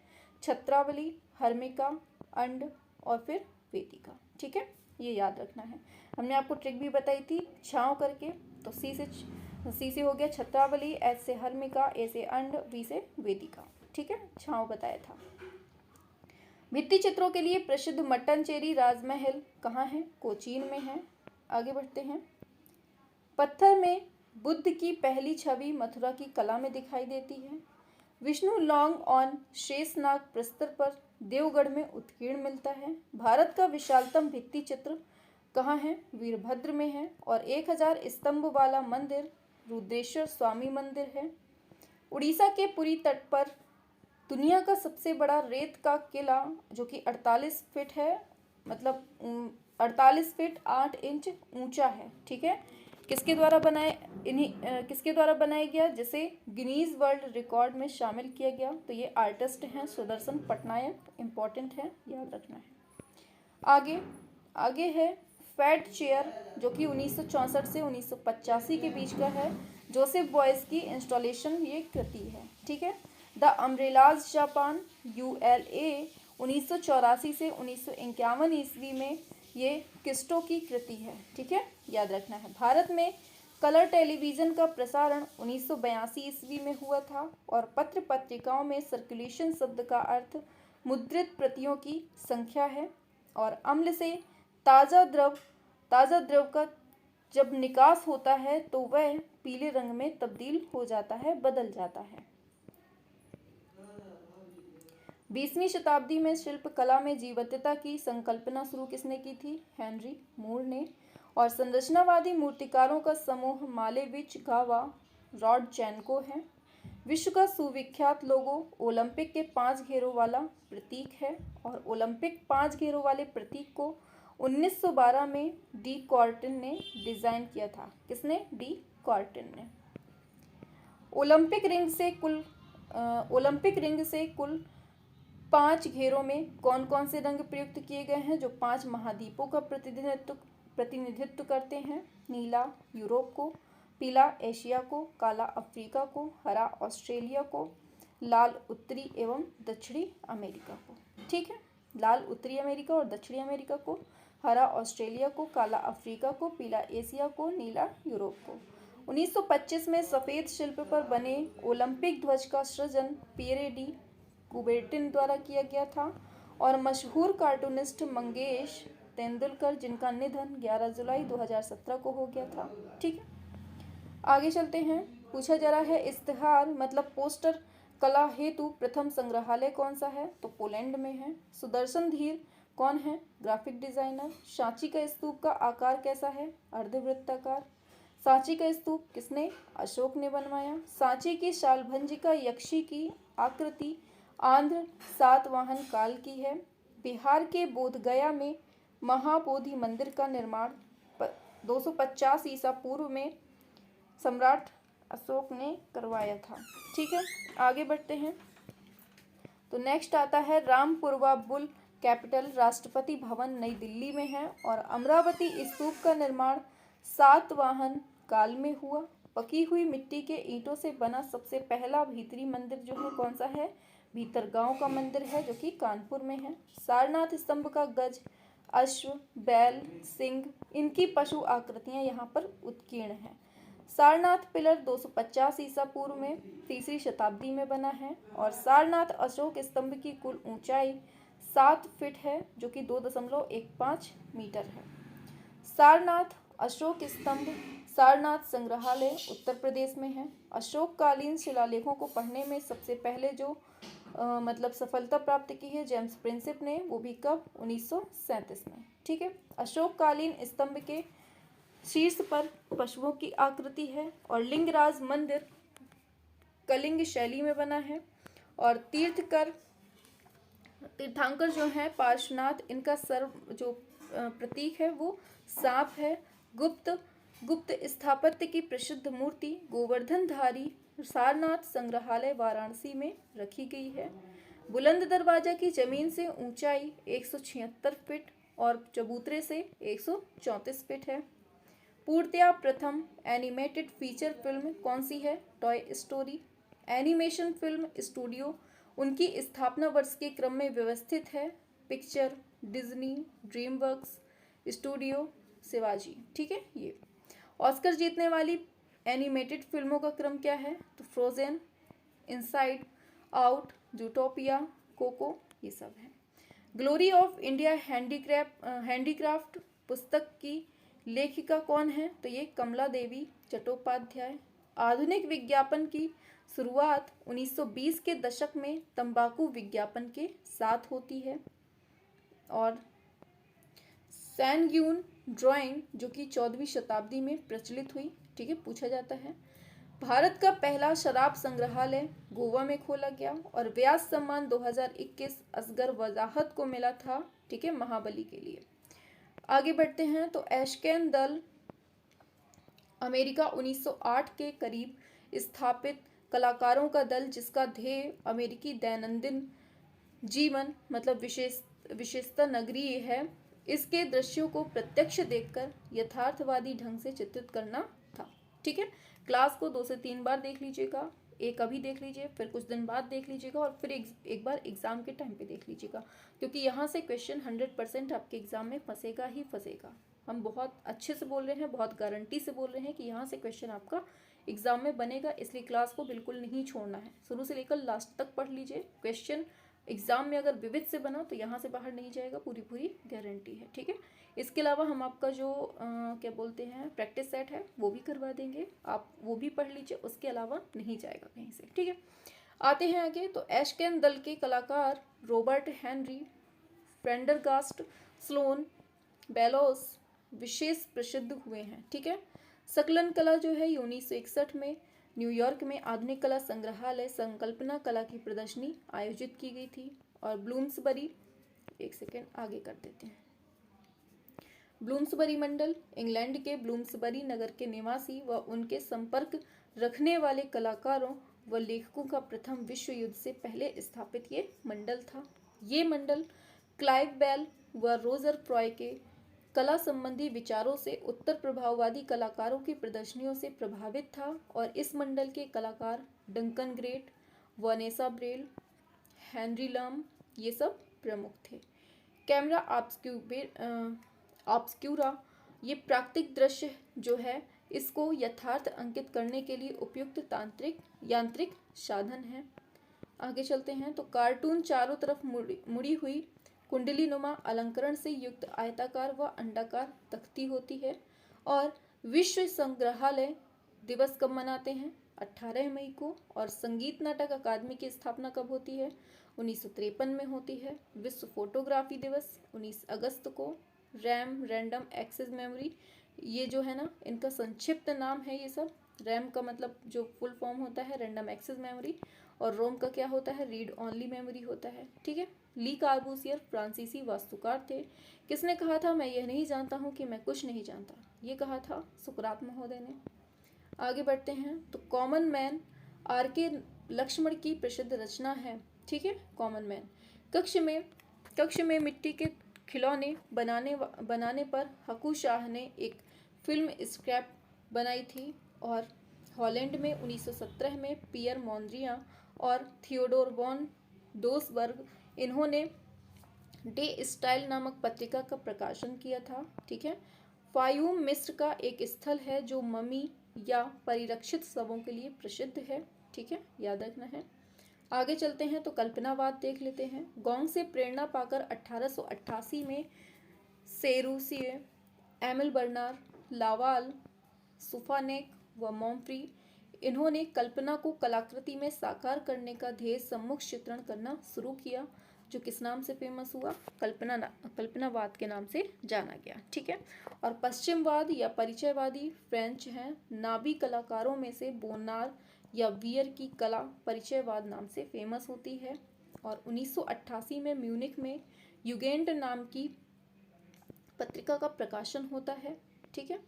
छत्रावली, हर्मिका, अंड और फिर वेदिका, ठीक है, ये याद रखना है। हमने आपको ट्रिक भी बताई थी छाँव करके। तो सी से हो गया छत्रावली, एस से हर्मिका, ए से अंड, वी से वेदिका, ठीक है, छाँव बताया था। भित्ति चित्रों के लिए प्रसिद्ध मट्टनचेरी राजमहल कहाँ है? कोचीन में है। आगे बढ़ते हैं। पत्थर में बुद्ध की पहली छवि मथुरा की कला में दिखाई देती है। विष्णु लॉन्ग ऑन शेषनाग प्रस्तर पर देवगढ़ में उत्कीर्ण मिलता है। भारत का विशालतम भित्ति चित्र कहाँ है? वीरभद्र में है। और 1000 स्तंभ वाला मंदिर रुद्रेश्वर स्वामी मंदिर है। उड़ीसा के पुरी तट पर दुनिया का सबसे बड़ा रेत का किला, जो कि 48 फीट है, मतलब 48 फीट 8 इंच ऊंचा है, ठीक है। किसके द्वारा बनाया गया, जिसे गिनीज वर्ल्ड रिकॉर्ड में शामिल किया गया? तो ये आर्टिस्ट हैं सुदर्शन पटनायक, इंपॉर्टेंट है, याद रखना है। आगे है फैट चेयर, जो कि 1964 से 1985 के बीच का है। जोसेफ बॉयस की इंस्टॉलेशन ये कृति है, ठीक है। द अम्ब्रेलाज जापान, ULA, 1984 से 1951 ईस्वी में ये किस्टो की कृति है, ठीक है, याद रखना है। भारत में कलर टेलीविज़न का प्रसारण 1982 ईस्वी में हुआ था। और पत्र पत्रिकाओं में सर्कुलेशन शब्द का अर्थ मुद्रित प्रतियों की संख्या है। और अम्ल से ताज़ा द्रव का जब निकास होता है तो वह पीले रंग में तब्दील हो जाता है, बदल जाता है। 20वीं शताब्दी में शिल्प कला में जीवंतता की संकल्पना शुरू किसने की थी? हेनरी मूर ने। और संरचनावादी मूर्तिकारों का समूह मालेविच, गावा, रॉडचेनको है। विश्व का सुविख्यात लोगो ओलंपिक के 5 घेरों वाला प्रतीक है। और ओलंपिक 5 घेरों वाले प्रतीक को 1912 में डी कॉर्टन ने डिजाइन किया था। किसने? डी कॉर्टन ने। ओलंपिक रिंग से कुल 5 घेरों में कौन कौन से रंग प्रयुक्त किए गए हैं, जो 5 महाद्वीपों का प्रतिनिधित्व करते हैं? नीला यूरोप को, पीला एशिया को, काला अफ्रीका को, हरा ऑस्ट्रेलिया को, लाल उत्तरी एवं दक्षिणी अमेरिका को। ठीक है, लाल उत्तरी अमेरिका और दक्षिणी अमेरिका को, हरा ऑस्ट्रेलिया को, काला अफ्रीका को, पीला एशिया को, नीला यूरोप को। 1925 में सफ़ेद शिल्प पर बने ओलंपिक ध्वज का सृजन पियरे डी कुबेर्टिन द्वारा किया गया था। और मशहूर कार्टूनिस्ट मंगेश तेंदुलकर, जिनका निधन 11 जुलाई 2017 को हो गया था। ठीक है, आगे चलते हैं। पूछा जा रहा है इश्तिहार मतलब पोस्टर कला हेतु प्रथम संग्रहालय कौन सा है, तो पोलैंड में है। सुदर्शन धीर कौन है, ग्राफिक डिजाइनर। सांची का स्तूप का आकार कैसा है, अर्धवृत्ताकार। सांची का स्तूप किसने, अशोक ने बनवाया। सांची की शालभंजिका यक्षी की आकृति आंध्र सातवाहन काल की है। बिहार के बोधगया में महाबोधि मंदिर का निर्माण 250 ईसा पूर्व में सम्राट अशोक ने करवाया था। ठीक है, आगे बढ़ते हैं। तो नेक्स्ट आता है रामपुरवा बुल कैपिटल राष्ट्रपति भवन नई दिल्ली में है। और अमरावती स्तूप का निर्माण सातवाहन काल में हुआ। पकी हुई मिट्टी के ईंटों से बना सबसे पहला भीतरी मंदिर जो है कौन सा है, भीतरगांव का मंदिर है जो कि कानपुर में है। सारनाथ स्तंभ का गज, अश्व, बैल, सिंह, इनकी पशु आकृतियां यहाँ पर उत्कीर्ण हैं। सारनाथ पिलर 250 ईसा पूर्व में 3री शताब्दी में बना है। और सारनाथ अशोक स्तंभ की कुल ऊंचाई 7 फीट है जो कि 2.15 मीटर है। सारनाथ अशोक स्तंभ सारनाथ संग्रहालय उत्तर प्रदेश में है। अशोककालीन शिलालेखों को पढ़ने में सबसे पहले जो मतलब सफलता प्राप्त की है जेम्स प्रिंसिप ने, वो भी कब, 1937 में। ठीक है, अशोककालीन स्तंभ के शीर्ष पर पशुओं की आकृति है। और लिंगराज मंदिर कलिंग शैली में बना है। और तीर्थंकर जो है पार्श्वनाथ, इनका सर्व जो प्रतीक है वो सांप है। गुप्त स्थापत्य की प्रसिद्ध मूर्ति गोवर्धनधारी सारनाथ संग्रहालय वाराणसी में रखी गई है। बुलंद दरवाजा की जमीन से ऊंचाई 176 फीट और चबूतरे से 134 फीट है। पूर्णतया प्रथम एनिमेटेड फीचर फिल्म कौन सी है, toy story. Animation film studio उनकी स्थापना वर्ष के क्रम में व्यवस्थित है। Picture Disney, DreamWorks, studio Shivaji. ठीक है, ये ऑस्कर जीतने वाली एनिमेटेड फिल्मों का क्रम क्या है, तो Frozen, Inside Out, Zootopia, Coco, ये सब है। ग्लोरी ऑफ इंडिया हैंडीक्राफ्ट पुस्तक की लेखिका कौन है, तो ये कमला देवी चट्टोपाध्याय। आधुनिक विज्ञापन की शुरुआत 1920 के दशक में तंबाकू विज्ञापन के साथ होती है। और सैनग्यून ड्राइंग जो कि 14वीं शताब्दी में प्रचलित हुई। ठीक है, पूछा जाता है भारत का पहला शराब संग्रहालय गोवा में खोला गया। और व्यास सम्मान 2021 असगर वजाहत को मिला था। ठीक है, महाबली के लिए। आगे बढ़ते हैं। तो एशकेन दल अमेरिका 1908 के करीब स्थापित कलाकारों का दल जिसका ध्येय अमेरिकी दैनंदिन जीवन मतलब विशेषता नगरीय है, इसके दृश्यों को प्रत्यक्ष देखकर यथार्थवादी ढंग से चित्रित करना था। ठीक है, क्लास को 2 से 3 बार देख लीजिएगा। एक अभी देख लीजिए, फिर कुछ दिन बाद देख लीजिएगा और फिर एक बार एग्जाम के टाइम पे देख लीजिएगा, क्योंकि यहाँ से क्वेश्चन 100% आपके एग्जाम में फंसेगा ही फंसेगा। हम बहुत अच्छे से बोल रहे हैं, बहुत गारंटी से बोल रहे हैं कि यहाँ से क्वेश्चन आपका एग्जाम में बनेगा, इसलिए क्लास को बिल्कुल नहीं छोड़ना है। शुरू से लेकर लास्ट तक पढ़ लीजिए। क्वेश्चन एग्जाम में अगर विविध से बना तो यहाँ से बाहर नहीं जाएगा, पूरी गारंटी है। ठीक है, इसके अलावा हम आपका जो क्या बोलते हैं प्रैक्टिस सेट है वो भी करवा देंगे, आप वो भी पढ़ लीजिए, उसके अलावा नहीं जाएगा कहीं से। ठीक है, आते हैं आगे। तो एशकेन दल के कलाकार Robert Henri, Prendergast, Sloan, Bellows विशेष प्रसिद्ध हुए हैं। ठीक है, सकलन कला जो है 1961 में न्यूयॉर्क में आधुनिक कला संग्रहालय संकल्पना कला की प्रदर्शनी आयोजित की गई थी। और ब्लूम्सबरी, एक सेकेंड आगे कर देते हैं। ब्लूम्सबरी मंडल इंग्लैंड के ब्लूम्सबरी नगर के निवासी व उनके संपर्क रखने वाले कलाकारों व लेखकों का प्रथम विश्व युद्ध से पहले स्थापित ये मंडल था। ये मंडल क्लाइव बेल व रोजर फ्रॉय के कला संबंधी विचारों से उत्तर प्रभाववादी कलाकारों की प्रदर्शनियों से प्रभावित था और इस मंडल के कलाकार Duncan great, Vanessa Braille, Henry lump ये सब प्रमुख थे। कैमरा ऑब्स्क्यूरा ये प्राकृतिक दृश्य जो है इसको यथार्थ अंकित करने के लिए उपयुक्त यांत्रिक साधन है। आगे चलते हैं तो कार्टून चारों तरफ मुड़ी हुई कुंडली नुमा अलंकरण से युक्त आयताकार व अंडाकार तख्ती होती है। और विश्व संग्रहालय दिवस कब मनाते हैं? 18 मई को। और संगीत नाटक अकादमी की स्थापना कब होती है? 1953 में होती है। विश्व फोटोग्राफी दिवस 19 अगस्त को। रैम रैंडम एक्सेस मेमोरी ये जो है ना इनका संक्षिप्त नाम है। ये सब रैम का मतलब जो फुल फॉर्म होता है रैंडम एक्सेस मेमोरी, और रोम का क्या होता है? रीड ओनली मेमोरी होता है। ठीक है। ली कार्बूसियर फ्रांसीसी वास्तुकार थे। किसने कहा था मैं यह नहीं जानता हूँ कि मैं कुछ नहीं जानता? ये कहा था सुकरात महोदय ने। आगे बढ़ते हैं तो कॉमन मैन आर के लक्ष्मण की प्रसिद्ध रचना है। ठीक है। कॉमन मैन कक्ष में मिट्टी के खिलौने बनाने पर हकू शाह ने एक फिल्म स्क्रैप बनाई थी। और हॉलैंड में 1917 में पियर मोंद्रिया और थियोडोर वॉन डोसबर्ग इन्होंने डे स्टाइल नामक पत्रिका का प्रकाशन किया था। ठीक है। फायूम मिस्र का एक स्थल है जो ममी या परिरक्षित शवों के लिए प्रसिद्ध है। ठीक है, याद रखना है। आगे चलते हैं तो कल्पनावाद देख लेते हैं। गोंग से प्रेरणा पाकर 1888 में सेरूसिए, एमिल बर्नार, लावाल, सुफानेक व मॉम्फ्री इन्होंने कल्पना को कलाकृति में साकार करने का ध्येय सम्मुख चित्रण करना शुरू किया, जो किस नाम से फेमस हुआ? कल्पनावाद के नाम से जाना गया। ठीक है। और पश्चिमवाद या परिचयवादी फ्रेंच हैं। नाभी कलाकारों में से बोनार या वियर की कला परिचयवाद नाम से फेमस होती है। और 1988 में म्यूनिख में युगेंट नाम की पत्रिका का प्रकाशन होता है। ठीक है।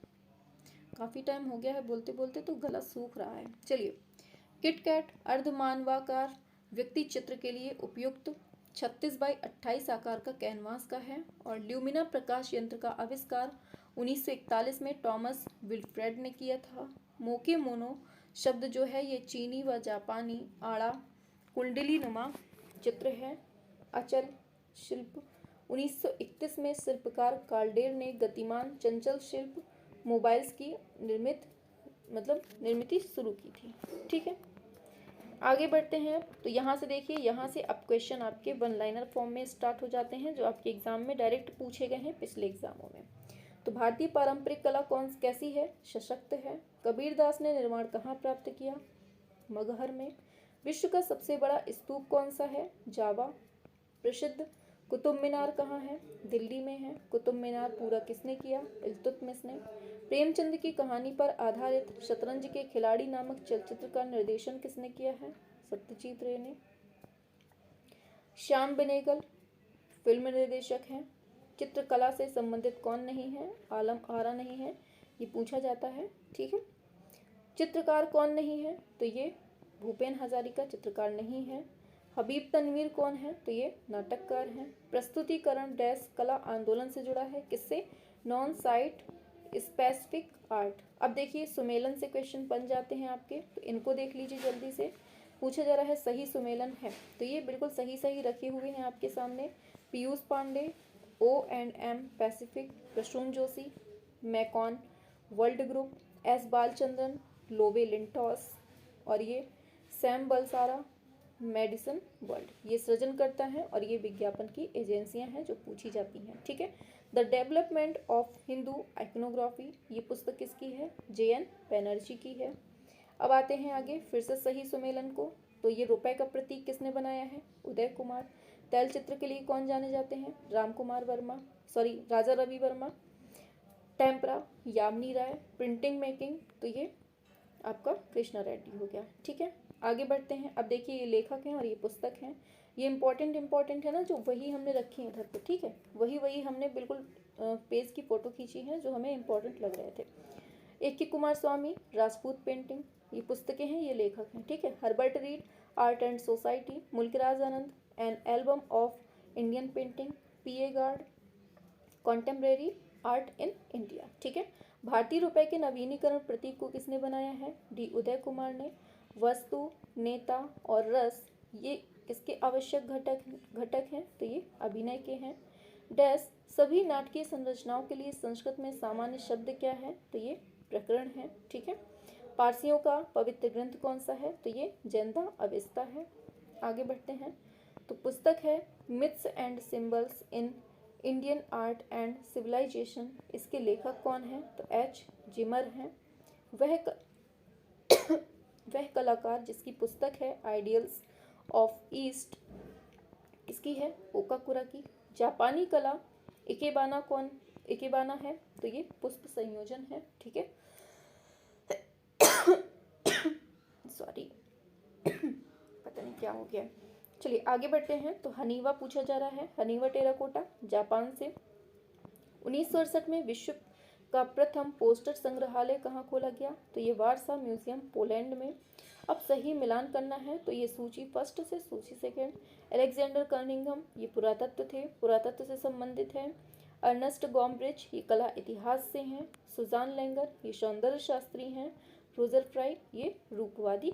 काफ़ी टाइम हो गया है बोलते बोलते तो गला सूख रहा है। चलिए, किटकैट अर्धमानवाकार व्यक्ति चित्र के लिए उपयुक्त 36x28 आकार का कैनवास का है। और ल्यूमिना प्रकाश यंत्र का आविष्कार 1941 में टॉमस विल्फ्रेड ने किया था। मोके मोनो शब्द जो है ये चीनी व जापानी आड़ा कुंडली नुमा चित्र है। अचल शिल्प 1931 में शिल्पकार कार्डेर ने गतिमान चंचल शिल्प मोबाइल्स की निर्मित शुरू की थी। ठीक है। आगे बढ़ते हैं तो यहाँ से देखिए, यहाँ से अब क्वेश्चन आपके वन लाइनर फॉर्म में स्टार्ट हो जाते हैं जो आपके एग्जाम में डायरेक्ट पूछे गए हैं पिछले एग्जामों में। तो भारतीय पारंपरिक कला कैसी है? सशक्त है। कबीरदास ने निर्माण कहाँ प्राप्त किया? मगहर में। विश्व का सबसे बड़ा स्तूप कौन सा है? जावा। प्रसिद्ध कुतुब मीनार कहाँ है? दिल्ली में है। कुतुब मीनार पूरा किसने किया? इल्तुतमिश ने। प्रेमचंद की कहानी पर आधारित शतरंज के खिलाड़ी नामक चलचित्र का निर्देशन किसने किया है? सत्यजीत रे ने। श्याम बेनेगल फिल्म निर्देशक हैं। चित्रकला से संबंधित कौन नहीं है? आलम आरा नहीं है, ये पूछा जाता है। ठीक है। चित्रकार कौन नहीं है? तो ये भूपेन हजारिका चित्रकार नहीं है। हबीब तनवीर कौन है? तो ये नाटककार हैं। प्रस्तुतिकरण डैश कला आंदोलन से जुड़ा है। किससे? Non site specific art. अब देखिए सुमेलन से क्वेश्चन बन जाते हैं आपके, तो इनको देख लीजिए जल्दी से। पूछा जा रहा है सही सुमेलन है, तो ये बिल्कुल सही सही रखे हुए हैं आपके सामने। Piyush Pandey, O&M Pacific, Prasoon Joshi, McCann World Group, S Balachandran, Lowe Lintas, और ये सैम बलसारा मेडिसन वर्ल्ड ये सृजन करता है। और ये विज्ञापन की एजेंसियां हैं जो पूछी जाती हैं। ठीक है। The development of Hindu iconography ये पुस्तक किसकी है? JN बैनर्जी की है। अब आते हैं आगे फिर से सही सुमेलन को। तो ये रुपए का प्रतीक किसने बनाया है? उदय कुमार। तैलचित्र के लिए कौन जाने जाते हैं? राजा रवि वर्मा। टेम्परा यामिनी राय। प्रिंटिंग मेकिंग तो ये आपका कृष्णा रेड्डी हो गया। ठीक है। आगे बढ़ते हैं। अब देखिए ये लेखक हैं और ये पुस्तक हैं। ये इंपॉर्टेंट है ना, जो वही हमने रखी है इधर पे। ठीक है। वही हमने बिल्कुल पेज की फ़ोटो खींची है जो हमें इंपॉर्टेंट लग रहे थे। A.K. कुमार स्वामी राजपूत पेंटिंग ये पुस्तकें हैं, ये लेखक हैं। ठीक है। Herbert read art and society. Mulk Raj Anand an album of Indian painting. P.A. Guard contemporary art in India. ठीक है। भारतीय रुपए के नवीनीकरण प्रतीक को किसने बनाया है? डी उदय कुमार ने। वस्तु, नेता और रस ये किसके आवश्यक घटक हैं? तो ये अभिनय के हैं। डैश सभी नाटकीय संरचनाओं के लिए संस्कृत में सामान्य शब्द क्या है? तो ये प्रकरण है। ठीक है। पारसियों का पवित्र ग्रंथ कौन सा है? तो ये जैनता अवेस्ता है। आगे बढ़ते हैं। तो पुस्तक है myths and symbols in Indian art and civilisation. इसके लेखक कौन है? तो एच जिमर हैं। वह कलाकार जिसकी पुस्तक है आइडियल्स ऑफ ईस्ट, किसकी है? ओकाकुरा की। जापानी कला इकेबाना है। तो ये पुष्प संयोजन है। ठीक है। सॉरी पता नहीं क्या हो गया। चलिए आगे बढ़ते हैं। तो हनीवा पूछा जा रहा है। हनीवा टेराकोटा जापान से। 1968 में विश्व का प्रथम पोस्टर संग्रहालय कहाँ खोला गया? तो ये वारसा म्यूजियम पोलैंड में। अब सही मिलान करना है तो ये सूची फर्स्ट से सूची सेकेंड। अलेक्जेंडर कर्निंघम ये पुरातत्व थे, पुरातत्व से संबंधित है। अर्नस्ट गॉम्ब्रिज ये कला इतिहास से हैं। सुजान लेंगर ये सौंदर्य शास्त्री हैं। रोजर फ्राई ये रूपवादी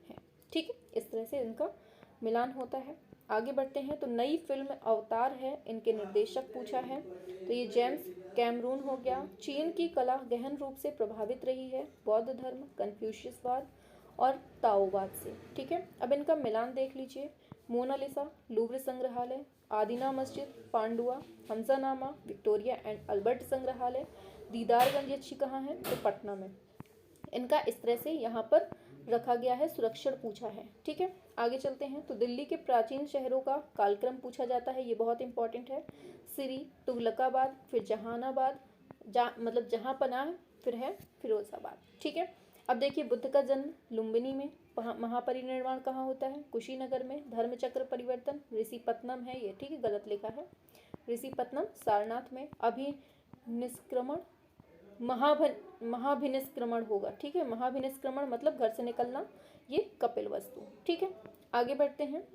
हैं। ठीक है। इस तरह से इनका मिलान होता है। आगे बढ़ते हैं। तो नई फिल्म अवतार है, इनके निर्देशक पूछा है। तो ये जेम्स कैमरून हो गया। चीन की कला गहन रूप से प्रभावित रही है बौद्ध धर्म, कन्फ्यूशियसवाद और ताओवाद से। ठीक है। अब इनका मिलान देख लीजिए। मोनालिसा लूव्र संग्रहालय, आदिना मस्जिद Pandua, Hamzanama Victoria and Albert संग्रहालय। दीदारगंज ये अच्छी कहाँ है? तो पटना में। इनका इस तरह से यहाँ पर रखा गया है, सुरक्षण पूछा है। ठीक है। आगे चलते हैं। तो दिल्ली के प्राचीन शहरों का कालक्रम पूछा जाता है, ये बहुत इंपॉर्टेंट है। सिरी, तुगलकाबाद, फिर जहानाबाद, मतलब जहाँ पनाह, फिर है फिरोजाबाद। ठीक है। अब देखिए बुद्ध का जन्म लुम्बिनी में। महापरिनिर्वाण कहाँ होता है? कुशीनगर में। धर्मचक्र परिवर्तन ऋषिपत्तनम है ये। ठीक है, गलत लिखा है। ऋषिपत्तनम सारनाथ में। अभिनिष्क्रमण महाभिनिष्क्रमण होगा। ठीक है। महाभिनिष्क्रमण मतलब घर से निकलना, ये कपिलवस्तु। ठीक है। आगे बढ़ते हैं।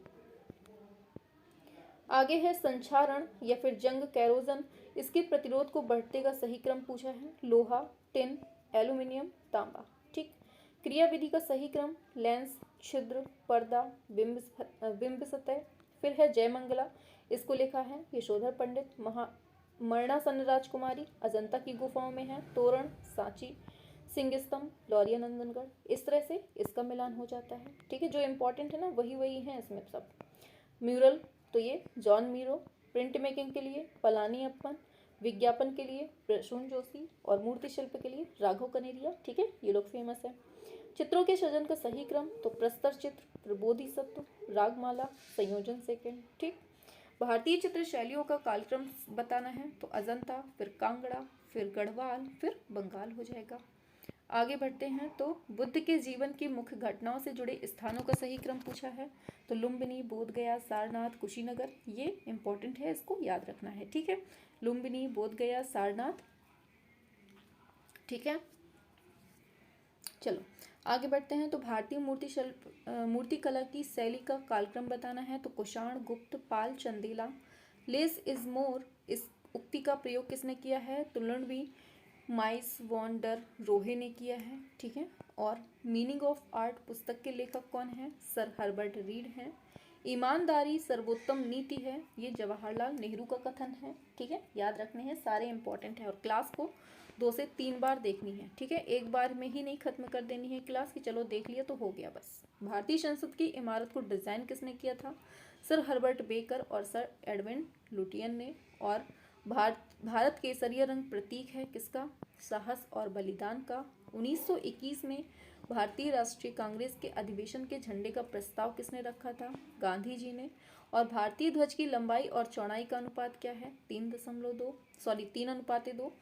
आगे है संक्षारण या फिर जंग कैरोजन। इसके प्रतिरोध को बढ़ते का सही क्रम पूछा है। लोहा, टिन, एल्यूमिनियम, तांबा। ठीक। क्रिया विधि का सही क्रम लेंस, छिद्र, पर्दा, बिंब सतह। फिर है जयमंगला, इसको लिखा है यशोधर पंडित। मरणासन राजकुमारी अजंता की गुफाओं में है। तोरण, सांची, सिंह स्तंभ, लौरिया नंदनगढ़। इस तरह से इसका मिलान हो जाता है। ठीक है। जो इंपॉर्टेंट है ना वही है इसमें सब। म्यूरल तो ये जॉन मीरो। प्रिंट मेकिंग के लिए पलानी अप्पन, विज्ञापन के लिए प्रसून जोशी और मूर्ति शिल्प के लिए राघव कनेरिया। ठीक है, ये लोग फेमस है। चित्रों के सृजन का सही क्रम तो प्रस्तर चित्र, प्रबोधि सत्व, रागमाला, संयोजन सेकंड। ठीक। भारतीय चित्र शैलियों का कालक्रम बताना है तो अजंता, फिर कांगड़ा, फिर गढ़वाल, फिर बंगाल हो जाएगा। आगे बढ़ते हैं। तो बुद्ध के जीवन की मुख्य घटनाओं से जुड़े स्थानों का सही क्रम पूछा है तो लुम्बिनी, बोधगया, सारनाथ, कुशीनगर। ये इंपॉर्टेंट है, इसको याद रखना है। ठीक है। लुम्बिनी, बोधगया, सारनाथ। ठीक है। चलो आगे बढ़ते हैं। तो भारतीय मूर्ति कला की शैली का कालक्रम बताना है तो कुषाण, गुप्त, पाल, चंदेला। लेस इज मोर इस उक्ति का प्रयोग किसने किया है? तो लुंडबी माइस वॉन डर रोहे ने किया है। ठीक है। और मीनिंग ऑफ आर्ट पुस्तक के लेखक कौन है? सर हर्बर्ट रीड हैं। ईमानदारी सर्वोत्तम नीति है, ये जवाहरलाल नेहरू का कथन है। ठीक है, याद रखने हैं, सारे इंपॉर्टेंट है और क्लास को 2 से 3 बार देखनी है। ठीक है, एक बार में ही नहीं खत्म कर देनी है क्लास की, चलो देख लिया तो हो गया बस। भारतीय संसद की इमारत को डिजाइन किसने किया था? सर हर्बर्ट बेकर और सर एडविन लुटियन ने। और भारत केसरिया रंग प्रतीक है किसका? साहस और बलिदान का। 1921 में भारतीय राष्ट्रीय कांग्रेस के अधिवेशन के झंडे का प्रस्ताव किसने रखा था? गांधी जी ने। और भारतीय ध्वज की लंबाई और चौड़ाई का अनुपात क्या है? 3:2।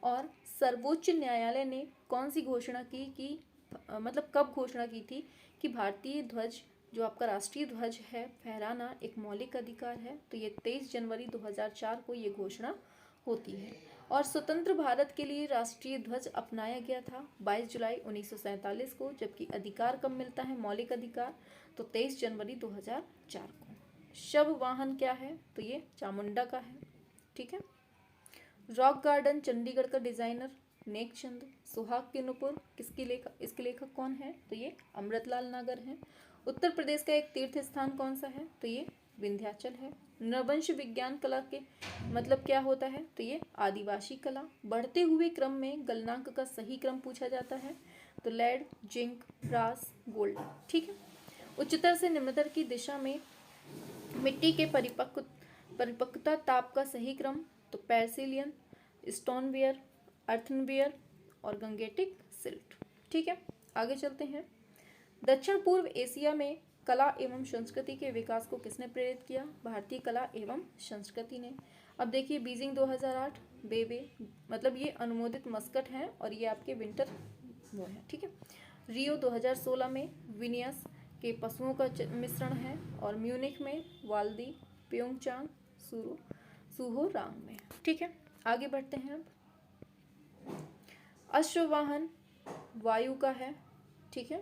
और सर्वोच्च न्यायालय ने कौन सी घोषणा की कि मतलब कब घोषणा की थी कि भारतीय ध्वज जो आपका राष्ट्रीय ध्वज है फहराना एक मौलिक अधिकार है? तो ये 23 जनवरी 2004 को ये घोषणा होती है। और स्वतंत्र भारत के लिए राष्ट्रीय ध्वज अपनाया गया था 22 जुलाई 1947 को, जबकि अधिकार कब मिलता है मौलिक अधिकार? तो 23 जनवरी 2004 को। शव वाहन क्या है? तो ये चामुंडा का है। ठीक है। रॉक गार्डन चंडीगढ़ का डिजाइनर नेकचंद। सुहाग के नुपुर किसकी लेखक, इसके लेखक कौन है, तो ये अमृतलाल नागर हैं। उत्तर प्रदेश का एक तीर्थ स्थान कौन सा है, तो ये विंध्याचल है। नरवंश विज्ञान कला के मतलब क्या होता है, तो ये आदिवासी कला। बढ़ते हुए क्रम में गलनांक का सही क्रम पूछा जाता है, तो लेड, जिंक, ब्रास, गोल्ड। ठीक है। उच्चतर से निम्नतर की दिशा में मिट्टी के परिपक्वता ताप का सही क्रम, तो पैरसिलियन, स्टोनवेयर, अर्थनवेयर और गंगेटिक सिल्ट। ठीक है, आगे चलते हैं। दक्षिण पूर्व एशिया में कला एवं संस्कृति के विकास को किसने प्रेरित किया, भारतीय कला एवं संस्कृति ने। अब देखिए बीजिंग 2008, बेबे मतलब ये अनुमोदित मस्कट हैं और ये आपके विंटर वो है। ठीक है। रियो 2016 में विनियस के पशुओं का मिश्रण है और म्यूनिख में वाल्दी, प्योंगचांग सुहो रांग में। ठीक है, आगे बढ़ते हैं। अब अश्ववाहन वायु का है। ठीक है,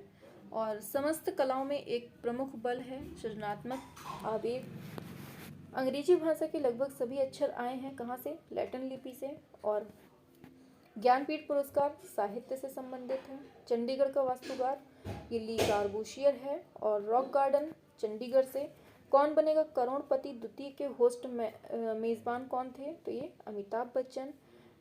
और समस्त कलाओं में एक प्रमुख बल है सृजनात्मक आवेग। अंग्रेजी भाषा के लगभग सभी अक्षर आए हैं कहाँ से, लैटिन लिपि से। और ज्ञानपीठ पुरस्कार साहित्य से संबंधित है। चंडीगढ़ का वास्तुकार ये ली कार्बूशियर है। और रॉक गार्डन चंडीगढ़ से। कौन बनेगा करोड़पति द्वितीय के होस्ट मेजबान कौन थे, तो ये अमिताभ बच्चन।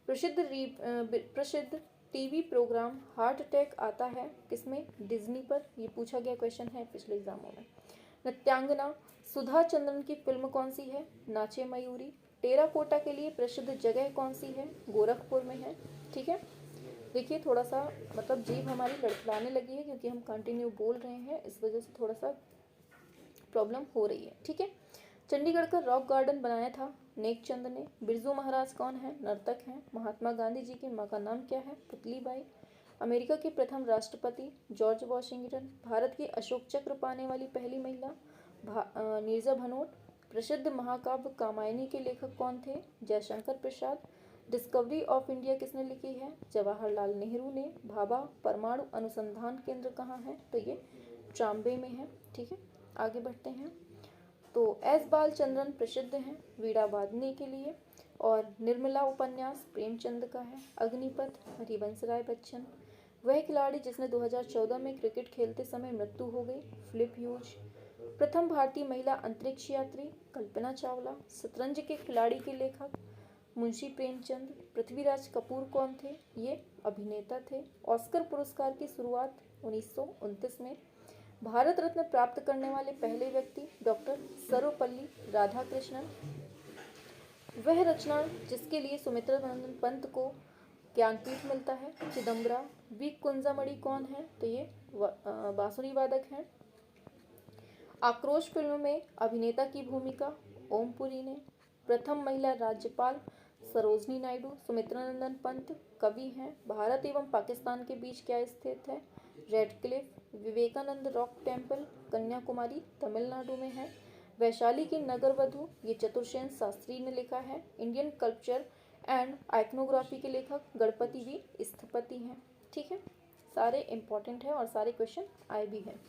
प्रसिद्ध टीवी प्रोग्राम हार्ट अटैक आता है किसमें, डिज्नी पर। ये पूछा गया क्वेश्चन है पिछले एग्जामों में। नृत्यांगना सुधा चंद्रन की फिल्म कौन सी है, नाचे मयूरी। टेराकोटा के लिए प्रसिद्ध जगह कौन सी है, गोरखपुर में है। ठीक है, देखिए थोड़ा सा मतलब जीभ हमारी लड़खड़ाने लगी है क्योंकि हम कंटिन्यू बोल रहे हैं, इस वजह से थोड़ा सा प्रॉब्लम हो रही है। ठीक है, चंडीगढ़ का रॉक गार्डन बनाया था नेकचंद ने। बिरजू महाराज कौन है, नर्तक हैं। महात्मा गांधी जी की माँ का नाम क्या है, पुतलीबाई। अमेरिका के प्रथम राष्ट्रपति जॉर्ज वॉशिंगटन। भारत की अशोक चक्र पाने वाली पहली महिला नीरजा भनोट। प्रसिद्ध महाकाव्य कामायनी के लेखक कौन थे, Jaishankar Prasad. Discovery of India किसने लिखी है, जवाहरलाल नेहरू ने। भाभा परमाणु अनुसंधान केंद्र कहाँ है, तो ये ट्राम्बे में है। ठीक है, आगे बढ़ते हैं। तो एस बालचंद्रन प्रसिद्ध हैं वीणा वादनी के लिए। और निर्मला उपन्यास प्रेमचंद का है। अग्निपथ हरिवंश राय बच्चन। वह खिलाड़ी जिसने 2014 में क्रिकेट खेलते समय मृत्यु हो गई, फिलिप ह्यूज। प्रथम भारतीय महिला अंतरिक्ष यात्री कल्पना चावला। शतरंज के खिलाड़ी के लेखक मुंशी प्रेमचंद। पृथ्वीराज कपूर कौन थे, ये अभिनेता थे। ऑस्कर पुरस्कार की शुरुआत 1929 में। भारत रत्न प्राप्त करने वाले पहले व्यक्ति डॉक्टर सर्वपल्ली राधाकृष्णन। वह रचना जिसके लिए सुमित्रा नंदन पंत को ज्ञानपीठ मिलता है, चिदम्बरा। वी कुंजामणि कौन है, तो ये बांसुरी वादक हैं। आक्रोश फिल्म में अभिनेता की भूमिका ओमपुरी ने। प्रथम महिला राज्यपाल सरोजनी नायडू। सुमित्रा नंदन पंत कवि हैं। भारत एवं पाकिस्तान के बीच क्या स्थित है, red cliff. Vivekananda rock temple Kanyakumari Tamil Nadu में है। वैशाली की नगर वधु ये चतुर्सेन शास्त्री ने लिखा है। इंडियन कल्चर एंड आइकनोग्राफी के लेखक गणपति वी स्थपति हैं। ठीक है, सारे इंपॉर्टेंट हैं और सारे क्वेश्चन आए भी हैं।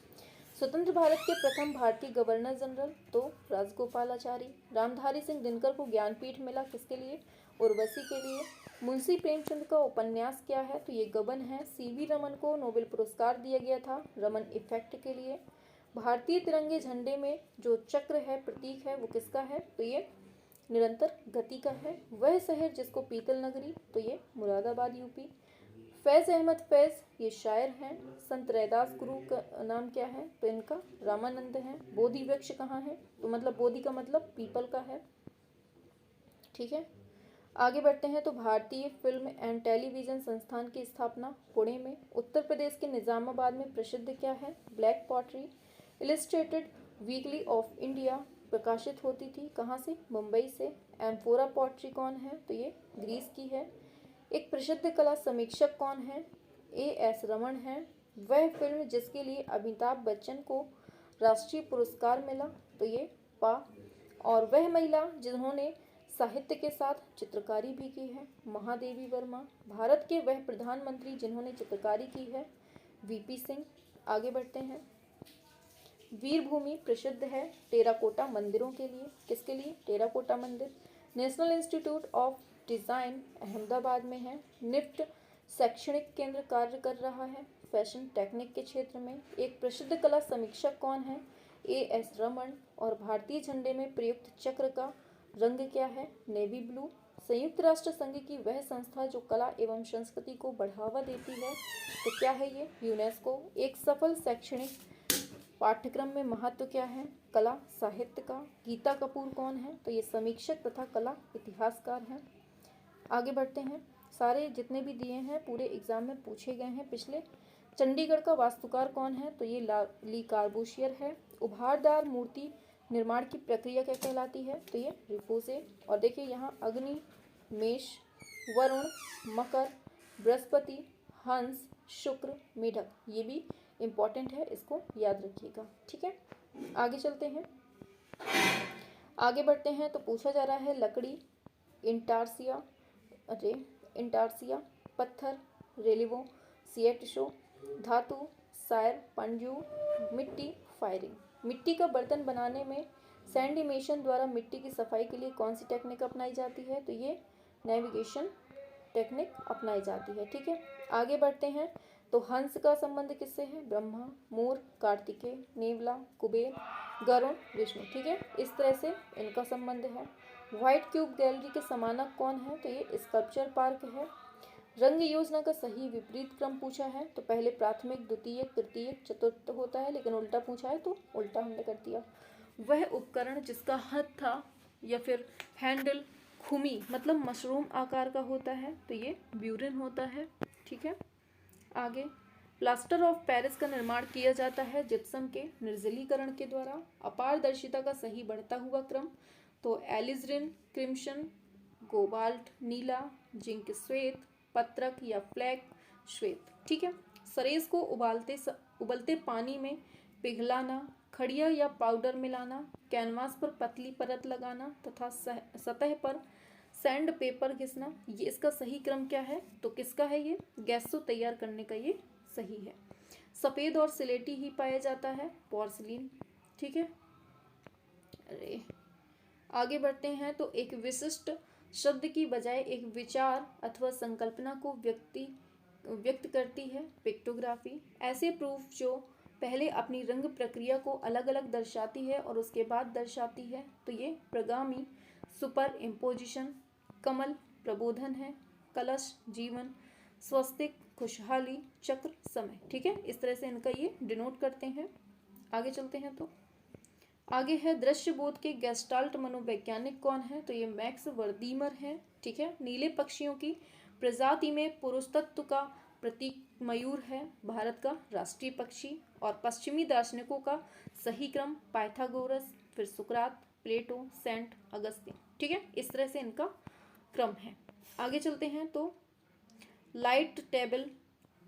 स्वतंत्र भारत के प्रथम भारतीय गवर्नर जनरल तो राजगोपालाचारी। रामधारी सिंह दिनकर को ज्ञानपीठ मिला किसके लिए, उर्वशी के लिए। मुंशी प्रेमचंद का उपन्यास क्या है, तो ये गबन है। सीवी रमन को नोबेल पुरस्कार दिया गया था रमन इफेक्ट के लिए। भारतीय तिरंगे झंडे में जो चक्र है प्रतीक है वो किसका है, तो ये निरंतर गति का है। वह शहर जिसको पीतल नगरी, तो ये मुरादाबाद यूपी। फैज़ अहमद फैज़ ये शायर हैं। संत रैदास गुरु का नाम क्या है, तो इनका रामानंद है। बोधि वृक्ष कहाँ है, तो मतलब बोधि का मतलब पीपल का है। ठीक है, आगे बढ़ते हैं। तो भारतीय फिल्म एंड टेलीविज़न संस्थान की स्थापना पुणे में। उत्तर प्रदेश के निज़ामाबाद में प्रसिद्ध क्या है, black pottery. Illustrated weekly of India प्रकाशित होती थी कहाँ से, मुंबई से। एम्फोरा पॉटरी कौन है, तो ये ग्रीस की है। एक प्रसिद्ध कला समीक्षक कौन है, एएस रमन है। वह फिल्म जिसके लिए अमिताभ बच्चन को राष्ट्रीय पुरस्कार मिला, तो ये पा। और वह महिला जिन्होंने साहित्य के साथ चित्रकारी भी की है, महादेवी वर्मा। भारत के वह प्रधानमंत्री जिन्होंने चित्रकारी की है, वीपी सिंह। आगे बढ़ते हैं। वीरभूमि प्रसिद्ध है टेराकोटा मंदिरों के लिए, किसके लिए, टेराकोटा मंदिर। National institute of design Ahmedabad में है। निफ्ट शैक्षणिक केंद्र कार्य कर रहा है फैशन टेक्निक के क्षेत्र में। एक प्रसिद्ध कला समीक्षक कौन है? एएस रमन। और भारतीय झंडे में प्रयुक्त चक्र का रंग क्या है? Navy blue. संयुक्त राष्ट्र संघ की वह संस्था जो कला एवं संस्कृति को बढ़ावा देती है, तो क्या है ये? यूनेस्को। एक सफल शैक्षणिक पाठ्यक्रम में महत्व क्या है? कला साहित्य का। गीता कपूर कौन है? तो ये समीक्षक तथा कला इतिहासकार हैं। आगे बढ़ते हैं। सारे जितने भी दिए हैं पूरे एग्जाम में पूछे गए हैं पिछले। चंडीगढ़ का वास्तुकार कौन है? तो ये ली कार्बूशियर है। उभारदार मूर्ति निर्माण की प्रक्रिया क्या कहलाती है? तो ये रिफोसे। और देखिए यहाँ अग्नि, मेष, वरुण, मकर, बृहस्पति, हंस, शुक्र, मेढक, ये भी इम्पॉर्टेंट है, इसको याद रखिएगा। ठीक है, आगे चलते हैं। आगे बढ़ते हैं तो पूछा जा रहा है लकड़ी, इंटारसिया, पत्थर, रेलिवो, सिएटशो, धातु, सायर, पंजू, मिट्टी, फायरिंग। मिट्टी का बर्तन बनाने में सैंडिमेशन द्वारा मिट्टी की सफाई के लिए कौन सी टेक्निक अपनाई जाती है? तो ये नेविगेशन टेक्निक अपनाई जाती है। ठीक है, आगे बढ़ते हैं तो हंस का संबंध किससे है? ब्रह्मा, मोर, कार्तिकेय, नेवला, कुबेर, गरुण, विष्णु। ठीक है, इस तरह से इनका संबंध है। व्हाइट क्यूब गैलरी के समानक कौन है? तो ये स्कल्पचर पार्क है। रंग योजना का सही विपरीत क्रम पूछा है तो पहले प्राथमिक, द्वितीयक, तृतीयक, चतुर्थ होता है, लेकिन उल्टा पूछा है तो उल्टा हमने कर दिया। वह उपकरण जिसका हाथ था या फिर हैंडल खुमी मतलब मशरूम आकार का होता है, तो ये ब्यूरिन होता है। ठीक है, आगे प्लास्टर ऑफ पेरिस का निर्माण किया जाता है जिप्सम के निर्जलीकरण के द्वारा। अपारदर्शिता का सही बढ़ता हुआ क्रम तो एलिजरिन क्रिम्सन, कोबाल्ट नीला, जिंक श्वेत, पत्रक या फ्लैग श्वेत। ठीक है, सरेस को उबलते पानी में पिघलाना, खड़िया या पाउडर मिलाना, कैनवास पर पतली परत लगाना तथा सतह पर सैंड पेपर घिसना, ये इसका सही क्रम क्या है? तो किसका है ये? गैसो तैयार करने का ये सही है। सफ़ेद और सिलेटी ही पाया जाता है पोर्सिलीन। ठीक है, अरे आगे बढ़ते हैं तो एक विशिष्ट शब्द की बजाय एक विचार अथवा संकल्पना को व्यक्त करती है पिक्टोग्राफी। ऐसे प्रूफ जो पहले अपनी रंग प्रक्रिया को अलग अलग दर्शाती है और उसके बाद दर्शाती है, तो ये प्रगामी, सुपर इम्पोजिशन, कमल प्रबोधन है, कलश जीवन, स्वस्तिक खुशहाली, चक्र समय। ठीक है, इस तरह से इनका ये डिनोट करते हैं। आगे चलते हैं तो आगे है दृश्य बोध के गेस्टाल्ट मनोवैज्ञानिक कौन है? तो ये मैक्स वर्दीमर है। ठीक है, नीले पक्षियों की प्रजाति में पुरुष तत्व का प्रतीक मयूर है, भारत का राष्ट्रीय पक्षी। और पश्चिमी दार्शनिकों का सही क्रम पाइथागोरस, फिर सुकरात, प्लेटो, सेंट अगस्तिन। ठीक है, इस तरह से इनका क्रम है। आगे चलते हैं तो लाइट टेबल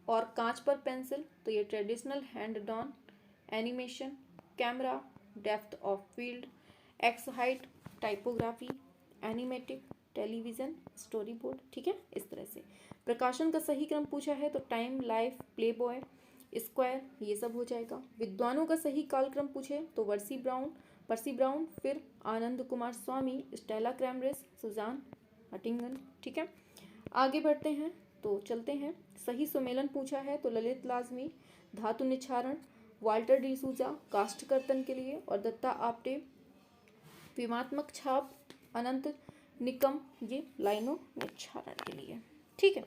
और कांच पर पेंसिल, तो ये traditional hand drawn animation, camera, depth of field, x height, typography, animatic, television, story board. ठीक है, इस तरह से। प्रकाशन का सही क्रम पूछा है तो टाइम, लाइफ, प्लेबॉय, स्क्वायर, ये सब हो जाएगा। विद्वानों का सही कालक्रम पूछे तो पर्सी ब्राउन, फिर आनंद कुमार स्वामी, स्टेला क्रैमरिस, सुजान हटिंगन। ठीक है, आगे बढ़ते हैं तो चलते हैं। सही सुमेलन पूछा है तो ललित लाजमी, धातु निच्छारण, वाल्टर डी सूजा कास्ट कर्तन के लिए, और दत्ता आप्टे विमात्मक छाप, अनंत निकम ये लाइनों निच्छारण के लिए। ठीक है,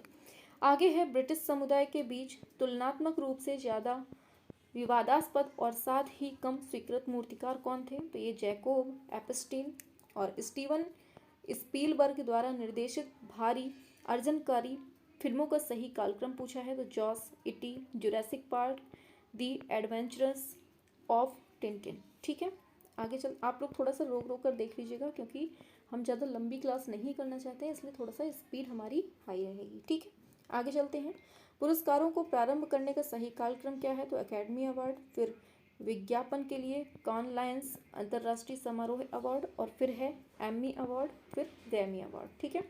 आगे है ब्रिटिश समुदाय के बीच तुलनात्मक रूप से ज़्यादा विवादास्पद और साथ ही कम स्वीकृत मूर्तिकार कौन थे? तो ये जैकोब एप्स्टीन और स्टीवन स्पीलबर्ग द्वारा निर्देशित भारी अर्जनकारी फिल्मों का सही कालक्रम पूछा है तो Jaws, ET, Jurassic Park, the adventures of Tintin. ठीक है, आगे चल आप लोग थोड़ा सा रोक कर देख लीजिएगा क्योंकि हम ज़्यादा लंबी क्लास नहीं करना चाहते हैं, इसलिए थोड़ा सा स्पीड हमारी हाई रहेगी। ठीक है, आगे चलते हैं। पुरस्कारों को प्रारंभ करने का सही कालक्रम क्या है? तो एकेडमी अवार्ड, फिर विज्ञापन के लिए कान लायंस अंतर्राष्ट्रीय समारोह अवार्ड, और फिर है एम्मी अवार्ड, फिर ग्रैमी अवार्ड। ठीक है,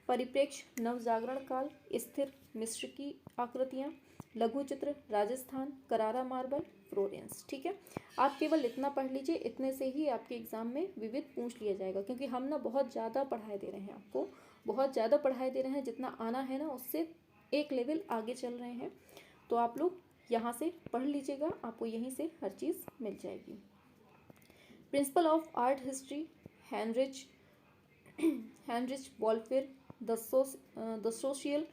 परिप्रेक्ष्य, नवजागरण काल, स्थिर, मिस्र की आकृतियाँ, लघु चित्र राजस्थान, करारा मार्बल फ्लोरेंस। ठीक है, आप केवल इतना पढ़ लीजिए, इतने से ही आपके एग्जाम में विविध पूछ लिया जाएगा, क्योंकि हम ना बहुत ज़्यादा पढ़ाई दे रहे हैं आपको, बहुत ज़्यादा पढ़ाई दे रहे हैं, जितना आना है ना उससे एक लेवल आगे चल रहे हैं। तो आप लोग यहाँ से पढ़ लीजिएगा, आपको यहीं से हर चीज़ मिल जाएगी। Principle of art history Heinrich Wolfflin, the social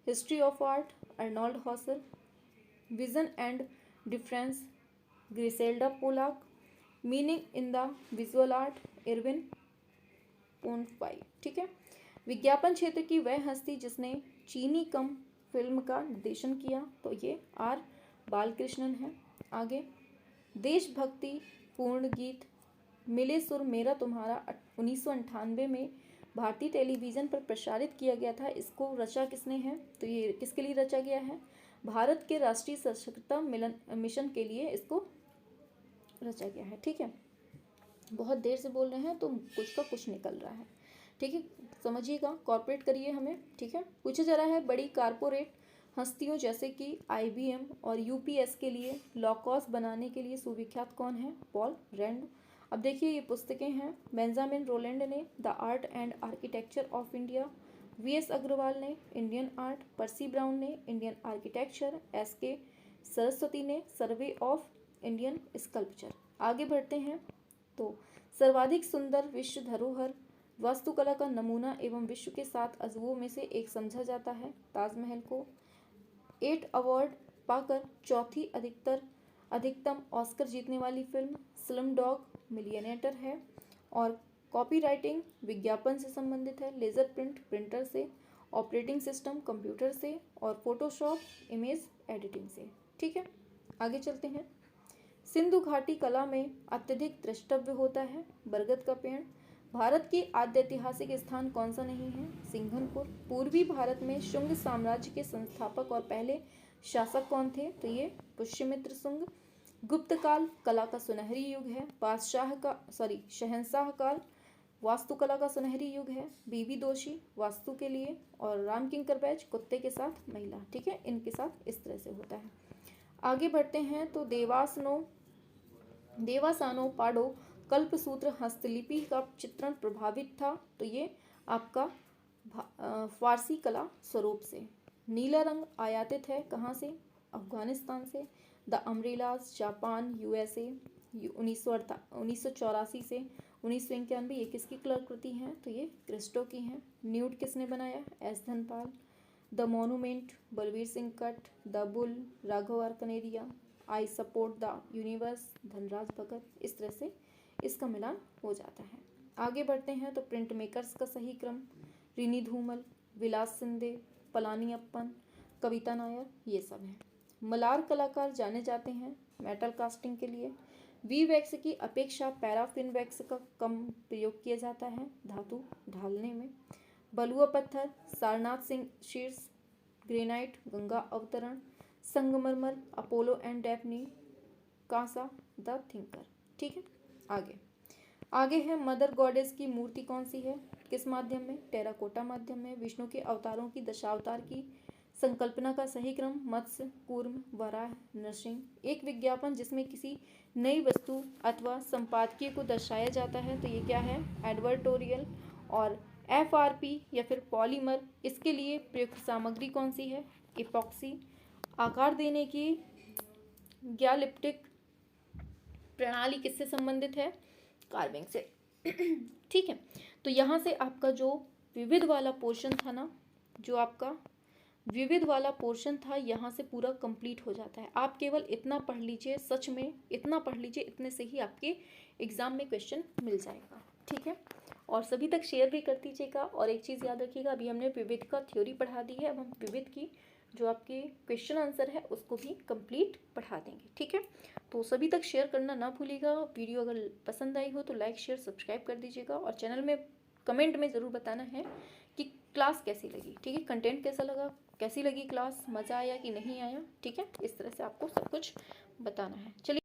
history of art Arnold Hauser, vision and difference Griselda Pollock, meaning in the visual art Erwin Panofsky. ठीक है, विज्ञापन क्षेत्र की वह हस्ती जिसने चीनी कम फिल्म का निर्देशन किया, तो ये आर बालकृष्णन है। आगे, देशभक्ति पूर्ण गीत मिले सुर मेरा तुम्हारा 1998 में भारतीय टेलीविज़न पर प्रसारित किया गया था। इसको रचा किसने है, तो ये किसके लिए रचा गया है, भारत के राष्ट्रीय सशक्तता मिशन के लिए इसको रचा गया है। ठीक है, बहुत देर से बोल रहे हैं तो कुछ का कुछ निकल रहा है। ठीक है, समझिएगा, कॉर्पोरेट करिए हमें। ठीक है, पूछा जा रहा है बड़ी कारपोरेट हस्तियों जैसे कि IBM और UPS के लिए लॉकॉस बनाने के लिए सुविख्यात कौन है, पॉल रैंड। अब देखिए, ये पुस्तकें हैं, बेंजामिन रोलैंड ने the art and architecture of India, VS Agrawal ने इंडियन आर्ट, पर्सी ब्राउन ने इंडियन आर्किटेक्चर, SK सरस्वती ने सर्वे ऑफ इंडियन स्कल्पचर। आगे बढ़ते हैं तो सर्वाधिक सुंदर विश्व धरोहर वास्तुकला का नमूना एवं विश्व के 7 अजूबों में से एक समझा जाता है ताजमहल को। 8 अवार्ड पाकर चौथी अधिकतम ऑस्कर जीतने वाली फिल्म स्लम डॉग मिलियनेटर है। और कॉपीराइटिंग विज्ञापन से संबंधित है, लेजर प्रिंट प्रिंटर से, ऑपरेटिंग सिस्टम कंप्यूटर से, और फोटोशॉप इमेज एडिटिंग से। ठीक है, आगे चलते हैं। सिंधु घाटी कला में अत्यधिक द्रष्टव्य होता है बरगद का पेड़। भारत की आद्य ऐतिहासिक स्थान कौन सा नहीं है, सिंघनपुर। पूर्वी भारत में शुंग साम्राज्य के संस्थापक और पहले शासक कौन थे, तो ये पुष्यमित्र शुंग। गुप्त काल कला का सुनहरी युग है, शहंशाह काल वास्तुकला का सुनहरी युग है। बीबी दोषी वास्तु के लिए, और राम किंकर बैच कुत्ते के साथ महिला। ठीक है, इनके साथ इस तरह से होता है। आगे बढ़ते हैं तो देवासानो पाडो कल्पसूत्र हस्तलिपि का चित्रण प्रभावित था, तो ये आपका फारसी कला स्वरूप से। नीला रंग आयातित है कहाँ से, अफगानिस्तान से। द अम्ब्रेलाज जापान USA 1984 से 1991। ये किसकी कलाकृति हैं, तो ये क्रिस्टो की हैं। न्यूड किसने बनाया, S Dhanpal. The monument Balbir Singh Katt. The bull Raghav R Kaneria. I support the universe Dhanraj Bhagat. इस तरह से इसका मिलान हो जाता है। आगे बढ़ते हैं तो प्रिंट मेकर्स का सही क्रम, रिनी धूमल, विलास सिंधे, पलानी अप्पन, कविता नायर, ये सब हैं। मलार कलाकार जाने जाते हैं मेटल कास्टिंग के लिए। वी वैक्स की अपेक्षा पैराफिन वैक्स का कम प्रयोग किया जाता है धातु ढालने में। बलुआ पत्थर सारनाथ सिंह शीर्ष, ग्रेनाइट गंगा अवतरण, संगमरमर अपोलो एंड डेफनी, कांसा द थिंकर। ठीक है, आगे है मदर गॉडेस की मूर्ति कौन सी है, किस माध्यम में, टेराकोटा माध्यम में। विष्णु के अवतारों की दशावतार की संकल्पना का सही क्रम, मत्स्य कूर्म वराह नृसिंह। एक विज्ञापन जिसमें किसी नई वस्तु अथवा संपादकीय को दर्शाया जाता है, तो ये क्या है, एडवर्टोरियल। और FRP या फिर पॉलीमर, इसके लिए प्रयुक्त सामग्री कौन सी है, इपॉक्सी। आकार देने की ग्यालिप्टिक प्रणाली किससे संबंधित है, कार्विंग से। ठीक है, तो यहाँ से आपका जो विविध वाला पोर्शन था ना, जो आपका विविध वाला पोर्शन था, यहाँ से पूरा कंप्लीट हो जाता है। आप केवल इतना पढ़ लीजिए, सच में इतना पढ़ लीजिए, इतने से ही आपके एग्जाम में क्वेश्चन मिल जाएगा। ठीक है, और सभी तक शेयर भी कर दीजिएगा। और एक चीज़ याद रखिएगा, अभी हमने विविध का थ्योरी पढ़ा दी है, अब हम विविध की जो आपके क्वेश्चन आंसर है उसको भी कंप्लीट पढ़ा देंगे। ठीक है, तो सभी तक शेयर करना ना भूलिएगा। वीडियो अगर पसंद आई हो तो लाइक शेयर सब्सक्राइब कर दीजिएगा, और चैनल में कमेंट में ज़रूर बताना है कि क्लास कैसी लगी। ठीक है, कंटेंट कैसा लगा, कैसी लगी क्लास, मज़ा आया कि नहीं आया। ठीक है, इस तरह से आपको सब कुछ बताना है। चलिए।